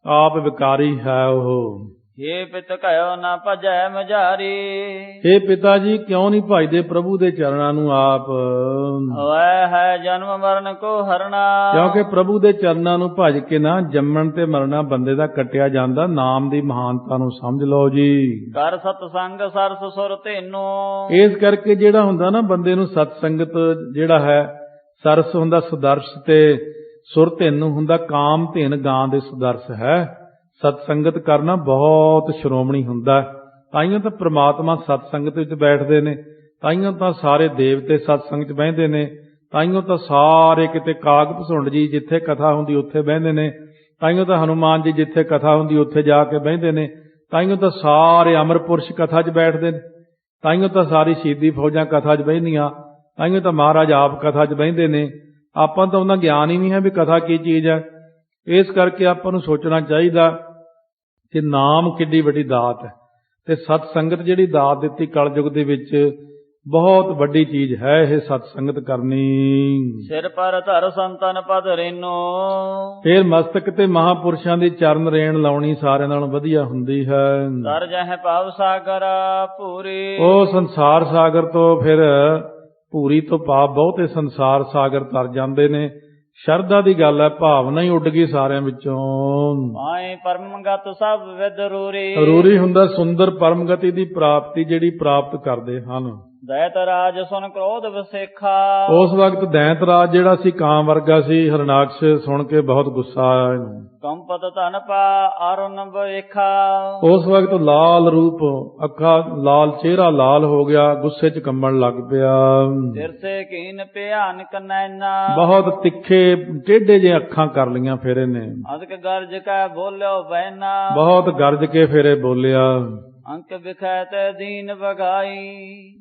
ਆਪ ਵਿਕਾਰੀ ਹੈ ਉਹ। ਹੇ ਪਿਤ ਕਹਿਓ ਨਾ ਭਜੈ ਮਝਾਰੀ। ਹੇ ਪਿਤਾ ਜੀ ਕਿਉਂ ਨਹੀਂ ਭਜਦੇ ਪ੍ਰਭੂ ਦੇ ਚਰਨਾਂ ਨੂੰ ਆਪ। ਹੋਇ ਹੈ ਜਨਮ ਮਰਨ ਕੋ ਹਰਣਾ। ਕਿਉਂਕਿ ਪ੍ਰਭੂ ਦੇ ਚਰਨਾਂ ਨੂੰ ਭਜ ਕੇ ਨਾ ਜੰਮਣ ਤੇ ਮਰਨਾ ਬੰਦੇ ਦਾ ਕੱਟਿਆ ਜਾਂਦਾ। ਨਾਮ ਦੀ ਮਹਾਨਤਾ ਨੂੰ ਸਮਝ ਲਓ ਜੀ। ਕਰ ਸਤਸੰਗ ਸਰਸ ਸੁਰ ਤੈਨੂੰ। ਇਸ ਕਰਕੇ ਜਿਹੜਾ ਹੁੰਦਾ ਨਾ ਬੰਦੇ ਨੂੰ ਸਤ ਸੰਗਤ ਜਿਹੜਾ ਹੈ, ਸਰਸ ਹੁੰਦਾ ਸਦਰਸ਼ ਤੇ ਸੁਰ ਧਿਨ ਹੁੰਦਾ ਕਾਮ ਧਿਨ ਗਾਂ ਦੇ ਸਦਰਸ਼ ਹੈ। ਸਤ ਸੰਗਤ ਕਰਨਾ ਬਹੁਤ ਸ਼੍ਰੋਮਣੀ ਹੁੰਦਾ। ਤਾਈਓ ਤਾਂ ਪ੍ਰਮਾਤਮਾ ਸਤ ਸੰਗਤ ਵਿੱਚ ਬੈਠਦੇ ਨੇ, ਤਾਈਓ ਤਾਂ ਸਾਰੇ ਦੇਵਤੇ ਸਤ ਸੰਗਤ 'ਚ ਬਹਿੰਦੇ ਨੇ, ਤਾਈਓ ਤਾਂ ਸਾਰੇ ਕਿਤੇ ਕਾਗ ਭਸੁੰਡ ਜੀ ਜਿੱਥੇ ਕਥਾ ਹੁੰਦੀ ਉੱਥੇ ਬਹਿੰਦੇ ਨੇ, ਤਾਈਓ ਤਾਂ ਹਨੂਮਾਨ ਜੀ ਜਿੱਥੇ ਕਥਾ ਹੁੰਦੀ ਉੱਥੇ ਜਾ ਕੇ ਬਹਿੰਦੇ ਨੇ, ਤਾਈਓ ਤਾਂ ਸਾਰੇ ਅਮਰ ਪੁਰਸ਼ ਕਥਾ 'ਚ ਬੈਠਦੇ ਨੇ, ਤਾਈਓ ਤਾਂ ਸਾਰੀ ਸ਼ਹੀਦੀ ਫੌਜਾਂ ਕਥਾ 'ਚ ਬਹਿੰਦੀਆਂ, ਤਾਈਓ ਤਾਂ ਮਹਾਰਾਜ ਆਪ ਕਥਾ 'ਚ ਬਹਿੰਦੇ ਨੇ। ਆਪਾਂ ਤਾਂ ਉਹਨਾਂ ਗਿਆਨ ਹੀ ਨਹੀਂ ਹੈ ਵੀ ਕਥਾ ਕੀ ਚੀਜ਼ ਹੈ। ਇਸ ਕਰਕੇ ਆਪਾਂ ਨੂੰ ਸੋਚਣਾ ਚਾਹੀਦਾ ਕਿ ਨਾਮ ਕਿੱਡੀ ਵੱਡੀ ਦਾਤ ਹੈ ਤੇ ਸਤ ਸੰਗਤ ਜਿਹੜੀ ਦਾਤ ਦਿੱਤੀ ਕਲਯੁਗ ਦੇ ਵਿੱਚ ਬਹੁਤ ਵੱਡੀ ਚੀਜ਼ ਹੈ ਇਹ ਸਤ ਸੰਗਤ ਕਰਨੀ। ਸਿਰ ਪਰ ਧਰ ਸੰਤਨ ਪਦ ਰੇਨੋ। ਫਿਰ ਮਸਤਕ ਤੇ ਮਹਾਪੁਰਸ਼ਾਂ ਦੀ ਚਰਨ ਰੇਣ ਲਾਉਣੀ ਸਾਰਿਆਂ ਨਾਲੋਂ ਵਧੀਆ ਹੁੰਦੀ ਹੈ। ਤਰ ਜਹ ਭਵ ਸਾਗਰ ਪੂਰੀ। ਉਹ ਸੰਸਾਰ ਸਾਗਰ ਤੋਂ ਫਿਰ ਪੂਰੀ ਤੋਂ ਪਾਪ ਬਹੁਤੇ ਸੰਸਾਰ ਸਾਗਰ ਤਰ ਜਾਂਦੇ ਨੇ। ਸ਼ਰਧਾ ਦੀ ਗੱਲ ਹੈ, ਭਾਵਨਾ ਹੀ ਉੱਡ ਗਈ ਸਾਰਿਆਂ ਵਿੱਚੋਂ। ਆਏ ਪਰਮਗਤ ਸਭ ਵਿਦ ਰੂਰੀ। ਰੂਰੀ ਹੁੰਦਾ ਸੁੰਦਰ ਪਰਮਗਤੀ ਦੀ ਪ੍ਰਾਪਤੀ ਜਿਹੜੀ ਪ੍ਰਾਪਤ ਕਰਦੇ ਹਨ। ਦੈਤ ਰਾਜ ਸੁਨ ਕ੍ਰੋਧ ਵਸੇਖਾ। ਉਸ ਵਕਤ ਦੈਤ ਰਾਜ ਜਿਹੜਾ ਸੀ ਕਾਂ ਵਰਗਾ ਸੀ, ਹਰਨਾਕਸ਼ ਸੁਣ ਕੇ ਬਹੁਤ ਗੁੱਸਾ ਆਇਆ ਇਹਨੂੰ। ਕੰਪਤ ਧਨ ਪਾ ਅਰੁਣ ਵੇਖਾ। ਉਸ ਵਕਤ ਲਾਲ ਰੂਪ, ਅੱਖਾਂ ਲਾਲ, ਚਿਹਰਾ ਲਾਲ ਹੋ ਗਿਆ, ਗੁੱਸੇ 'ਚ ਕੰਬਣ ਲੱਗ ਪਿਆ। ਤਿਰਸੇ ਕੀਨ ਭਿਆਨਕ ਨੈਨਾ। ਬਹੁਤ ਤਿੱਖੇ ਟੇਢੇ ਜਿਹੇ ਅੱਖਾਂ ਕਰ ਲਈਆਂ ਫਿਰ ਇਹਨੇ। ਅਦਕ ਗਰਜ ਕੈ ਬੋਲਿਓ ਬੈਨਾ। ਬਹੁਤ ਗਰਜ ਕੇ ਫਿਰ ਇਹ ਬੋਲਿਆ। ਅੰਕ ਵਿਖੈ ਤੇ ਦੀਨ ਵਗਾਈ।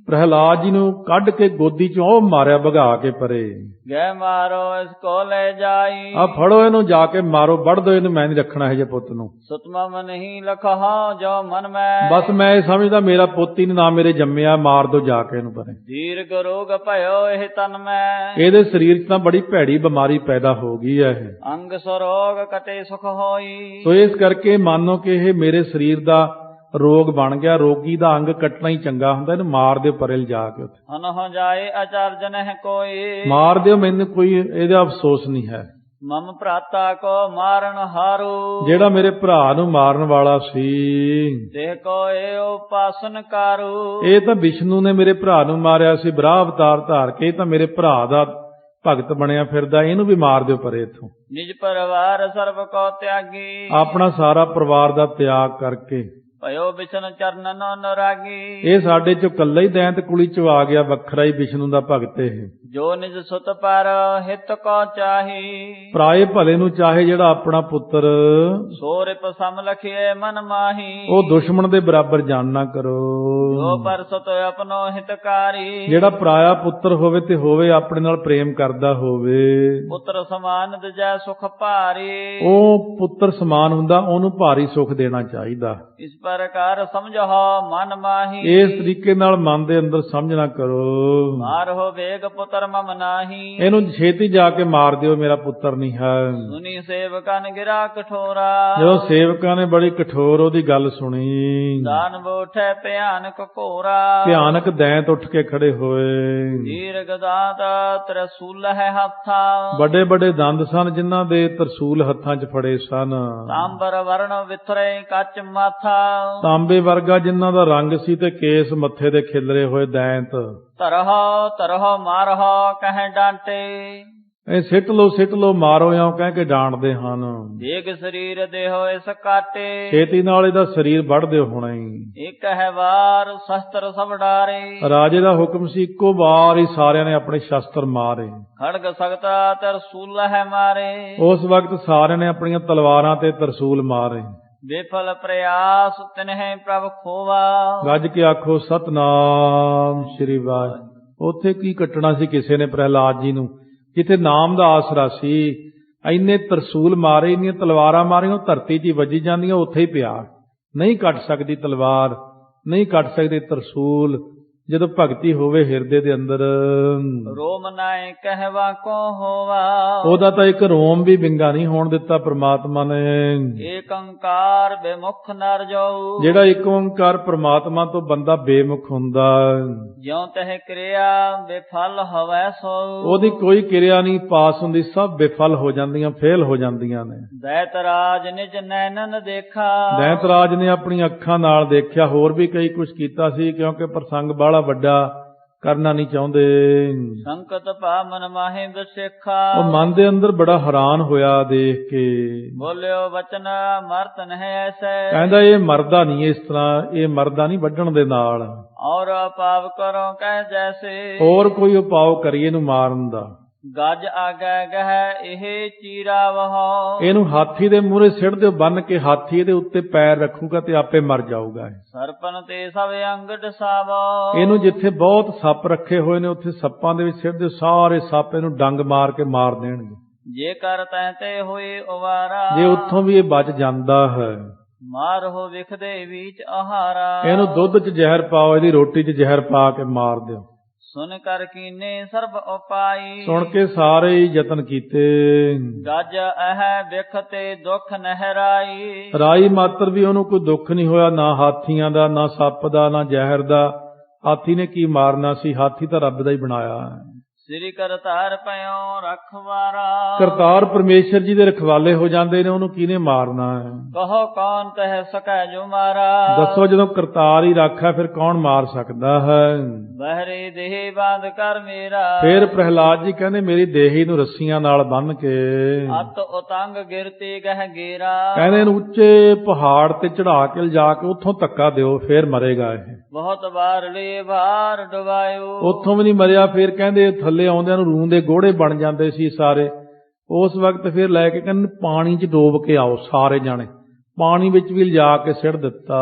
ਪ੍ਰਹਿਲਾਦ ਜੀ ਨੂੰ ਕੱਢ ਕੇ ਗੋਦੀ 'ਚੋਂ ਉਹ ਮਾਰਿਆ ਭਗਾ ਕੇ ਪਰੇ। ਗੈ ਮਾਰੋ ਇਸ ਕੋ ਲੈ ਜਾਈ। ਆ ਫੜੋ ਇਹਨੂੰ ਜਾ ਕੇ ਮਾਰੋ, ਵੱਢ ਦੋ ਇਹਨੂੰ, ਮੈਂ ਨਹੀਂ ਰੱਖਣਾ ਇਹ ਜੇ ਪੁੱਤ ਨੂੰ। ਸੁਤਮਮ ਨਹੀਂ ਲਖਾਂ ਜੋ ਮਨ ਮੈਂ। ਬਸ ਮੈਂ ਇਹ ਸਮਝਦਾ ਮੇਰਾ ਪੁੱਤ ਹੀ ਨਾ ਮੇਰੇ ਜੰਮਿਆ, ਮਾਰ ਦੋ ਜਾ ਕੇ ਇਹਨੂੰ ਪਰੇ। ਦੀਰਘ ਰੋਗ ਭਇਓ ਇਹ ਤਨ ਮੈਂ। ਇਹਦੇ ਸਰੀਰ 'ਚ ਤਾਂ ਬੜੀ ਭੈੜੀ ਬਿਮਾਰੀ ਪੈਦਾ ਹੋ ਗਈ ਹੈ ਇਹ। ਅੰਗ ਸਰੋਗ ਕਟੇ ਸੁਖ ਹੋਈ। ਸੋ ਇਸ ਕਰਕੇ ਮੰਨੋ ਕਿ ਇਹ ਮੇਰੇ ਸਰੀਰ ਦਾ ਰੋਗ ਬਣ ਗਿਆ। ਰੋਗੀ ਦਾ ਅੰਗ ਕੱਟਣਾ ਹੀ ਚੰਗਾ ਹੁੰਦਾ, ਇਹਨੂੰ ਮਾਰ ਦਿਓ ਪਰੇ ਲਿਜਾ ਕੇ ਉੱਥੇ। ਅਨਹ ਜਾਏ ਅਚਰਜ ਨਹਿ ਕੋਈ। ਮਾਰ ਦਿਓ, ਮੈਨੂੰ ਕੋਈ ਇਹਦਾ ਅਫਸੋਸ ਨਹੀਂ ਹੈ। ਮਮ ਭਰਾਤਾ ਕੋ ਮਾਰਨ ਹਾਰੂ। ਜਿਹੜਾ ਮੇਰੇ ਭਰਾ ਨੂੰ ਮਾਰਨ ਵਾਲਾ ਸੀ, ਦੇਹ ਕੋ ਏ ਉਪਾਸਨ ਕਾਰੂ। ਇਹ ਤਾਂ ਵਿਸ਼ਨੂੰ ਨੇ ਮੇਰੇ ਭਰਾ ਨੂੰ ਮਾਰਿਆ ਸੀ, ਬਰਾਹ ਅਵਤਾਰ ਧਾਰ ਕੇ। ਇਹ ਤਾਂ ਮੇਰੇ ਭਰਾ ਦਾ ਭਗਤ ਬਣਿਆ ਫਿਰਦਾ, ਇਹਨੂੰ ਵੀ ਮਾਰ ਦਿਓ ਪਰੇ ਇੱਥੋਂ। ਨਿਜ ਪਰਿਵਾਰ ਸਰਬ ਕੋ ਤਿਆਗੀ। ਆਪਣਾ ਸਾਰਾ ਪਰਿਵਾਰ ਦਾ ਤਿਆਗ ਕਰਕੇ ਭਇਓ ਵਿਸ਼ਨ ਚਰਨ ਨੋ ਨਰਾਗੀ। ਇਹ ਸਾਡੇ ਚੋਂ ਇਕੱਲਾ ਹੀ ਦੈਂਤ ਕੁਲੀ ਚੋਂ ਆ ਗਿਆ, ਵੱਖਰਾ ਹੀ ਵਿਸ਼ਨੂੰ ਦਾ ਭਗਤ ਇਹ। ਜੋ ਨਿਜ ਸੁਤ ਪਰ ਹਿਤ ਕੋ ਚਾਹੀ। ਪਰਾਏ ਭਲੇ ਨੂੰ ਚਾਹੇ ਜਿਹੜਾ ਆਪਣਾ ਪੁੱਤਰ। ਸੋ ਰਿਪ ਸਮ ਲਖਿਏ ਮਨ ਮਾਹੀ। ਉਹ ਦੁਸ਼ਮਣ ਦੇ ਬਰਾਬਰ ਜਾਣ ਨਾ ਕਰੋ। ਜੋ ਪਰ ਸੁਤ ਆਪਣੋ ਹਿਤਕਾਰੀ। ਜਿਹੜਾ ਪਰਾਇਆ ਪੁੱਤਰ ਹੋਵੇ ਤੇ ਹੋਵੇ ਆਪਣੇ ਨਾਲ ਪ੍ਰੇਮ ਕਰਦਾ ਹੋਵੇ। ਪੁੱਤਰ ਸਮਾਨ ਦਜੈ ਸੁਖ ਭਾਰੀ। ਉਹ ਪੁੱਤਰ ਸਮਾਨ ਹੁੰਦਾ, ਉਹਨੂੰ ਭਾਰੀ ਸੁਖ ਦੇਣਾ ਚਾਹੀਦਾ। ਇਸ ਪ੍ਰਕਾਰ ਸਮਝੋ ਮਨ ਮਾਹੀ। ਇਸ ਤਰੀਕੇ ਨਾਲ ਮਨ ਦੇ ਅੰਦਰ ਸਮਝਣਾ ਕਰੋ। ਮਾਰੋ ਵੇਗ ਪੁੱਤਰ ਮਮ ਨਾਹੀ। ਇਹਨੂੰ ਛੇਤੀ ਜਾ ਕੇ ਮਾਰ ਦਿਓ, ਮੇਰਾ ਪੁੱਤਰ ਨਹੀਂ ਹੈ। ਸੁਨੀ ਸੇਵਕਨ ਗਿਰਾ ਕਠੋਰਾ। ਜਦੋਂ ਸੇਵਕਾਂ ਨੇ ਬੜੀ ਕਠੋਰ ਉਹਦੀ ਗੱਲ ਸੁਣੀ, ਦਾਨ ਬੋਠੇ ਭਿਆਨਕ ਘੋਰਾ। ਭਿਆਨਕ ਦੈਂਤ ਉੱਠ ਕੇ ਖੜੇ ਹੋਏ। ਦੀਰਘ ਦਾਤ ਤਰਸੂਲ ਹੈ ਹੱਥਾ। ਵੱਡੇ ਵੱਡੇ ਦੰਦ ਸਨ ਜਿਨ੍ਹਾਂ ਦੇ ਤਰਸੂਲ ਹੱਥਾਂ 'ਚ ਫੜੇ ਸਨ। ਤਾਂਬਰ ਵਰਣ ਵਿਥਰੇ ਕੱਚ ਮਾਥਾ। ਤਾਂਬੇ ਵਰਗਾ ਜਿਨ੍ਹਾਂ ਦਾ ਰੰਗ ਸੀ ਤੇ ਕੇਸ ਮੱਥੇ ਦੇ ਖਿਲਰੇ ਹੋਏ ਦੈਂਤ। ਤਰਹੁ ਤਰਹੁ ਮਾਰਹੁ ਕਹਿ ਡਾਂਟੇ, ਇਹ ਸਿੱਟ ਲੋ ਮਾਰੋ ਇਉਂ ਕਹਿ ਕੇ ਡਾਂਟਦੇ ਹਨ। ਦੇਖ ਸਰੀਰ ਦੇਹੋ ਇਸ ਕਾਟੇ, ਛੇਤੀ ਨਾਲ ਇਹਦਾ ਸਰੀਰ ਵੱਢ ਦਿਓ ਹੁਣੇ ਹੀ। ਇੱਕ ਹੈ ਵਾਰ ਸ਼ਸਤਰ ਸਭ ਡਾਰੇ, ਰਾਜੇ ਦਾ ਹੁਕਮ ਸੀ ਇੱਕੋ ਵਾਰ ਹੀ ਸਾਰਿਆਂ ਨੇ ਆਪਣੇ ਸ਼ਸਤਰ ਮਾਰੇ। ਖੜਗ ਸਕਤਾ ਤਰਸੂਲ ਹੈ ਮਾਰੇ, ਉਸ ਵਕਤ ਸਾਰਿਆਂ ਨੇ ਆਪਣੀਆਂ ਤਲਵਾਰਾਂ ਤੇ ਤਰਸੂਲ ਮਾਰੇ। ਬੇਫਲ ਪ੍ਰਯਾਸ ਤਿਨਹਿ ਪ੍ਰਭ ਖੋਵਾ, ਗੱਜ ਕੇ ਆਖੋ ਸਤਨਾਮ ਸ੍ਰੀ ਵਾਹਿਗੁਰੂ। ਉੱਥੇ ਕੀ ਕੱਟਣਾ ਸੀ ਕਿਸੇ ਨੇ ਪ੍ਰਹਿਲਾਦ ਜੀ ਨੂੰ, ਜਿੱਥੇ ਨਾਮ ਦਾ ਆਸਰਾ ਸੀ। ਇੰਨੇ ਤਰਸੂਲ ਮਾਰੇ, ਇੰਨੀਆਂ ਤਲਵਾਰਾਂ ਮਾਰੀਆਂ, ਉਹ ਧਰਤੀ 'ਚ ਹੀ ਵੱਜੀ ਜਾਂਦੀਆਂ, ਉੱਥੇ ਹੀ ਪਿਆ। ਨਹੀਂ ਕੱਟ ਸਕਦੀ ਤਲਵਾਰ, ਨਹੀਂ ਕੱਟ ਸਕਦੇ ਤਰਸੂਲ। ਜਦੋਂ ਭਗਤੀ ਹੋਵੇ ਹਿਰਦੇ ਦੇ ਅੰਦਰ, ਰੋਮ ਨਾਏ ਕਹਿਵਾ ਕੋ ਹੋਵਾ, ਉਹਦਾ ਤਾਂ ਇੱਕ ਰੋਮ ਵੀ ਵਿੰਗਾ ਨਹੀਂ ਹੋਣ ਦਿੱਤਾ ਪ੍ਰਮਾਤਮਾ ਨੇ। ਏਕ ਓੰਕਾਰ ਬੇਮੁਖ ਨਰ ਜਾਉ, ਜਿਹੜਾ ਇੱਕ ਓੰਕਾਰ ਪ੍ਰਮਾਤਮਾ ਤੋਂ ਬੰਦਾ ਬੇਮੁਖ ਹੁੰਦਾ, ਜਿਉ ਤਹਿ ਕਿਰਿਆ ਬੇਫਲ ਹਵੈ ਸੋ, ਉਹਦੀ ਕੋਈ ਕਿਰਿਆ ਨਹੀਂ ਪਾਸ ਹੁੰਦੀ, ਸਭ ਬੇਫਲ ਹੋ ਜਾਂਦੀਆਂ, ਫੇਲ ਹੋ ਜਾਂਦੀਆਂ ਨੇ। ਦੈਤ ਰਾਜ ਨਿਜ ਨੈਣਨ ਦੇਖਾ, ਦੈਤ ਰਾਜ ਨੇ ਆਪਣੀਆਂ ਅੱਖਾਂ ਨਾਲ ਦੇਖਿਆ। ਹੋਰ ਵੀ ਕਈ ਕੁਝ ਕੀਤਾ ਸੀ, ਕਿਉਂਕਿ ਪ੍ਰਸੰਗ ਬਾਹਲਾ ਵੱਡਾ ਕਰਨਾ ਨਹੀਂ ਚਾਹੁੰਦੇ। ਸੰਕਟ ਭਾ ਮਨ ਮਾਹੇ ਬਸੇਖਾ, ਉਹ ਮਨ ਦੇ ਅੰਦਰ ਬੜਾ ਹੈਰਾਨ ਹੋਇਆ ਦੇਖ ਕੇ। ਬੋਲਿਓ ਬਚਨ ਮਰਤ ਨਹਿ ਐਸੈ, ਕਹਿੰਦਾ ਇਹ ਮਰਦਾ ਨਹੀਂ ਇਸ ਤਰ੍ਹਾਂ, ਇਹ ਮਰਦਾ ਨਹੀਂ ਵੱਢਣ ਦੇ ਨਾਲ। ਔਰ ਪਾਪ ਕਰੋ ਕਹਿ ਜੈਸੇ, ਹੋਰ ਕੋਈ ਉਪਾਅ ਕਰੀਏ ਇਹਨੂੰ ਮਾਰਨ ਦਾ। ਗੱਜ ਆਗੈ ਗਹਿ ਇਹ ਚੀਰਾ ਵਹੁ, ਇਹਨੂੰ ਹਾਥੀ ਦੇ ਮੂਹਰੇ ਸਿੱਟ ਦਿਓ ਬੰਨ ਕੇ, ਹਾਥੀ ਇਹਦੇ ਉੱਤੇ ਪੈਰ ਰੱਖੂਗਾ ਤੇ ਆਪੇ ਮਰ ਜਾਊਗਾ। ਸਰਪਨ ਤੇ ਸਭ ਅੰਗ ਡਸਾਵੋ, ਇਹਨੂੰ ਜਿੱਥੇ ਬਹੁਤ ਸੱਪ ਰੱਖੇ ਹੋਏ ਨੇ ਉੱਥੇ ਸੱਪਾਂ ਦੇ ਵਿੱਚ ਸਿੱਟ ਦਿਓ, ਸਾਰੇ ਸੱਪ ਇਹਨੂੰ ਡੰਗ ਮਾਰ ਕੇ ਮਾਰ ਦੇਣਗੇ। ਜੇ ਕਰ ਤੈ ਤੇ ਹੋਏ ਉਵਾਰਾ, ਜੇ ਉੱਥੋਂ ਵੀ ਇਹ ਬਚ ਜਾਂਦਾ ਹੈ। ਮਾਰੋ ਵਿਖਦੇ ਵਿੱਚ ਆਹਾਰਾ, ਇਹਨੂੰ ਦੁੱਧ 'ਚ ਜ਼ਹਿਰ ਪਾਓ, ਇਹਦੀ ਰੋਟੀ 'ਚ ਜ਼ਹਿਰ ਪਾ ਕੇ ਮਾਰ ਦਿਓ। ਸੁਨ ਕਰ ਕੀਨੇ ਸਰਬ ਉਪਾਈ, ਸੁਣ ਕੇ ਸਾਰੇ ਹੀ ਯਤਨ ਕੀਤੇ। ਗੱਜ ਅਹਿ ਵਿਖ ਤੇ ਦੁਖ ਨਹਿਰਾਈ, ਰਾਈ ਮਾਤਰ ਵੀ ਉਹਨੂੰ ਕੋਈ ਦੁੱਖ ਨਹੀਂ ਹੋਇਆ, ਨਾ ਹਾਥੀਆਂ ਦਾ, ਨਾ ਸੱਪ ਦਾ, ਨਾ ਜ਼ਹਿਰ ਦਾ। ਹਾਥੀ ਨੇ ਕੀ ਮਾਰਨਾ ਸੀ, ਹਾਥੀ ਤਾਂ ਰੱਬ ਦਾ ਹੀ ਬਣਾਇਆ ਹੈ। ਸ੍ਰੀ ਕਰਤਾਰ ਪਇਓ ਰਖਵਾਰਾ, ਕਰਤਾਰ ਪਰਮੇਸ਼ਰ ਜੀ ਦੇ ਰਖਵਾਲੇ ਹੋ ਜਾਂਦੇ ਨੇ, ਉਹਨੂੰ ਕਿਹਨੇ ਮਾਰਨਾ ਹੈ। ਕਹੋ ਕੌਣ ਕਹਿ ਸਕੈ ਜੋ ਮਾਰਾ, ਦੱਸੋ ਜਦੋਂ ਕਰਤਾਰ ਹੀ ਰਾਖਾ ਫਿਰ ਕੌਣ ਮਾਰ ਸਕਦਾ ਹੈ। ਬਹਿਰੇ ਦੇਹ ਬੰਦ ਕਰ ਮੇਰਾ, ਫਿਰ ਪ੍ਰਹਿਲਾਦ ਜੀ ਕਹਿੰਦੇ ਮੇਰੀ ਦੇਹੀ ਨੂੰ ਰੱਸੀਆਂ ਨਾਲ ਬੰਨ੍ਹ ਕੇ, ਅਤ ਉਤੰਗ ਗਿਰਤੇ ਗਹਿ ਗੇਰਾ, ਕਹਿੰਦੇ ਇਹਨੂੰ ਉੱਚੇ ਪਹਾੜ ਤੇ ਚੜਾ ਕੇ ਲਿਜਾ ਕੇ ਉੱਥੋਂ ਧੱਕਾ ਦਿਓ, ਫੇਰ ਮਰੇਗਾ ਇਹ। ਬਹੁਤ ਵਾਰ ਲੇ ਭਾਰ ਡੁਬਾਇਓ, ਉੱਥੋਂ ਵੀ ਨਹੀਂ ਮਰਿਆ। ਫਿਰ ਕਹਿੰਦੇ ਥੱਲੇ ਆਉਂਦਿਆਂ ਨੂੰ ਰੂੰ ਦੇ ਗੋੜੇ ਬਣ ਜਾਂਦੇ ਸੀ ਸਾਰੇ। ਉਸ ਵਕਤ ਫਿਰ ਲੈ ਕੇ ਕਹਿੰਦੇ ਪਾਣੀ 'ਚ ਡੋਬ ਕੇ ਆਓ ਸਾਰੇ ਜਾਣੇ। ਪਾਣੀ ਵਿੱਚ ਵੀ ਲਿਜਾ ਕੇ ਸਿੱਟ ਦਿੱਤਾ।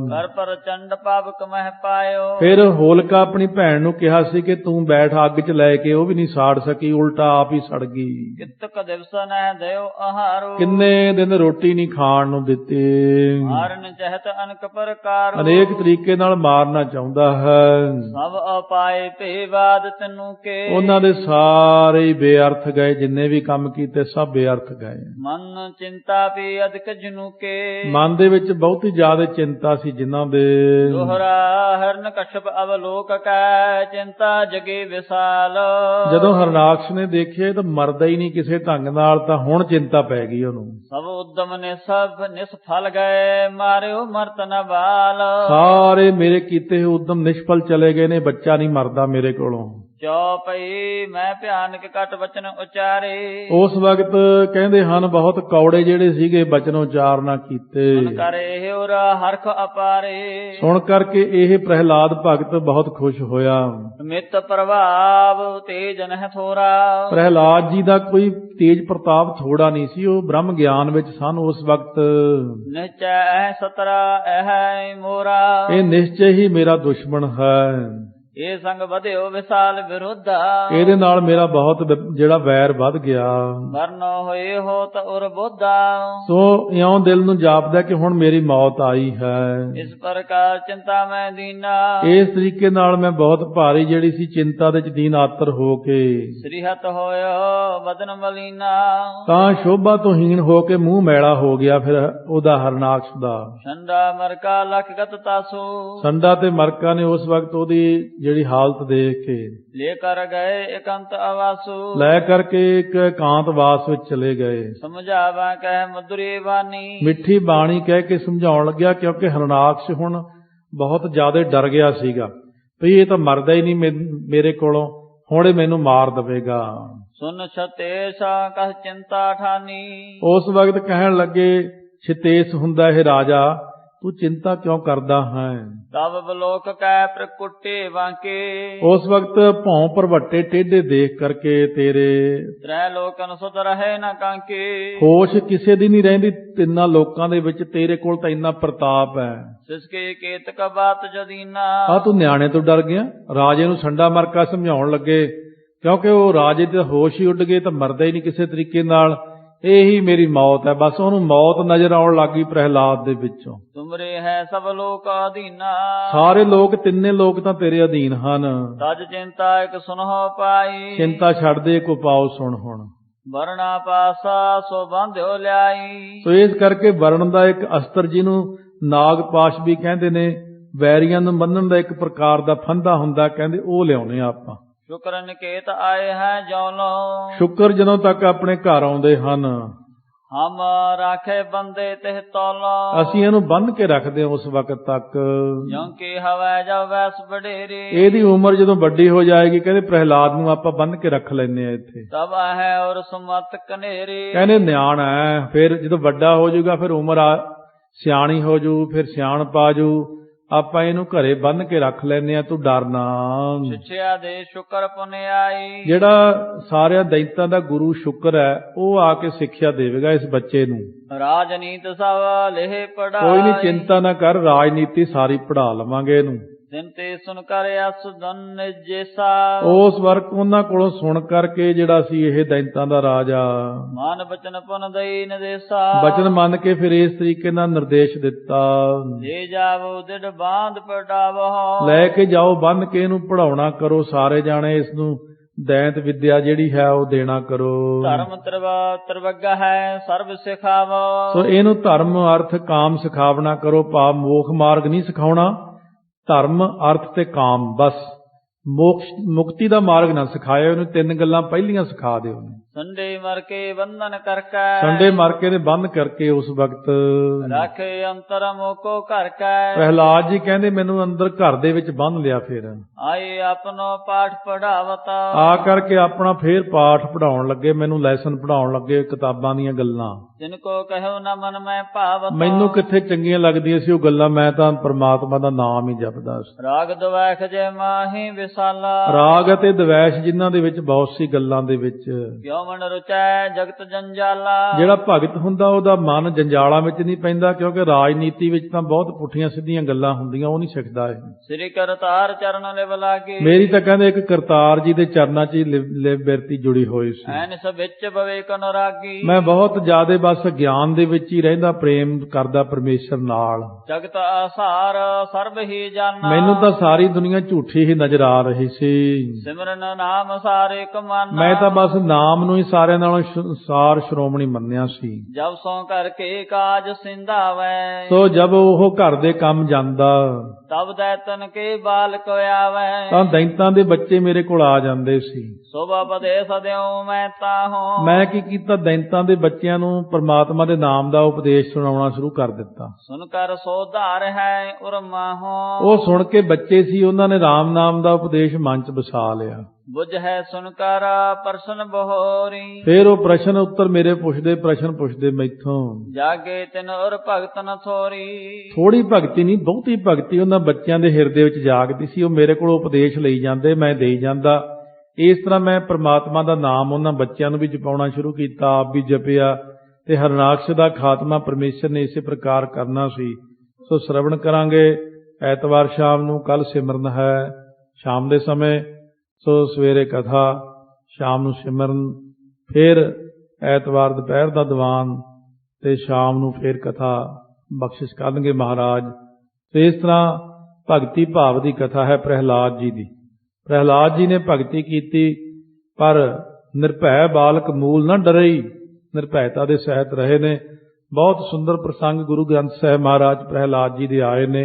ਘਰ ਪਰ ਚੰਡ ਪਾਵਕ ਮਹਿ ਪਾਇਓ, ਫਿਰ ਹੋਲਕਾ ਆਪਣੀ ਭੈਣ ਨੂੰ ਕਿਹਾ ਸੀ ਕਿ ਤੂੰ ਬੈਠ ਅੱਗ 'ਚ ਲੈ ਕੇ, ਉਹ ਵੀ ਨਹੀਂ ਸਾੜ ਸਕੀ, ਉਲਟਾ ਆਪ ਹੀ ਸੜ ਗਈ। ਕਿਤਕ ਦਿਵਸ ਨਹਿ ਦਿਓ ਆਹਾਰੋ, ਕਿੰਨੇ ਦਿਨ ਰੋਟੀ ਨਹੀਂ ਖਾਣ ਨੂੰ ਦਿੱਤੀ। ਮਾਰਨ ਚਹਿਤ ਅਨਕ ਪ੍ਰਕਾਰ, ਅਨੇਕ ਤਰੀਕੇ ਨਾਲ ਮਾਰਨਾ ਚਾਹੁੰਦਾ ਹੈ। ਸਭ ਉਪਾਏ ਭੇ ਬਾਦ ਤੈਨੂੰ ਕੇ, ਉਹਨਾਂ ਦੇ ਸਾਰੇ ਹੀ ਬੇਅਰਥ ਗਏ, ਜਿੰਨੇ ਵੀ ਕੰਮ ਕੀਤੇ ਸਭ ਬੇਅਰਥ ਗਏ। ਮਨ ਚਿੰਤਾ ਪੀ ਅਧਿਕ ਜਨੂ ਕੇ, ਮਨ ਦੇ ਵਿੱਚ ਬਹੁਤੀ ਜ਼ਿਆਦਾ ਚਿੰਤਾ ਸੀ ਜਿਨ੍ਹਾਂ ਦੇ। ਦੋਹਰਾ ਹਰਨ ਕਸ਼ਪ ਅਵਲੋਕ ਕੈ, ਚਿੰਤਾ ਜਗੇ ਵਿਸਾਲ, ਜਦੋਂ ਹਰਨਾਕਸ਼ ਨੇ ਦੇਖਿਆ ਤਾਂ ਮਰਦਾ ਹੀ ਨਹੀਂ ਕਿਸੇ ਢੰਗ ਨਾਲ, ਤਾਂ ਹੁਣ ਚਿੰਤਾ ਪੈ ਗਈ ਉਹਨੂੰ। ਸਭ ਉਦਮ ਨੇ ਸਭ ਨਿਸਫਲ ਗਏ, ਮਾਰਿਓ ਮਰਤ ਨ ਬਾਲ, ਸਾਰੇ ਮੇਰੇ ਕੀਤੇ ਹੋਏ ਉਦਮ ਨਿਸ਼ਫਲ ਚਲੇ ਗਏ ਨੇ, ਬੱਚਾ ਨਹੀਂ ਮਰਦਾ ਮੇਰੇ ਕੋਲੋਂ। ਚੌਪਈ ਮੈਂ ਭਿਆਨਕ ਘਟ ਵਚਨ ਉਚਾਰੇ, ਉਸ ਵਕਤ ਕਹਿੰਦੇ ਹਨ ਬਹੁਤ ਕੌੜੇ ਜਿਹੜੇ ਸੀਗੇ ਬਚਨ ਉਚਾਰਨਾ ਕੀਤੇ। ਸੁਣ ਕਰ ਇਹ ਉਰਾ ਹਰਖ ਅਪਾਰੇ, ਸੁਣ ਕਰਕੇ ਇਹ ਪ੍ਰਹਿਲਾਦ ਭਗਤ ਬਹੁਤ ਖੁਸ਼ ਹੋਇਆ। ਮਿਤ ਪ੍ਰਭਾਵ ਤੇਜ ਨਹਿ ਥੋਰਾ, ਪ੍ਰਹਿਲਾਦ ਜੀ ਦਾ ਕੋਈ ਤੇਜ ਪ੍ਰਤਾਪ ਥੋੜਾ ਨਹੀਂ ਸੀ, ਉਹ ਬ੍ਰਹਮ ਗਿਆਨ ਵਿੱਚ ਸਨ ਉਸ ਵਕਤ। ਨਿਚੈ ਐ ਸਤਰਾ ਐ ਮੋਰਾ, ਇਹ ਨਿਸ਼ਚੈ ਹੀ ਮੇਰਾ ਦੁਸ਼ਮਣ ਹੈ। ਇਹ ਸੰਗ ਵਧਿਓ ਵਿਸਾਲ ਵਿਰੋਧਾ, ਇਹਦੇ ਨਾਲ ਮੇਰਾ ਬਹੁਤ ਜਿਹੜਾ ਵੈਰ ਵੱਧ ਗਿਆ। ਮਰਨੋ ਹੋਏ ਹੋ ਤ ਉਰ ਬੋਧਾ, ਸੋ ਇਉਂ ਦਿਲ ਨੂੰ ਜਾਪਦਾ ਕਿ ਹੁਣ ਮੇਰੀ ਮੌਤ ਆਈ ਹੈ। ਇਸ ਪ੍ਰਕਾਰ ਚਿੰਤਾ ਮੈਂ ਦੀਨਾ, ਇਸ ਤਰੀਕੇ ਨਾਲ ਮੈਂ ਬਹੁਤ ਭਾਰੀ ਜਿਹੜੀ ਸੀ ਚਿੰਤਾ ਦੇ ਚ ਦੀਨ ਆਤਰ ਹੋ ਕੇ, ਸ੍ਰੀਹਤ ਹੋਇਓ ਬਦਨ ਮਲੀਨਾ, ਤਾਂ ਸ਼ੋਭਾ ਤੋਂ ਹੀਣ ਹੋ ਕੇ ਮੂੰਹ ਮੈਲਾ ਹੋ ਗਿਆ ਫਿਰ ਉਹਦਾ ਹਰਨਾਕਸ਼ ਦਾ। ਸੰਡਾ ਮਰਕਾ ਲਖ ਗਤ ਤਾਸੂ, ਸੰਡਾ ਤੇ ਮਰਕਾ ਨੇ ਉਸ ਵਕਤ ਉਹਦੀ ਜਿਹੜੀ ਹਾਲਤ ਦੇਖ ਕੇ लेकर गए एकांत आवासु, ਲੈ ਕਰਕੇ ਇੱਕ ਇਕਾਂਤ ਵਾਸ ਵਿੱਚ ਚਲੇ ਗਏ। समझावा कह मधुरी बानी, ਮਿੱਠੀ ਬਾਣੀ ਕਹਿ ਕੇ ਸਮਝਾਉਣ ਲੱਗਿਆ, ਕਿਉਂਕਿ ਹਰਨਾਕਸ਼ ਹੁਣ ਬਹੁਤ ਜ਼ਿਆਦਾ ਡਰ ਗਿਆ ਸੀਗਾ ਵੀ ਇਹ ਤਾਂ ਮਰਦਾ ਹੀ ਨਹੀਂ ਮੇਰੇ ਕੋਲੋਂ, ਹੁਣ ਇਹ ਮੈਨੂੰ ਮਾਰ ਦੇਵੇਗਾ। सुन छतेसा कह चिंता ठानी, ਉਸ ਵਕਤ ਕਹਿਣ ਲੱਗੇ, ਛਤੇਸ ਹੁੰਦਾ ਇਹ ਰਾਜਾ, ਤੂੰ ਚਿੰਤਾ ਕਿਉਂ ਕਰਦਾ ਹੈ? तब बलोक कै प्रकुटे बांके, ਉਸ ਵਕਤ ਭੌਂ ਭਰਵੱਟੇ ਟੇਢੇ ਦੇਖ ਕਰਕੇ ਤੇਰੇ त्रैलोकन सुत रहे न कांके, ਹੋਸ਼ ਕਿਸੇ ਦੀ ਨਹੀਂ ਰਹਿੰਦੀ ਤਿੰਨਾਂ ਲੋਕਾਂ ਦੇ ਵਿੱਚ, ਤੇਰੇ ਕੋਲ ਤਾਂ ਇੰਨਾ ਪ੍ਰਤਾਪ ਹੈ। सिसके केतक बात जदीना, ਆ ਤੂੰ ਨਿਆਣੇ ਤੋਂ ਡਰ ਗਿਆ? ਰਾਜੇ ਨੂੰ ਸੰਡਾ ਮਰਕਾ ਸਮਝਾਉਣ ਲੱਗੇ, ਕਿਉਂਕਿ ਉਹ ਰਾਜੇ ਦੇ ਹੋਸ਼ ਹੀ ਉੱਡ ਗਏ ਤਾਂ ਮਰਦਾ ਹੀ ਨਹੀਂ ਕਿਸੇ ਤਰੀਕੇ ਨਾਲ, ਇਹੀ ਮੇਰੀ ਮੌਤ ਹੈ। ਬਸ ਉਹਨੂੰ ਮੌਤ ਨਜ਼ਰ ਆਉਣ ਲੱਗੀ ਪ੍ਰਹਿਲਾਦ ਦੇ ਵਿੱਚੋਂ। तुमरे है सब लोक अधीना, ਸਾਰੇ ਲੋਕ, ਤਿੰਨੇ ਲੋਕ ਤਾਂ ਤੇਰੇ ਅਧੀਨ ਹਨ। तज चिंता एक सुनहो पाई, ਚਿੰਤਾ ਛੱਡ ਦੇ, ਕੋ ਪਾਓ ਸੁਣ ਹੁਣ। वरना पासा सो बांध्यो ल्याई, ਸੋ ਇਸ ਕਰਕੇ ਵਰਣ ਦਾ ਇੱਕ ਅਸਤਰ, ਜਿਹਨੂੰ ਨਾਗਪਾਸ਼ ਵੀ ਕਹਿੰਦੇ ਨੇ, ਵੈਰੀਆਂ ਨੂੰ ਬੰਨਣ ਦਾ ਇੱਕ ਪ੍ਰਕਾਰ ਦਾ ਫੰਦਾ ਹੁੰਦਾ, ਕਹਿੰਦੇ ਉਹ ਲਿਆਉਣੇ ਆਪਾਂ। शुक्र निकेत आए हैं जौलो, ਸ਼ੁਕਰ ਜਦੋਂ ਤੱਕ ਆਪਣੇ ਘਰ ਆਉਂਦੇ ਹਨ, हम राखे बंदे तिह तौलो, ਅਸੀਂ ਇਹਨੂੰ ਬੰਨ੍ਹ ਕੇ ਰੱਖਦੇ ਹਾਂ ਉਸ ਵਕਤ ਤੱਕ। क्योंकि हवै जब वैस बडेरे, ਇਹਦੀ ਉਮਰ ਜਦੋਂ ਵੱਡੀ ਹੋ ਜਾਏਗੀ, ਕਹਿੰਦੇ ਪ੍ਰਹਿਲਾਦ ਨੂੰ ਆਪਾਂ ਬੰਨ੍ਹ ਕੇ ਰੱਖ ਲੈਂਦੇ ਆ ਇੱਥੇ। तब है और सुमत कनेरे, ਕਹਿੰਦੇ ਨਿਆਣਾ ਹੈ, ਫਿਰ ਜਦੋਂ ਵੱਡਾ ਹੋ ਜਾਊਗਾ, ਫਿਰ ਉਮਰ ਸਿਆਣੀ ਹੋ ਜੂ, ਫਿਰ ਸਿਆਣ ਪਾ ਜੂ, ਆਪਾਂ ਇਹਨੂੰ ਘਰੇ ਬੰਨ੍ਹ ਕੇ ਰੱਖ ਲੈਂਦੇ ਆ, ਤੂੰ ਡਰਨਾ। शिक्षा दे शुक्र पुण्य आई, ਜਿਹੜਾ ਸਾਰਿਆਂ ਦੈਂਤਾਂ ਦਾ ਗੁਰੂ ਸ਼ੁਕਰ ਹੈ, ਉਹ ਆ ਕੇ ਸਿੱਖਿਆ ਦੇਵੇਗਾ ਇਸ ਬੱਚੇ ਨੂੰ। राजनीत सब लेह पड़ा, ਕੋਈ ਨਹੀਂ, ਚਿੰਤਾ ਨਾ ਕਰ, ਰਾਜਨੀਤੀ ਸਾਰੀ ਪੜ੍ਹਾ ਲਵਾਂਗੇ ਇਹਨੂੰ। तिनते सुन कर असुदन जैसा, ਉਸ ਵਰਕ ਉਹਨਾਂ ਕੋਲੋਂ ਸੁਣ ਕਰਕੇ ਜਿਹੜਾ ਸੀ ਇਹ ਦੈਂਤਾਂ ਦਾ ਰਾਜਾ मान बचन पुन दई निदेशा, ਬਚਨ ਮੰਨ ਕੇ ਫਿਰ ਇਸ ਤਰੀਕੇ ਨਾਲ ਨਿਰਦੇਸ਼ ਦਿੱਤਾ, ले जावो दिड़ बांध पड़ावो, ਲੈ ਕੇ ਜਾਓ ਬੰਨ ਕੇ ਇਹਨੂੰ ਪੜਾਉਣਾ ਕਰੋ, ਸਾਰੇ ਜਾਣੇ ਇਸ ਨੂੰ ਦੈਂਤ ਵਿਦਿਆ ਜਿਹੜੀ ਹੈ ਉਹ ਦੇਣਾ ਕਰੋ। धर्म त्रिवगा है सर्व सिखावो, ਸੋ ਇਹਨੂੰ ਧਰਮ ਅਰਥ ਕਾਮ ਸਿਖਾਵਣਾ ਕਰੋ, ਭਾਵ ਮੋਖ ਮਾਰਗ ਨਹੀਂ ਸਿਖਾਉਣਾ, ਧਰਮ ਅਰਥ ਤੇ ਕਾਮ, ਬਸ ਮੋਕਸ਼ ਮੁਕਤੀ ਦਾ ਮਾਰਗ ਨਾ ਸਿਖਾਇਆ ਉਹਨੂੰ, ਤਿੰਨ ਗੱਲਾਂ ਪਹਿਲੀਆਂ ਸਿਖਾ ਦਿਓ ਉਹਨੂੰ। संडे मर के बंधन करके, ਸੰਡੇ ਮਾਰ ਕੇ ਨੇ ਬੰਦ ਕਰਕੇ ਉਸ ਵਕਤ राखे अंतर मोको कर के, ਪ੍ਰਹਿਲਾਦ ਜੀ ਕਹਿੰਦੇ ਮੈਨੂੰ ਅੰਦਰ ਘਰ ਦੇ ਵਿੱਚ ਬੰਨ ਲਿਆ। ਫਿਰ आए अपनो पाठ पढ़ावता, ਆ ਕਰਕੇ ਆਪਣਾ ਫੇਰ ਪਾਠ ਪੜਾਉਣ ਲੱਗੇ, ਮੈਨੂੰ ਲੈਸਨ ਪੜਾਉਣ ਲੱਗੇ, ਕਿਤਾਬਾਂ ਦੀਆਂ ਗੱਲਾਂ। जिनको कहो न मन में पावता, ਮੈਨੂੰ ਕਿੱਥੇ ਚੰਗੀਆਂ ਲੱਗਦੀਆਂ ਸੀ ਉਹ ਗੱਲਾਂ, ਮੈਂ ਤਾਂ ਪਰਮਾਤਮਾ ਦਾ ਨਾਮ ਹੀ ਜਪਦਾ ਸੀ। राग द्वैख जय माही विशाला, ਰਾਗ ਅਤੇ ਦਵੈਸ਼ ਜਿਨ੍ਹਾਂ ਦੇ ਵਿੱਚ ਬਹੁਤ ਸੀ ਗੱਲਾਂ ਦੇ ਵਿੱਚ, क्यों मन रुचै जगत जंजाला, ਜਿਹੜਾ ਭਗਤ ਹੁੰਦਾ ਉਹਦਾ ਮਨ ਜੰਜਾਲਾਂ ਵਿੱਚ ਨਹੀਂ ਪੈਂਦਾ, ਕਿਉਂਕਿ ਰਾਜਨੀਤੀ ਵਿੱਚ ਤਾਂ ਬਹੁਤ ਪੁੱਠੀਆਂ ਸਿੱਧੀਆਂ ਗੱਲਾਂ ਹੁੰਦੀਆਂ, ਉਹ ਨਹੀਂ ਸਿੱਖਦਾ ਇਹ। श्री करतार चरण लिव लागे, ਮੇਰੀ ਤਾਂ ਕਹਿੰਦੇ ਇੱਕ ਕਰਤਾਰ ਜੀ ਦੇ ਚਰਨਾਂ 'ਚ ਹੀ ਲਿਵ ਬਿਰਤੀ ਜੁੜੀ ਹੋਈ ਸੀ। ऐन सबिच भवेक अनुरागी, ਮੈਂ ਬਹੁਤ ਜ਼ਿਆਦਾ ਬਸ ਗਿਆਨ ਦੇ ਵਿੱਚ ਹੀ ਰਹਿੰਦਾ, ਪ੍ਰੇਮ ਕਰਦਾ ਪਰਮੇਸ਼ਰ ਨਾਲ। जगत आसार सर्व ही जाना, ਮੈਨੂੰ ਤਾਂ ਸਾਰੀ ਦੁਨੀਆ ਝੂਠੀ ਹੀ ਨਜ਼ਰ ਆ ਰਹੀ ਸੀ। सिमरन नाम सारे कमाना, ਮੈਂ ਤਾਂ ਬਸ ਨਾਮ ਨੂੰ ਹੀ ਸਾਰਿਆਂ ਨਾਲੋਂ ਸਾਰ ਸ਼੍ਰੋਮਣੀ ਮੰਨਿਆ ਸੀ। जब सो करके काज सिंधावै, ਸੋ ਜਦ ਉਹ ਘਰ ਦੇ ਕੰਮ ਜਾਂਦਾ तब दैतन के बाल को आवे, ਤਾਂ ਦੈਂਤਾਂ ਦੇ ਬੱਚੇ ਮੇਰੇ ਕੋਲ ਆ ਜਾਂਦੇ ਸੀ। शोभा उपदेश देऊं मैं ताहूं, ਮੈਂ ਕੀ ਕੀਤਾ, ਦੈਂਤਾਂ ਦੇ ਬੱਚਿਆਂ ਨੂੰ ਪਰਮਾਤਮਾ ਦੇ ਨਾਮ ਦਾ ਉਪਦੇਸ਼ ਸੁਣਾਉਣਾ ਸ਼ੁਰੂ ਕਰ ਦਿੱਤਾ। सुनकर सोधार है उर्मा हो, ਉਹ ਸੁਣ ਕੇ ਬੱਚੇ ਸੀ, ਉਹਨਾਂ ਨੇ ਰਾਮ ਨਾਮ ਦਾ ਉਪਦੇਸ਼ ਮਨ 'ਚ ਵਸਾ ਲਿਆ। बुझ है सुनकर प्रश्न बहोरी, ਫਿਰ ਉਹ ਪ੍ਰਸ਼ਨ ਉੱਤਰ ਮੇਰੇ ਪ੍ਰਸ਼ਨ ਪੁੱਛਦੇ ਮੈਥੋਂ। जागे तिन और भगत न थोरी, ਥੋੜੀ ਭਗਤੀ ਨਹੀਂ, ਬਹੁਤੀ ਭਗਤੀ ਉਹਨਾਂ ਬੱਚਿਆਂ ਦੇ ਹਿਰਦੇ ਵਿੱਚ ਜਾਗਦੀ ਸੀ। ਉਹ ਮੇਰੇ ਕੋਲ ਉਪਦੇਸ਼ ਲਈ ਜਾਂਦੇ, ਮੈਂ ਦੇਈ ਜਾਂਦਾ। ਇਸ ਤਰ੍ਹਾਂ ਮੈਂ ਪ੍ਰਮਾਤਮਾ ਦਾ ਨਾਮ ਉਹਨਾਂ ਬੱਚਿਆਂ ਨੂੰ ਵੀ ਜਪਾਉਣਾ ਸ਼ੁਰੂ ਕੀਤਾ, ਆਪ ਵੀ ਜਪਿਆ, ਤੇ ਹਰਨਾਕਸ਼ ਦਾ ਖਾਤਮਾ ਪਰਮੇਸ਼ਰ ਨੇ ਇਸੇ ਪ੍ਰਕਾਰ ਕਰਨਾ ਸੀ। ਸੋ ਸ਼ਰਵਣ ਕਰਾਂਗੇ ਐਤਵਾਰ ਸ਼ਾਮ ਨੂੰ। ਕੱਲ ਸਿਮਰਨ ਹੈ ਸ਼ਾਮ ਦੇ ਸਮੇਂ, ਸੋ ਸਵੇਰੇ ਕਥਾ, ਸ਼ਾਮ ਨੂੰ ਸਿਮਰਨ, ਫਿਰ ਐਤਵਾਰ ਦੁਪਹਿਰ ਦਾ ਦੀਵਾਨ, ਤੇ ਸ਼ਾਮ ਨੂੰ ਫਿਰ ਕਥਾ ਬਖਸ਼ਿਸ਼ ਕਰਨਗੇ ਮਹਾਰਾਜ। ਤੇ ਇਸ ਤਰ੍ਹਾਂ ਭਗਤੀ ਭਾਵ ਦੀ ਕਥਾ ਹੈ ਪ੍ਰਹਿਲਾਦ ਜੀ ਦੀ। ਪ੍ਰਹਿਲਾਦ ਜੀ ਨੇ ਭਗਤੀ ਕੀਤੀ, ਪਰ ਨਿਰਭੈ ਬਾਲਕ ਮੂਲ ਨਾ ਡਰਈ, ਨਿਰਭੈਤਾ ਦੇ ਸਹਿਤ ਰਹੇ ਨੇ। ਬਹੁਤ ਸੁੰਦਰ ਪ੍ਰਸੰਗ ਗੁਰੂ ਗ੍ਰੰਥ ਸਾਹਿਬ ਮਹਾਰਾਜ ਪ੍ਰਹਿਲਾਦ ਜੀ ਦੇ ਆਏ ਨੇ।